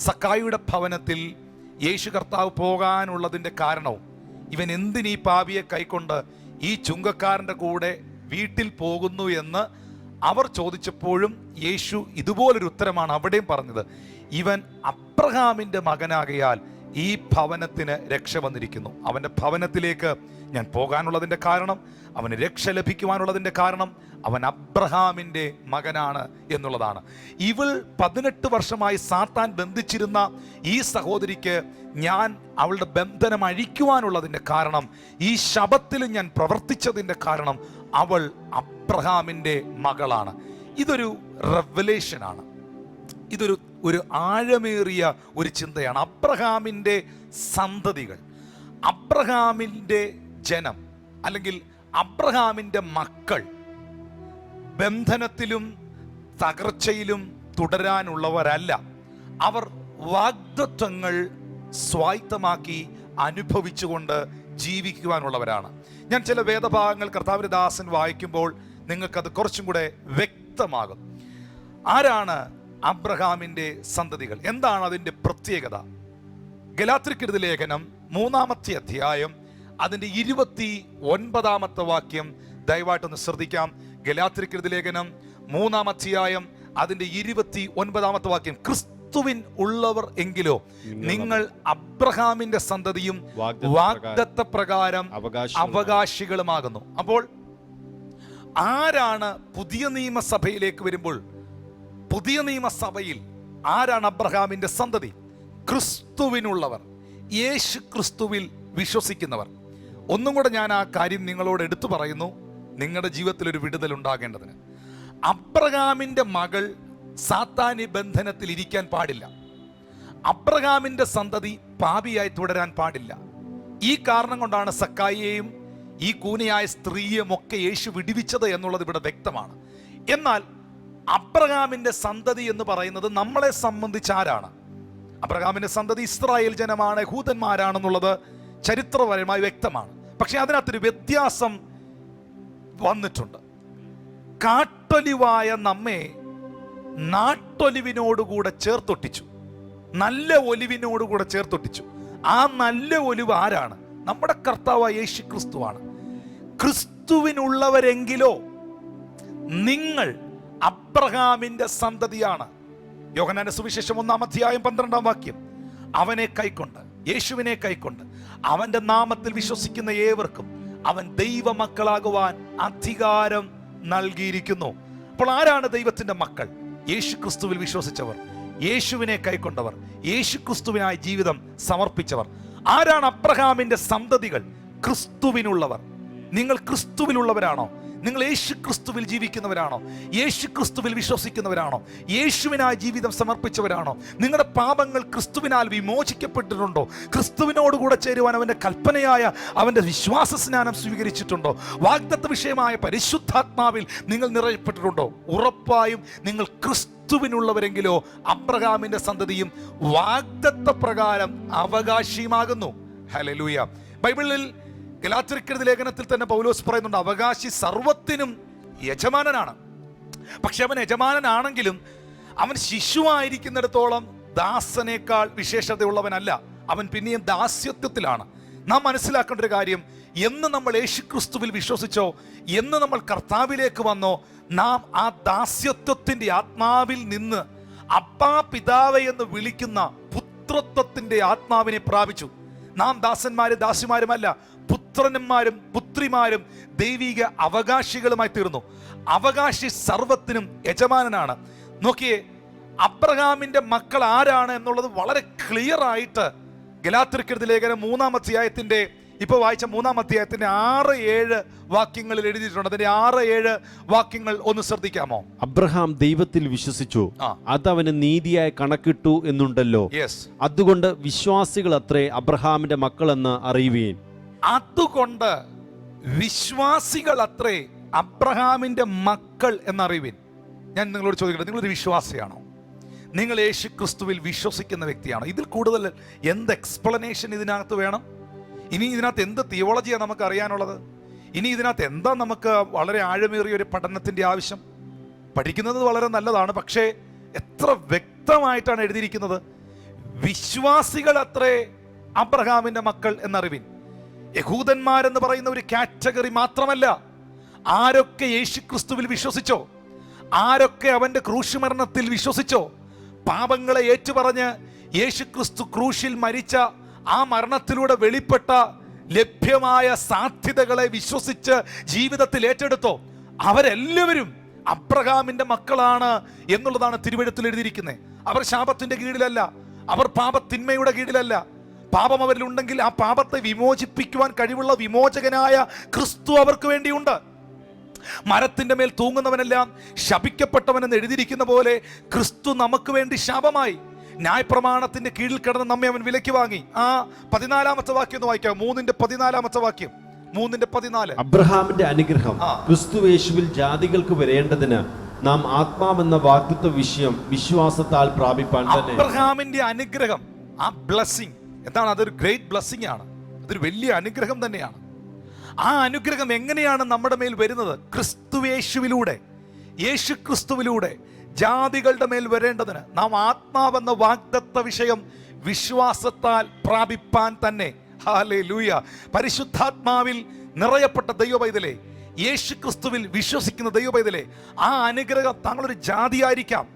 സക്കായിയുടെ ഭവനത്തിൽ യേശു കർത്താവ് പോകാനുള്ളതിൻ്റെ കാരണവും ഇവൻ എന്തിനീ പാപിയെ കൈക്കൊണ്ട് ഈ ചുങ്കക്കാരൻ്റെ കൂടെ വീട്ടിൽ പോകുന്നു എന്ന് അവർ ചോദിച്ചപ്പോഴും യേശു ഇതുപോലൊരു ഉത്തരമാണ് അവിടെയും പറഞ്ഞത്: ഇവൻ അബ്രഹാമിൻ്റെ മകനാകയാൽ ഈ ഭവനത്തിന് രക്ഷ വന്നിരിക്കുന്നു. അവൻ്റെ ഭവനത്തിലേക്ക് ഞാൻ പോകാനുള്ളതിൻ്റെ കാരണം, അവന് രക്ഷ ലഭിക്കുവാനുള്ളതിൻ്റെ കാരണം അവൻ അബ്രഹാമിൻ്റെ മകനാണ് എന്നുള്ളതാണ്. ഇവൾ 18 വർഷമായി സാത്താൻ ബന്ധിച്ചിരുന്ന ഈ സഹോദരിക്ക് ഞാൻ അവളുടെ ബന്ധനം അഴിക്കുവാനുള്ളതിൻ്റെ കാരണം, ഈ ശബത്തിൽ ഞാൻ പ്രവർത്തിച്ചതിൻ്റെ കാരണം അവൾ അബ്രഹാമിൻ്റെ മകളാണ്. ഇതൊരു റെവലേഷനാണ്. ഇതൊരു ആഴമേറിയ ഒരു ചിന്തയാണ്. അബ്രഹാമിൻ്റെ സന്തതികൾ, അബ്രഹാമിൻ്റെ ജനം, അല്ലെങ്കിൽ അബ്രഹാമിൻ്റെ മക്കൾ ബന്ധനത്തിലും തകർച്ചയിലും തുടരാനുള്ളവരല്ല. അവർ വാഗ്ദത്വങ്ങൾ സ്വായത്തമാക്കി അനുഭവിച്ചുകൊണ്ട് ജീവിക്കുവാനുള്ളവരാണ്. ഞാൻ ചില വേദഭാഗങ്ങൾ കർത്താവിന്റെ ദാസൻ വായിക്കുമ്പോൾ നിങ്ങൾക്കത് കുറച്ചും കൂടെ വ്യക്തമാകും. ആരാണ് അബ്രഹാമിൻ്റെ സന്തതികൾ? എന്താണ് അതിൻ്റെ പ്രത്യേകത? ഗലാത്യർക്കെഴുതിയ ലേഖനം 3-ാമത്തെ അധ്യായം അതിൻ്റെ 29-ാമത്തെ വാക്യം ദയവായിട്ടൊന്ന് ശ്രദ്ധിക്കാം. ഗലാത്യർക്കെഴുതിയ ലേഖനം 3-ാം അധ്യായം അതിൻ്റെ 29-ാമത്തെ വാക്യം: ക്രിസ്തുവിൻ ഉള്ളവർ എങ്കിലോ നിങ്ങൾ അബ്രഹാമിന്റെ സന്തതിയും വാഗ്ദത്ത പ്രകാരം അവകാശികളുമാകുന്നു. അപ്പോൾ ആരാണ് പുതിയ നിയമസഭയിലേക്ക് വരുമ്പോൾ, പുതിയ നിയമസഭയിൽ ആരാണ് അബ്രഹാമിന്റെ സന്തതി? ക്രിസ്തുവിനുള്ളവർ, യേശു ക്രിസ്തുവിൽ വിശ്വസിക്കുന്നവർ. ഒന്നും കൂടെ ഞാൻ ആ കാര്യം നിങ്ങളോട് എടുത്തു പറയുന്നു, നിങ്ങളുടെ ജീവിതത്തിൽ ഒരു വിടുതൽ ഉണ്ടാകേണ്ടതിന്. അബ്രഹാമിന്റെ മകൾ സാത്താനി ബന്ധനത്തിൽ ഇരിക്കാൻ പാടില്ല. അബ്രഹാമിന്റെ സന്തതി പാപിയായി തുടരാൻ പാടില്ല. ഈ കാരണം കൊണ്ടാണ് സക്കായിയെയും ഈ കൂനിയായ സ്ത്രീയും ഒക്കെ യേശു വിടുവിച്ചത് എന്നുള്ളത് ഇവിടെ വ്യക്തമാണ്. എന്നാൽ അബ്രഹാമിന്റെ സന്തതി എന്ന് പറയുന്നത് നമ്മളെ സംബന്ധിച്ച് ആരാണ്? അബ്രഹാമിന്റെ സന്തതി ഇസ്രായേൽ ജനമാണ്, യഹൂദന്മാരാണെന്നുള്ളത് ചരിത്രപരമായി വ്യക്തമാണ്. പക്ഷെ അതിനകത്തൊരു വ്യത്യാസം വന്നിട്ടുണ്ട്. കാട്ടൊലിവായ നമ്മെ നാട്ടൊലിവിനോടുകൂടെ ചേർത്തൊട്ടിച്ചു, നല്ല ഒലിവിനോടുകൂടെ ചേർത്തൊട്ടിച്ചു. ആ നല്ല ഒലിവ് ആരാണ്? നമ്മുടെ കർത്താവായ യേശു ക്രിസ്തുവാണ്. ക്രിസ്തുവിനുള്ളവരെങ്കിലോ നിങ്ങൾ അബ്രഹാമിന്റെ സന്തതിയാണ്. യോഹന്നാന്റെ സുവിശേഷം 1-ാം അധ്യായം 12-ാം വാക്യം: അവനെ കൈക്കൊണ്ട്, യേശുവിനെ കൈക്കൊണ്ട് അവന്റെ നാമത്തിൽ വിശ്വസിക്കുന്ന ഏവർക്കും അവൻ ദൈവമക്കളാകുവാൻ അധികാരം നൽകിയിരിക്കുന്നു. അപ്പോൾ ആരാണ് ദൈവത്തിന്റെ മക്കൾ? യേശു ക്രിസ്തുവിൽ വിശ്വസിച്ചവർ, യേശുവിനെ കൈക്കൊണ്ടവർ, യേശു ക്രിസ്തുവിനായി ജീവിതം സമർപ്പിച്ചവർ. ആരാണ് അബ്രഹാമിന്റെ സന്തതികൾ? ക്രിസ്തുവിനുള്ളവർ. നിങ്ങൾ ക്രിസ്തുവിലുള്ളവരാണോ? നിങ്ങൾ യേശു ക്രിസ്തുവിൽ ജീവിക്കുന്നവരാണോ? യേശു ക്രിസ്തുവിൽ വിശ്വസിക്കുന്നവരാണോ? യേശുവിനായി ജീവിതം സമർപ്പിച്ചവരാണോ? നിങ്ങളുടെ പാപങ്ങൾ ക്രിസ്തുവിനാൽ വിമോചിക്കപ്പെട്ടിട്ടുണ്ടോ? ക്രിസ്തുവിനോടുകൂടെ ചേരുവാൻ അവൻ്റെ കൽപ്പനയായ അവൻ്റെ വിശ്വാസ സ്നാനം സ്വീകരിച്ചിട്ടുണ്ടോ? വാഗ്ദത്ത വിഷയമായ പരിശുദ്ധാത്മാവിൽ നിങ്ങൾ നിറയപ്പെട്ടിട്ടുണ്ടോ? ഉറപ്പായും നിങ്ങൾ ക്രിസ്തുവിനുള്ളവരെങ്കിലോ അബ്രഹാമിന്റെ സന്തതിയും വാഗ്ദത്ത പ്രകാരം അവകാശിയുമാകുന്നു. ഹല്ലേലൂയ. ബൈബിളിൽ ഗലാത്യർക്കെഴുതിയ ലേഖനത്തിൽ തന്നെ പൗലോസ് പറയുന്നുണ്ട്, അവകാശി സർവത്തിനും യജമാനനാണ്. പക്ഷെ അവൻ യജമാനനാണെങ്കിലും അവൻ ശിശുവായിരിക്കുന്നിടത്തോളം ദാസനേക്കാൾ വിശേഷതയുള്ളവനല്ല. അവൻ പിന്നെയും ദാസ്യത്വത്തിലാണ്. നാം മനസ്സിലാക്കേണ്ട ഒരു കാര്യം, എന്ന് നമ്മൾ യേശുക്രിസ്തുവിൽ വിശ്വസിച്ചോ, എന്ന് നമ്മൾ കർത്താവിലേക്ക് വന്നോ, നാം ആ ദാസ്യത്വത്തിന്റെ ആത്മാവിൽ നിന്ന് അപ്പാ പിതാവേ എന്ന് വിളിക്കുന്ന പുത്രത്വത്തിന്റെ ആത്മാവിനെ പ്രാപിച്ചു. നാം ദാസന്മാരും ദാസിമാരുമല്ല, പുത്രന്മാരും പുത്രിമാരും ദൈവിക അവകാശികളുമായി തീർന്നു. അവകാശി സർവത്തിനും യജമാനനാണ്. നോക്കിയേ, അബ്രഹാമിന്റെ മക്കൾ ആരാണ് എന്നുള്ളത് വളരെ ക്ലിയർ ആയിട്ട് ഗലാത്യർക്കെഴുതിയ ലേഖനം 3-ാം അധ്യായത്തിന്റെ ഇപ്പൊ വായിച്ച 3-ാം അധ്യായത്തിന്റെ 6-7 വാക്യങ്ങളിൽ എഴുതിയിട്ടുണ്ട്. അതിന്റെ 6-7 വാക്യങ്ങൾ ഒന്ന് ശ്രദ്ധിക്കാമോ? അബ്രഹാം ദൈവത്തിൽ വിശ്വസിച്ചു, അതവന് നീതിയായി കണക്കിട്ടു എന്നുണ്ടല്ലോ. അതുകൊണ്ട് വിശ്വാസികൾ അത്രേ അബ്രഹാമിന്റെ മക്കളെന്ന് അറിയുവീൻ. അതുകൊണ്ട് വിശ്വാസികൾ അത്രേ അബ്രഹാമിന്റെ മക്കൾ എന്നറിയുവിൻ. ഞാൻ നിങ്ങളോട് ചോദിക്കട്ടെ, നിങ്ങളൊരു വിശ്വാസിയാണോ? നിങ്ങൾ യേശു ക്രിസ്തുവിൽ വിശ്വസിക്കുന്ന വ്യക്തിയാണോ? ഇതിൽ കൂടുതൽ എന്ത് എക്സ്പ്ലനേഷൻ ഇതിനകത്ത് വേണം? ഇനി ഇതിനകത്ത് എന്ത് തിയോളജിയാണ് നമുക്ക് അറിയാനുള്ളത്? ഇനി ഇതിനകത്ത് എന്താ നമുക്ക് വളരെ ആഴമേറിയ ഒരു പഠനത്തിന്റെ ആവശ്യം? പഠിക്കുന്നത് വളരെ നല്ലതാണ്, പക്ഷേ എത്ര വ്യക്തമായിട്ടാണ് എഴുതിയിരിക്കുന്നത്. വിശ്വാസികൾ അത്രേ അബ്രഹാമിന്റെ മക്കൾ എന്നറിവിൻ. യഹൂദന്മാരെന്ന് പറയുന്ന ഒരു കാറ്റഗറി മാത്രമല്ല. ആരൊക്കെ യേശു ക്രിസ്തുവിൽ വിശ്വസിച്ചോ, ആരൊക്കെ അവന്റെ ക്രൂശ് മരണത്തിൽ വിശ്വസിച്ചോ, പാപങ്ങളെ ഏറ്റുപറഞ്ഞ് യേശു ക്രിസ്തു ക്രൂശിൽ മരിച്ച ആ മരണത്തിലൂടെ വെളിപ്പെട്ട ലഭ്യമായ സാധ്യതകളെ വിശ്വസിച്ച് ജീവിതത്തിൽ ഏറ്റെടുത്തോ, അവരെല്ലാവരും അബ്രഹാമിന്റെ മക്കളാണ് എന്നുള്ളതാണ് തിരുവെഴുത്തിൽ എഴുതിയിരിക്കുന്നത്. അവർ ശാപത്തിന്റെ കീഴിലല്ല, അവർ പാപത്തിന്മയുടെ കീഴിലല്ല. പാപം അവരിലുണ്ടെങ്കിൽ ആ പാപത്തെ വിമോചിപ്പിക്കുവാൻ കഴിവുള്ള വിമോചകനായ ക്രിസ്തു അവർക്ക് വേണ്ടിയുണ്ട്. മരത്തിന്റെ മേൽ തൂങ്ങുന്നവനെല്ലാം ശപിക്കപ്പെട്ടവനെന്ന് എഴുതിയിരിക്കുന്ന പോലെ ക്രിസ്തു നമുക്ക് വേണ്ടി ശാപമായി. ന്യായപ്രമാണത്തിന്റെ കീഴിൽ കിടന്ന് നമ്മെ അവൻ വിലയ്ക്ക് വാങ്ങി. ആ 14-ാമത്തെ വാക്യം ഒന്ന് വായിക്കാം. 3-ന്റെ 14 3-14. അബ്രഹാമിന്റെ അനുഗ്രഹം ക്രിസ്തുയേശുവിൽ ജാതികൾക്ക് വരേണ്ടതിന് നാം ആത്മാവെന്ന വാഗ്ദത്ത വിഷയം വിശ്വാസത്താൽ പ്രാപിപ്പാൻ തന്നെ. അബ്രഹാമിന്റെ അനുഗ്രഹം, ആ ബ്ലെസ്സിങ് എന്താണ്? അതൊരു ഗ്രേറ്റ് ബ്ലെസ്സിങ് ആണ്. അതൊരു വലിയ അനുഗ്രഹം തന്നെയാണ്. ആ അനുഗ്രഹം എങ്ങനെയാണ് നമ്മുടെ മേൽ വരുന്നത്? ക്രിസ്തുയേശുവിലൂടെ, യേശു ക്രിസ്തുവിലൂടെ ജാതികളുടെ മേൽ വരേണ്ടതിന് നാം ആത്മാവെന്ന വാഗ്ദത്ത വിഷയം വിശ്വാസത്താൽ പ്രാപിപ്പാൻ തന്നെ. ഹല്ലേലൂയ. പരിശുദ്ധാത്മാവിൽ നിറയപ്പെട്ട ദൈവപൈതലേ, യേശു ക്രിസ്തുവിൽ വിശ്വസിക്കുന്ന ദൈവപൈതലേ, ആ അനുഗ്രഹം താങ്കളൊരു ജാതിയായിരിക്കാം,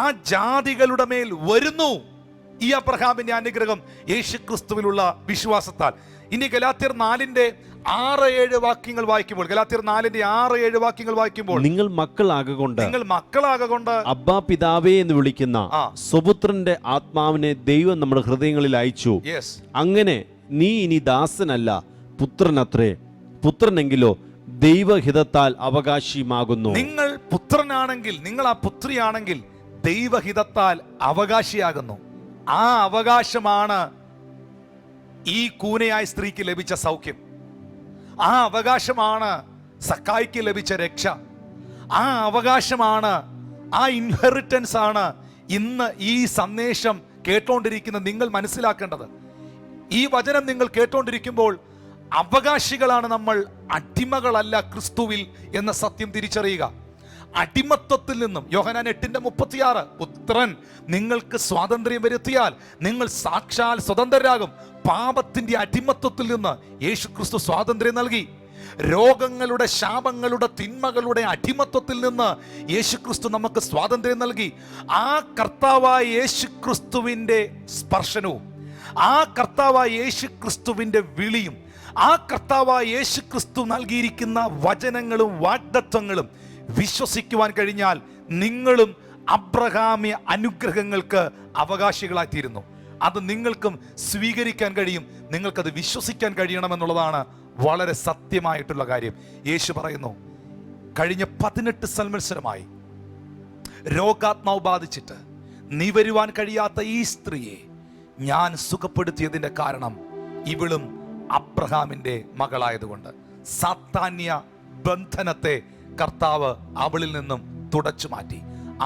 ആ ജാതികളുടെ മേൽ വരുന്നു ഈ അബ്രഹാമിന്റെ അനുഗ്രഹം യേശു ക്രിസ്തുവിലുള്ള വിശ്വാസത്താൽ. ഇനി ഗലാത്യർ 4-ന്റെ 6-7 വാക്യങ്ങൾ വായിക്കുമ്പോൾ, ഗലാത്യർ 4-ന്റെ 6-7 വാക്യങ്ങൾ വായിക്കുമ്പോൾ, നിങ്ങൾ മക്കളാകൊണ്ട് അബ്ബാ പിതാവേ എന്ന് വിളിക്കുന്ന സ്വപുത്രന്റെ ആത്മാവിനെ ദൈവം നമ്മുടെ ഹൃദയങ്ങളിൽ അയച്ചു. അങ്ങനെ നീ ഇനി ദാസനല്ല, പുത്രനത്രേ. പുത്രനെങ്കിലോ ദൈവഹിതത്താൽ അവകാശിയുമാകുന്നു. നിങ്ങൾ പുത്രനാണെങ്കിൽ, നിങ്ങൾ ആ പുത്രിയാണെങ്കിൽ ദൈവഹിതത്താൽ അവകാശിയാകുന്നു. ആ അവകാശമാണ് ഈ കൂനയായ സ്ത്രീക്ക് ലഭിച്ച സൗഖ്യം. ആ അവകാശമാണ് സക്കായിക്ക് ലഭിച്ച രക്ഷ. ആ അവകാശമാണ്, ആ ഇൻഹെറിറ്റൻസ് ആണ് ഇന്ന് ഈ സന്ദേശം കേട്ടോണ്ടിരിക്കുന്ന നിങ്ങൾ മനസ്സിലാക്കേണ്ടത്. ഈ വചനം നിങ്ങൾ കേട്ടോണ്ടിരിക്കുമ്പോൾ അവകാശികളാണ് നമ്മൾ, അടിമകളല്ല ക്രിസ്തുവിൽ എന്ന സത്യം തിരിച്ചറിയുക. അടിമത്വത്തിൽ നിന്നും, യോഹന്നാൻ 8:36, പുത്രൻ നിങ്ങൾക്ക് സ്വാതന്ത്ര്യം വരുത്തിയാൽ നിങ്ങൾ സാക്ഷാൽ സ്വതന്ത്രരാകും. പാപത്തിന്റെ അടിമത്വത്തിൽ നിന്ന് യേശു ക്രിസ്തു സ്വാതന്ത്ര്യം നൽകി. രോഗങ്ങളുടെ, ശാപങ്ങളുടെ, തിന്മകളുടെ അടിമത്വത്തിൽ നിന്ന് യേശു ക്രിസ്തു നമുക്ക് സ്വാതന്ത്ര്യം നൽകി. ആ കർത്താവായ യേശു ക്രിസ്തുവിന്റെ സ്പർശനവും, ആ കർത്താവായ യേശു ക്രിസ്തുവിന്റെ വിളിയും, ആ കർത്താവായ യേശു ക്രിസ്തു നൽകിയിരിക്കുന്ന വചനങ്ങളും വാഗ്ദത്തങ്ങളും വിശ്വസിക്കുവാൻ കഴിഞ്ഞാൽ നിങ്ങളും അബ്രഹാമ്യ അനുഗ്രഹങ്ങൾക്ക് അവകാശികളായി തീരുന്നു. അത് നിങ്ങൾക്കും സ്വീകരിക്കാൻ കഴിയും, നിങ്ങൾക്കത് വിശ്വസിക്കാൻ കഴിയണമെന്നുള്ളതാണ് വളരെ സത്യമായിട്ടുള്ള കാര്യം. യേശു പറയുന്നു, കഴിഞ്ഞ 18 സംവത്സരമായി രോഗാത്മാവ് ബാധിച്ചിട്ട് നീ വരുവാൻ കഴിയാത്ത ഈ സ്ത്രീയെ ഞാൻ സുഖപ്പെടുത്തിയതിന്റെ കാരണം ഇവളും അബ്രഹാമിന്റെ മകളായതുകൊണ്ട്. സാത്താന്യ ബന്ധനത്തെ കർത്താവ് അവളിൽ നിന്നും തുടച്ചു മാറ്റി.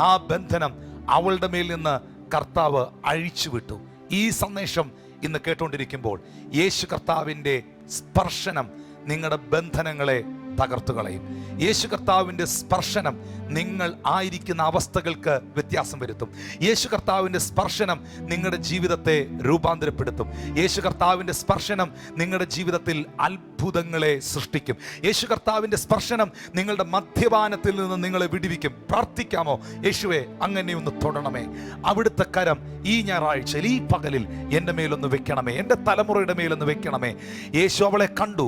ആ ബന്ധനം അവളുടെ മേൽ നിന്ന് കർത്താവ് അഴിച്ചുവിട്ടു. ഈ സന്ദേശം ഇന്ന് കേട്ടുകൊണ്ടിരിക്കുമ്പോൾ യേശു കർത്താവിൻ്റെ സ്പർശനം നിങ്ങളുടെ ബന്ധനങ്ങളെ തകർത്തു കളയും. യേശു കർത്താവിൻ്റെ സ്പർശനം നിങ്ങൾ ആയിരിക്കുന്ന അവസ്ഥകൾക്ക് വ്യത്യാസം വരുത്തും. യേശു കർത്താവിൻ്റെ സ്പർശനം നിങ്ങളുടെ ജീവിതത്തെ രൂപാന്തരപ്പെടുത്തും. യേശു കർത്താവിൻ്റെ സ്പർശനം നിങ്ങളുടെ ജീവിതത്തിൽ അത്ഭുതങ്ങളെ സൃഷ്ടിക്കും. യേശു കർത്താവിൻ്റെ സ്പർശനം നിങ്ങളുടെ മദ്യപാനത്തിൽ നിന്ന് നിങ്ങളെ വിടുവിക്കും. പ്രാർത്ഥിക്കാമോ? യേശുവേ, അങ്ങനെ ഒന്ന് തൊടണമേ. അവിടുത്തെ കരം ഈ ഞായറാഴ്ചയിൽ, ഈ പകലിൽ എൻ്റെ മേലൊന്ന് വെക്കണമേ, എൻ്റെ തലമുറയുടെ മേലൊന്ന് വെക്കണമേ. യേശു അവളെ കണ്ടു,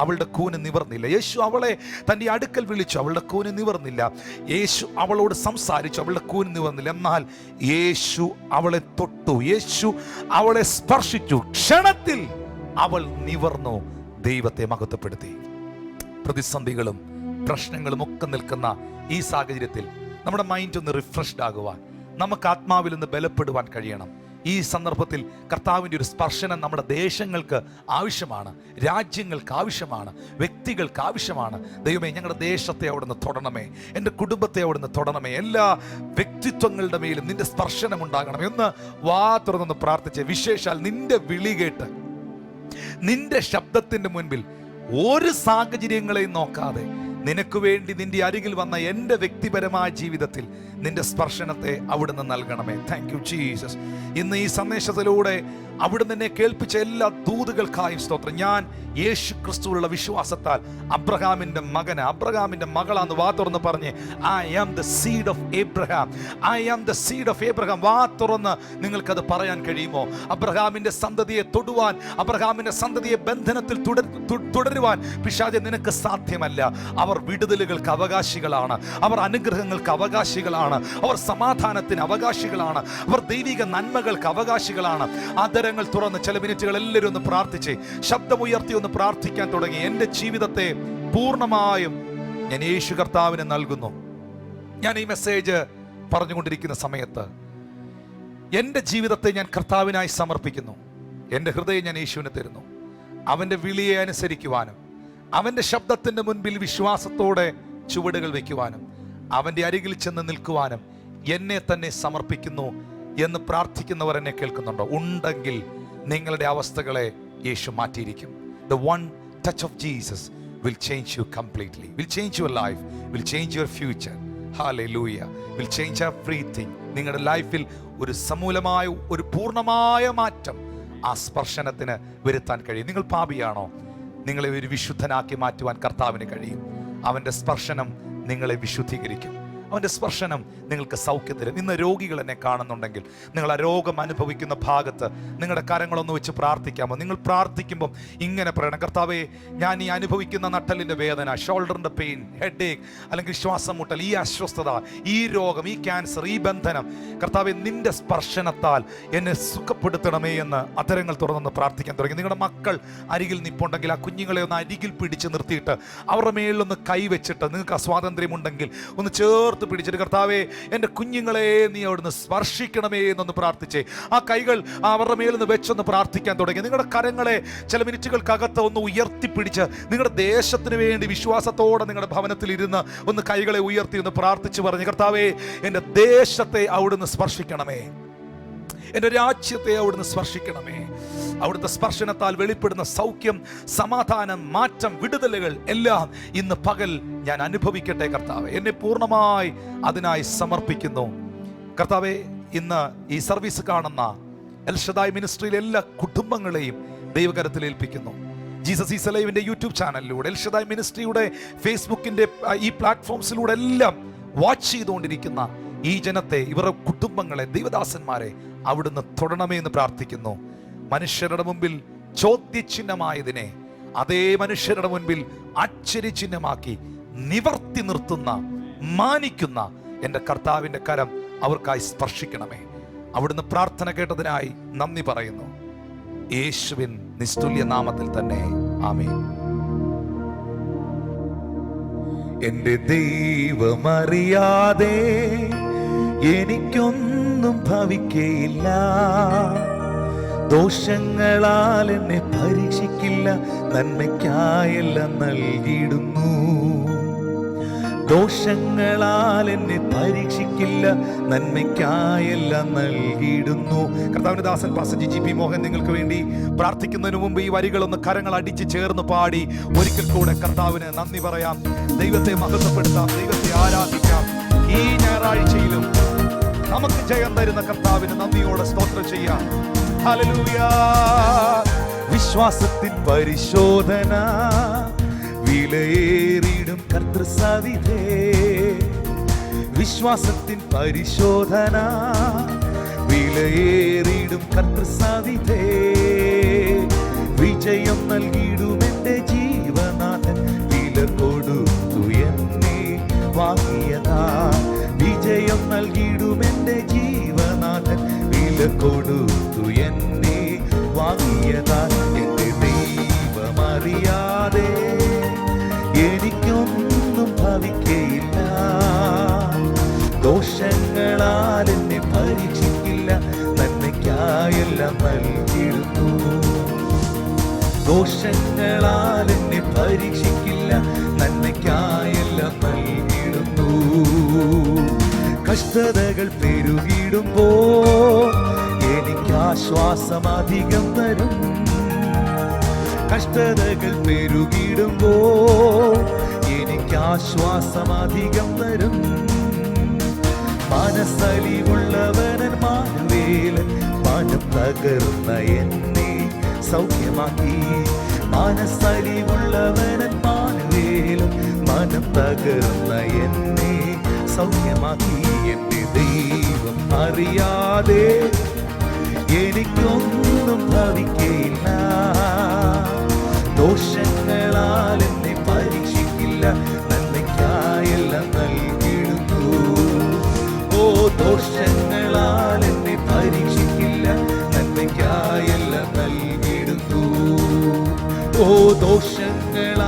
അവളുടെ കൂന് നിവർന്നില്ല. യേശു അവളെ തൻ്റെ അടുക്കൽ വിളിച്ചു, അവളുടെ കൂന് നിവർന്നില്ല. യേശു അവളോട് സംസാരിച്ചു, അവളുടെ കൂന് നിവർന്നില്ല. എന്നാൽ യേശു അവളെ തൊട്ടു, യേശു അവളെ സ്പർശിച്ചു. ക്ഷണത്തിൽ അവൾ നിവർന്നു, ദൈവത്തെ മഹത്വപ്പെടുത്തി. പ്രതിസന്ധികളും പ്രശ്നങ്ങളും ഒക്കെ നിൽക്കുന്ന ഈ സാഹചര്യത്തിൽ നമ്മുടെ മൈൻഡ് ഒന്ന് റിഫ്രഷ്ഡ് ആകുവാൻ, നമുക്ക് ആത്മാവിൽ നിന്ന് ബലപ്പെടുവാൻ കഴിയണം. ഈ സന്ദർഭത്തിൽ കർത്താവിൻ്റെ ഒരു സ്പർശനം നമ്മുടെ ദേശങ്ങൾക്ക് ആവശ്യമാണ്, രാജ്യങ്ങൾക്ക് ആവശ്യമാണ്, വ്യക്തികൾക്ക് ആവശ്യമാണ്. ദൈവമേ, ഞങ്ങളുടെ ദേശത്തെ അവിടുന്ന് തൊടണമേ, എൻ്റെ കുടുംബത്തെ അവിടുന്ന് തൊടണമേ. എല്ലാ വ്യക്തിത്വങ്ങളുടെ മേലും നിന്റെ സ്പർശനം ഉണ്ടാകണമേ. ഒന്ന് വാ തുറന്നൊന്ന് പ്രാർത്ഥിച്ച്, വിശേഷാൽ നിന്റെ വിളി കേട്ട്, നിന്റെ ശബ്ദത്തിൻ്റെ മുൻപിൽ ഒരു സാഹചര്യങ്ങളെയും നോക്കാതെ നിനക്ക് വേണ്ടി നിന്റെ അരികിൽ വന്ന എൻ്റെ വ്യക്തിപരമായ ജീവിതത്തിൽ നിന്റെ സ്പർശനത്തെ അവിടുന്ന് നൽകണമേ. Thank you Jesus. ഇന്ന് ഈ സന്ദേശത്തിലൂടെ അവിടുന്ന് എന്നെ കേൾപ്പിച്ച എല്ലാ ദൂതുകൾക്കായും സ്തോത്രം. ഞാൻ യേശു ക്രിസ്തുവിലുള്ള വിശ്വാസത്താൽ അബ്രഹാമിൻ്റെ മകന്, അബ്രഹാമിൻ്റെ മകളാന്ന് വാ തുറന്ന് പറഞ്ഞ്, I am the seed of Abraham, I am the seed of Abraham. വാ തുറന്ന് നിങ്ങൾക്കത് പറയാൻ കഴിയുമോ? അബ്രഹാമിൻ്റെ സന്തതിയെ തൊടുവാൻ, അബ്രഹാമിൻ്റെ സന്തതിയെ ബന്ധനത്തിൽ തുടരുവാൻ പിശാച് നിനക്ക് സാധ്യമല്ല. അവർ വിടുതലുകൾക്ക് അവകാശികളാണ്, അവർ അനുഗ്രഹങ്ങൾക്ക് അവകാശികളാണ്, അവർ സമാധാനത്തിന് അവകാശികളാണ്, അവർ ദൈവിക നന്മകൾക്ക് അവകാശികളാണ്. ആദരങ്ങൾ തുറന്ന് ചില മിനിറ്റുകൾ എല്ലാവരും ഒന്ന് പ്രാർത്ഥിച്ച്, ശബ്ദമുയർത്തി ഒന്ന് പ്രാർത്ഥിക്കാൻ തുടങ്ങി. എൻ്റെ ജീവിതത്തെ പൂർണ്ണമായും ഞാൻ യേശു കർത്താവിന് നൽകുന്നു. ഞാൻ ഈ മെസ്സേജ് പറഞ്ഞുകൊണ്ടിരിക്കുന്ന സമയത്ത് എൻ്റെ ജീവിതത്തെ ഞാൻ കർത്താവിനായി സമർപ്പിക്കുന്നു. എൻ്റെ ഹൃദയം ഞാൻ യേശുവിന് തരുന്നു. അവൻ്റെ വിളിയെ അനുസരിക്കുവാനും, അവൻ്റെ ശബ്ദത്തിൻ്റെ മുൻപിൽ വിശ്വാസത്തോടെ ചുവടുകൾ വയ്ക്കുവാനും, അവൻ്റെ അരികിൽ ചെന്ന് നിൽക്കുവാനും എന്നെ തന്നെ സമർപ്പിക്കുന്നു എന്ന് പ്രാർത്ഥിക്കുന്നവർ എന്നെ കേൾക്കുന്നുണ്ടോ? ഉണ്ടെങ്കിൽ നിങ്ങളുടെ അവസ്ഥകളെ യേശു മാറ്റിയിരിക്കും. The one touch of Jesus will change you completely, will change your life, will change your future. Hallelujah. Will change everything. നിങ്ങളുടെ ലൈഫിൽ ഒരു സമൂലമായ, ഒരു പൂർണ്ണമായ മാറ്റം ആ സ്പർശനത്തിന് വരുത്താൻ കഴിയും. നിങ്ങൾ പാപിയാണോ? നിങ്ങളെ ഒരു വിശുദ്ധനാക്കി മാറ്റുവാൻ കർത്താവിന് കഴിയും. അവൻ്റെ സ്പർശനം നിങ്ങളെ വിശുദ്ധീകരിക്കും. അവൻ്റെ സ്പർശനം നിങ്ങൾക്ക് സൗഖ്യം തരും. ഇന്ന് രോഗികൾ എന്നെ കാണുന്നുണ്ടെങ്കിൽ, നിങ്ങൾ ആ രോഗം അനുഭവിക്കുന്ന ഭാഗത്ത് നിങ്ങളുടെ കരങ്ങളൊന്ന് വെച്ച് പ്രാർത്ഥിക്കാമോ? നിങ്ങൾ പ്രാർത്ഥിക്കുമ്പം ഇങ്ങനെ പറയണം, കർത്താവേ, ഞാൻ ഈ അനുഭവിക്കുന്ന നട്ടലിൻ്റെ വേദന, ഷോൾഡറിൻ്റെ പെയിൻ, ഹെഡ് ഏക്ക്, അല്ലെങ്കിൽ ശ്വാസം മുട്ടൽ, ഈ അസ്വസ്ഥത, ഈ രോഗം, ഈ ക്യാൻസർ, ഈ ബന്ധനം, കർത്താവേ, നിന്റെ സ്പർശനത്താൽ എന്നെ സുഖപ്പെടുത്തണമേ എന്ന് അധരങ്ങൾ തുറന്നൊന്ന് പ്രാർത്ഥിക്കാൻ തുടങ്ങി. നിങ്ങളുടെ മക്കൾ അരികിൽ നിൽപ്പുണ്ടെങ്കിൽ ആ കുഞ്ഞുങ്ങളെ ഒന്ന് അരികിൽ പിടിച്ച് നിർത്തിയിട്ട് അവരുടെ മേളിലൊന്ന് കൈവച്ചിട്ട്, നിങ്ങൾക്ക് ആ സ്വാതന്ത്ര്യമുണ്ടെങ്കിൽ ഒന്ന് ചേർത്ത് പിടിച്ചിട്ട്, കർത്താവേ, എൻ്റെ കുഞ്ഞുങ്ങളെ നീ അവിടുന്ന് സ്പർശിക്കണമേ എന്നൊന്ന് പ്രാർത്ഥിച്ചേ. ആ കൈകൾ അവരുടെ മേലൊന്ന് വെച്ചൊന്ന് പ്രാർത്ഥിക്കാൻ തുടങ്ങി. നിങ്ങളുടെ കരങ്ങളെ ചില മിനിറ്റുകൾക്കകത്ത് ഒന്ന് ഉയർത്തിപ്പിടിച്ച്, നിങ്ങളുടെ ദേശത്തിന് വേണ്ടി വിശ്വാസത്തോടെ നിങ്ങളുടെ ഭവനത്തിൽ ഇരുന്ന് ഒന്ന് കൈകളെ ഉയർത്തി ഒന്ന് പ്രാർത്ഥിച്ച് പറഞ്ഞ്, കർത്താവേ, എൻ്റെ ദേശത്തെ അവിടുന്ന് സ്പർശിക്കണമേ, എൻ്റെ രാജ്യത്തെ അവിടുന്ന് സ്പർശിക്കണമേ. അവിടുത്തെ സ്പർശനത്താൽ വെളിപ്പെടുന്ന സൗഖ്യം, സമാധാനം, മാറ്റം, വിടുതലുകൾ എല്ലാം ഇന്ന് പകൽ ഞാൻ അനുഭവിക്കട്ടെ കർത്താവേ. എന്നെ പൂർണ്ണമായി അതിനായി സമർപ്പിക്കുന്നു കർത്താവേ. ഇന്ന് ഈ സർവീസ് കാണുന്ന എൽഷദായ് മിനിസ്ട്രിയിലെ എല്ലാ കുടുംബങ്ങളെയും ദൈവകരത്തിൽ ഏൽപ്പിക്കുന്നു. ജീസസ് ഈസ് അലൈവിന്റെ യൂട്യൂബ് ചാനലിലൂടെ, എൽഷദായ് മിനിസ്ട്രിയുടെ ഫേസ്ബുക്കിന്റെ ഈ പ്ലാറ്റ്ഫോംസിലൂടെ എല്ലാം വാച്ച് ചെയ്തുകൊണ്ടിരിക്കുന്ന ഈ ജനത്തെ, ഇവരുടെ കുടുംബങ്ങളെ, ദൈവദാസന്മാരെ അവിടുന്ന് തൊടണമേ എന്ന് പ്രാർത്ഥിക്കുന്നു. മനുഷ്യരുടെ മുമ്പിൽ ചോദ്യചിഹ്നമായതിനെ അതേ മനുഷ്യരുടെ മുൻപിൽ ആശ്ചര്യചിഹ്നമാക്കി നിവർത്തി നിർത്തുന്ന, മാനിക്കുന്ന എൻ്റെ കർത്താവിൻ്റെ കരം അവർക്കായി സ്പർശിക്കണമേ. അവിടുന്ന് പ്രാർത്ഥന കേട്ടതിനായി നന്ദി പറയുന്നു. യേശുവിൻ നിസ്തുല്യ നാമത്തിൽ തന്നെ ആമേൻ. എൻ്റെ ദൈവമറിയാതെ എനിക്കൊന്നും ഭവിക്കയില്ല. ദോഷങ്ങളാൽ എന്നെ പരീക്ഷിക്കില്ല, നന്മയ്ക്കായെല്ലാം നൽകിയിടുന്നു. ദോഷങ്ങളാൽ എന്നെ പരീക്ഷിക്കില്ല, പരീക്ഷിക്കില്ല, നന്മയ്ക്കായെല്ലാം നൽകിയിടുന്നു. കർത്താവിന്റെ ദാസൻ പാസ്റ്റർ ജി.പി. മോഹൻ നിങ്ങൾക്ക് വേണ്ടി പ്രാർത്ഥിക്കുന്നതിന് മുമ്പ് ഈ വരികളൊന്ന് കരങ്ങൾ അടിച്ച് ചേർന്ന് പാടി ഒരിക്കൽ കൂടെ കർത്താവിന് നന്ദി പറയാം. ദൈവത്തെ മഹത്വപ്പെടുത്താം, ദൈവത്തെ ആരാധിക്കാം. ഈ ഞായറാഴ്ചയിലും നമുക്ക് ജയം തരുന്ന കർത്താവിന് നന്ദിയോടെ സ്തോത്രം ചെയ്യാം. ഹല്ലേലൂയ. വിശ്വാസത്തിൻ പരിശോധന വിലയേറിയിടും കർത്തൃസവിധേ. വിശ്വാസത്തിൻ പരിശോധന വിലയേറിയിടും കർത്തൃസവിധേ. വിജയം നൽകിയിടും എന്റെ ജീവനാഥൻ, വില കൊടുത്തു എന്നെ വാങ്ങിയതാ. വിജയം നൽകിയിടും എന്റെ ജീവനാഥൻ, വില കൊടുത്തു എന്നെ വാങ്ങിയതാ. എന്റെ ദൈവമറിയാതെ എനിക്കൊന്നും ഭവിക്കയില്ല. ദോഷങ്ങളാൽ എന്നെ പരീക്ഷിക്കില്ല, നന്മയ്ക്കായെല്ലാം നൽകിയിടുന്നു. ദോഷങ്ങളാൽ എന്നെ പരീക്ഷിക്കില്ല, നന്മയ്ക്കായെല്ലാം നൽകിയിടുന്നു. കഷ്ടതകൾ പെരുകിടുമ്പോൾ എനിക്ക് ആശ്വാസം അധികം തരും. കഷ്ടതകൾ പെരുകിടുമ്പോൾ എനിക്ക് ആശ്വാസം അധികം തരും. മനസ്സലിവുള്ളവനൻ മാനുവേലൻ, മനം തകർന്ന എന്നെ സൗഖ്യമാക്കി. മനസ്സലിവുള്ളവനൻ മാനുവേലൻ, മനം തകർന്ന എന്നെ സൗഖ്യമാക്കി. എന്റെ ദൈവം അറിയാതെ എനിക്കൊന്നും ഭവിക്കയില്ല. ദോഷങ്ങളാൽ എന്നെ പരീക്ഷിക്കില്ല, നന്മയ്ക്കായെല്ലാം നൽകിയിടുന്നു. ഓ ദോഷങ്ങളാൽ എന്നെ പരീക്ഷിക്കില്ല, നന്മയ്ക്കായെല്ലാം നൽകിയിടുന്നു. ഓ ദോഷങ്ങളാൽ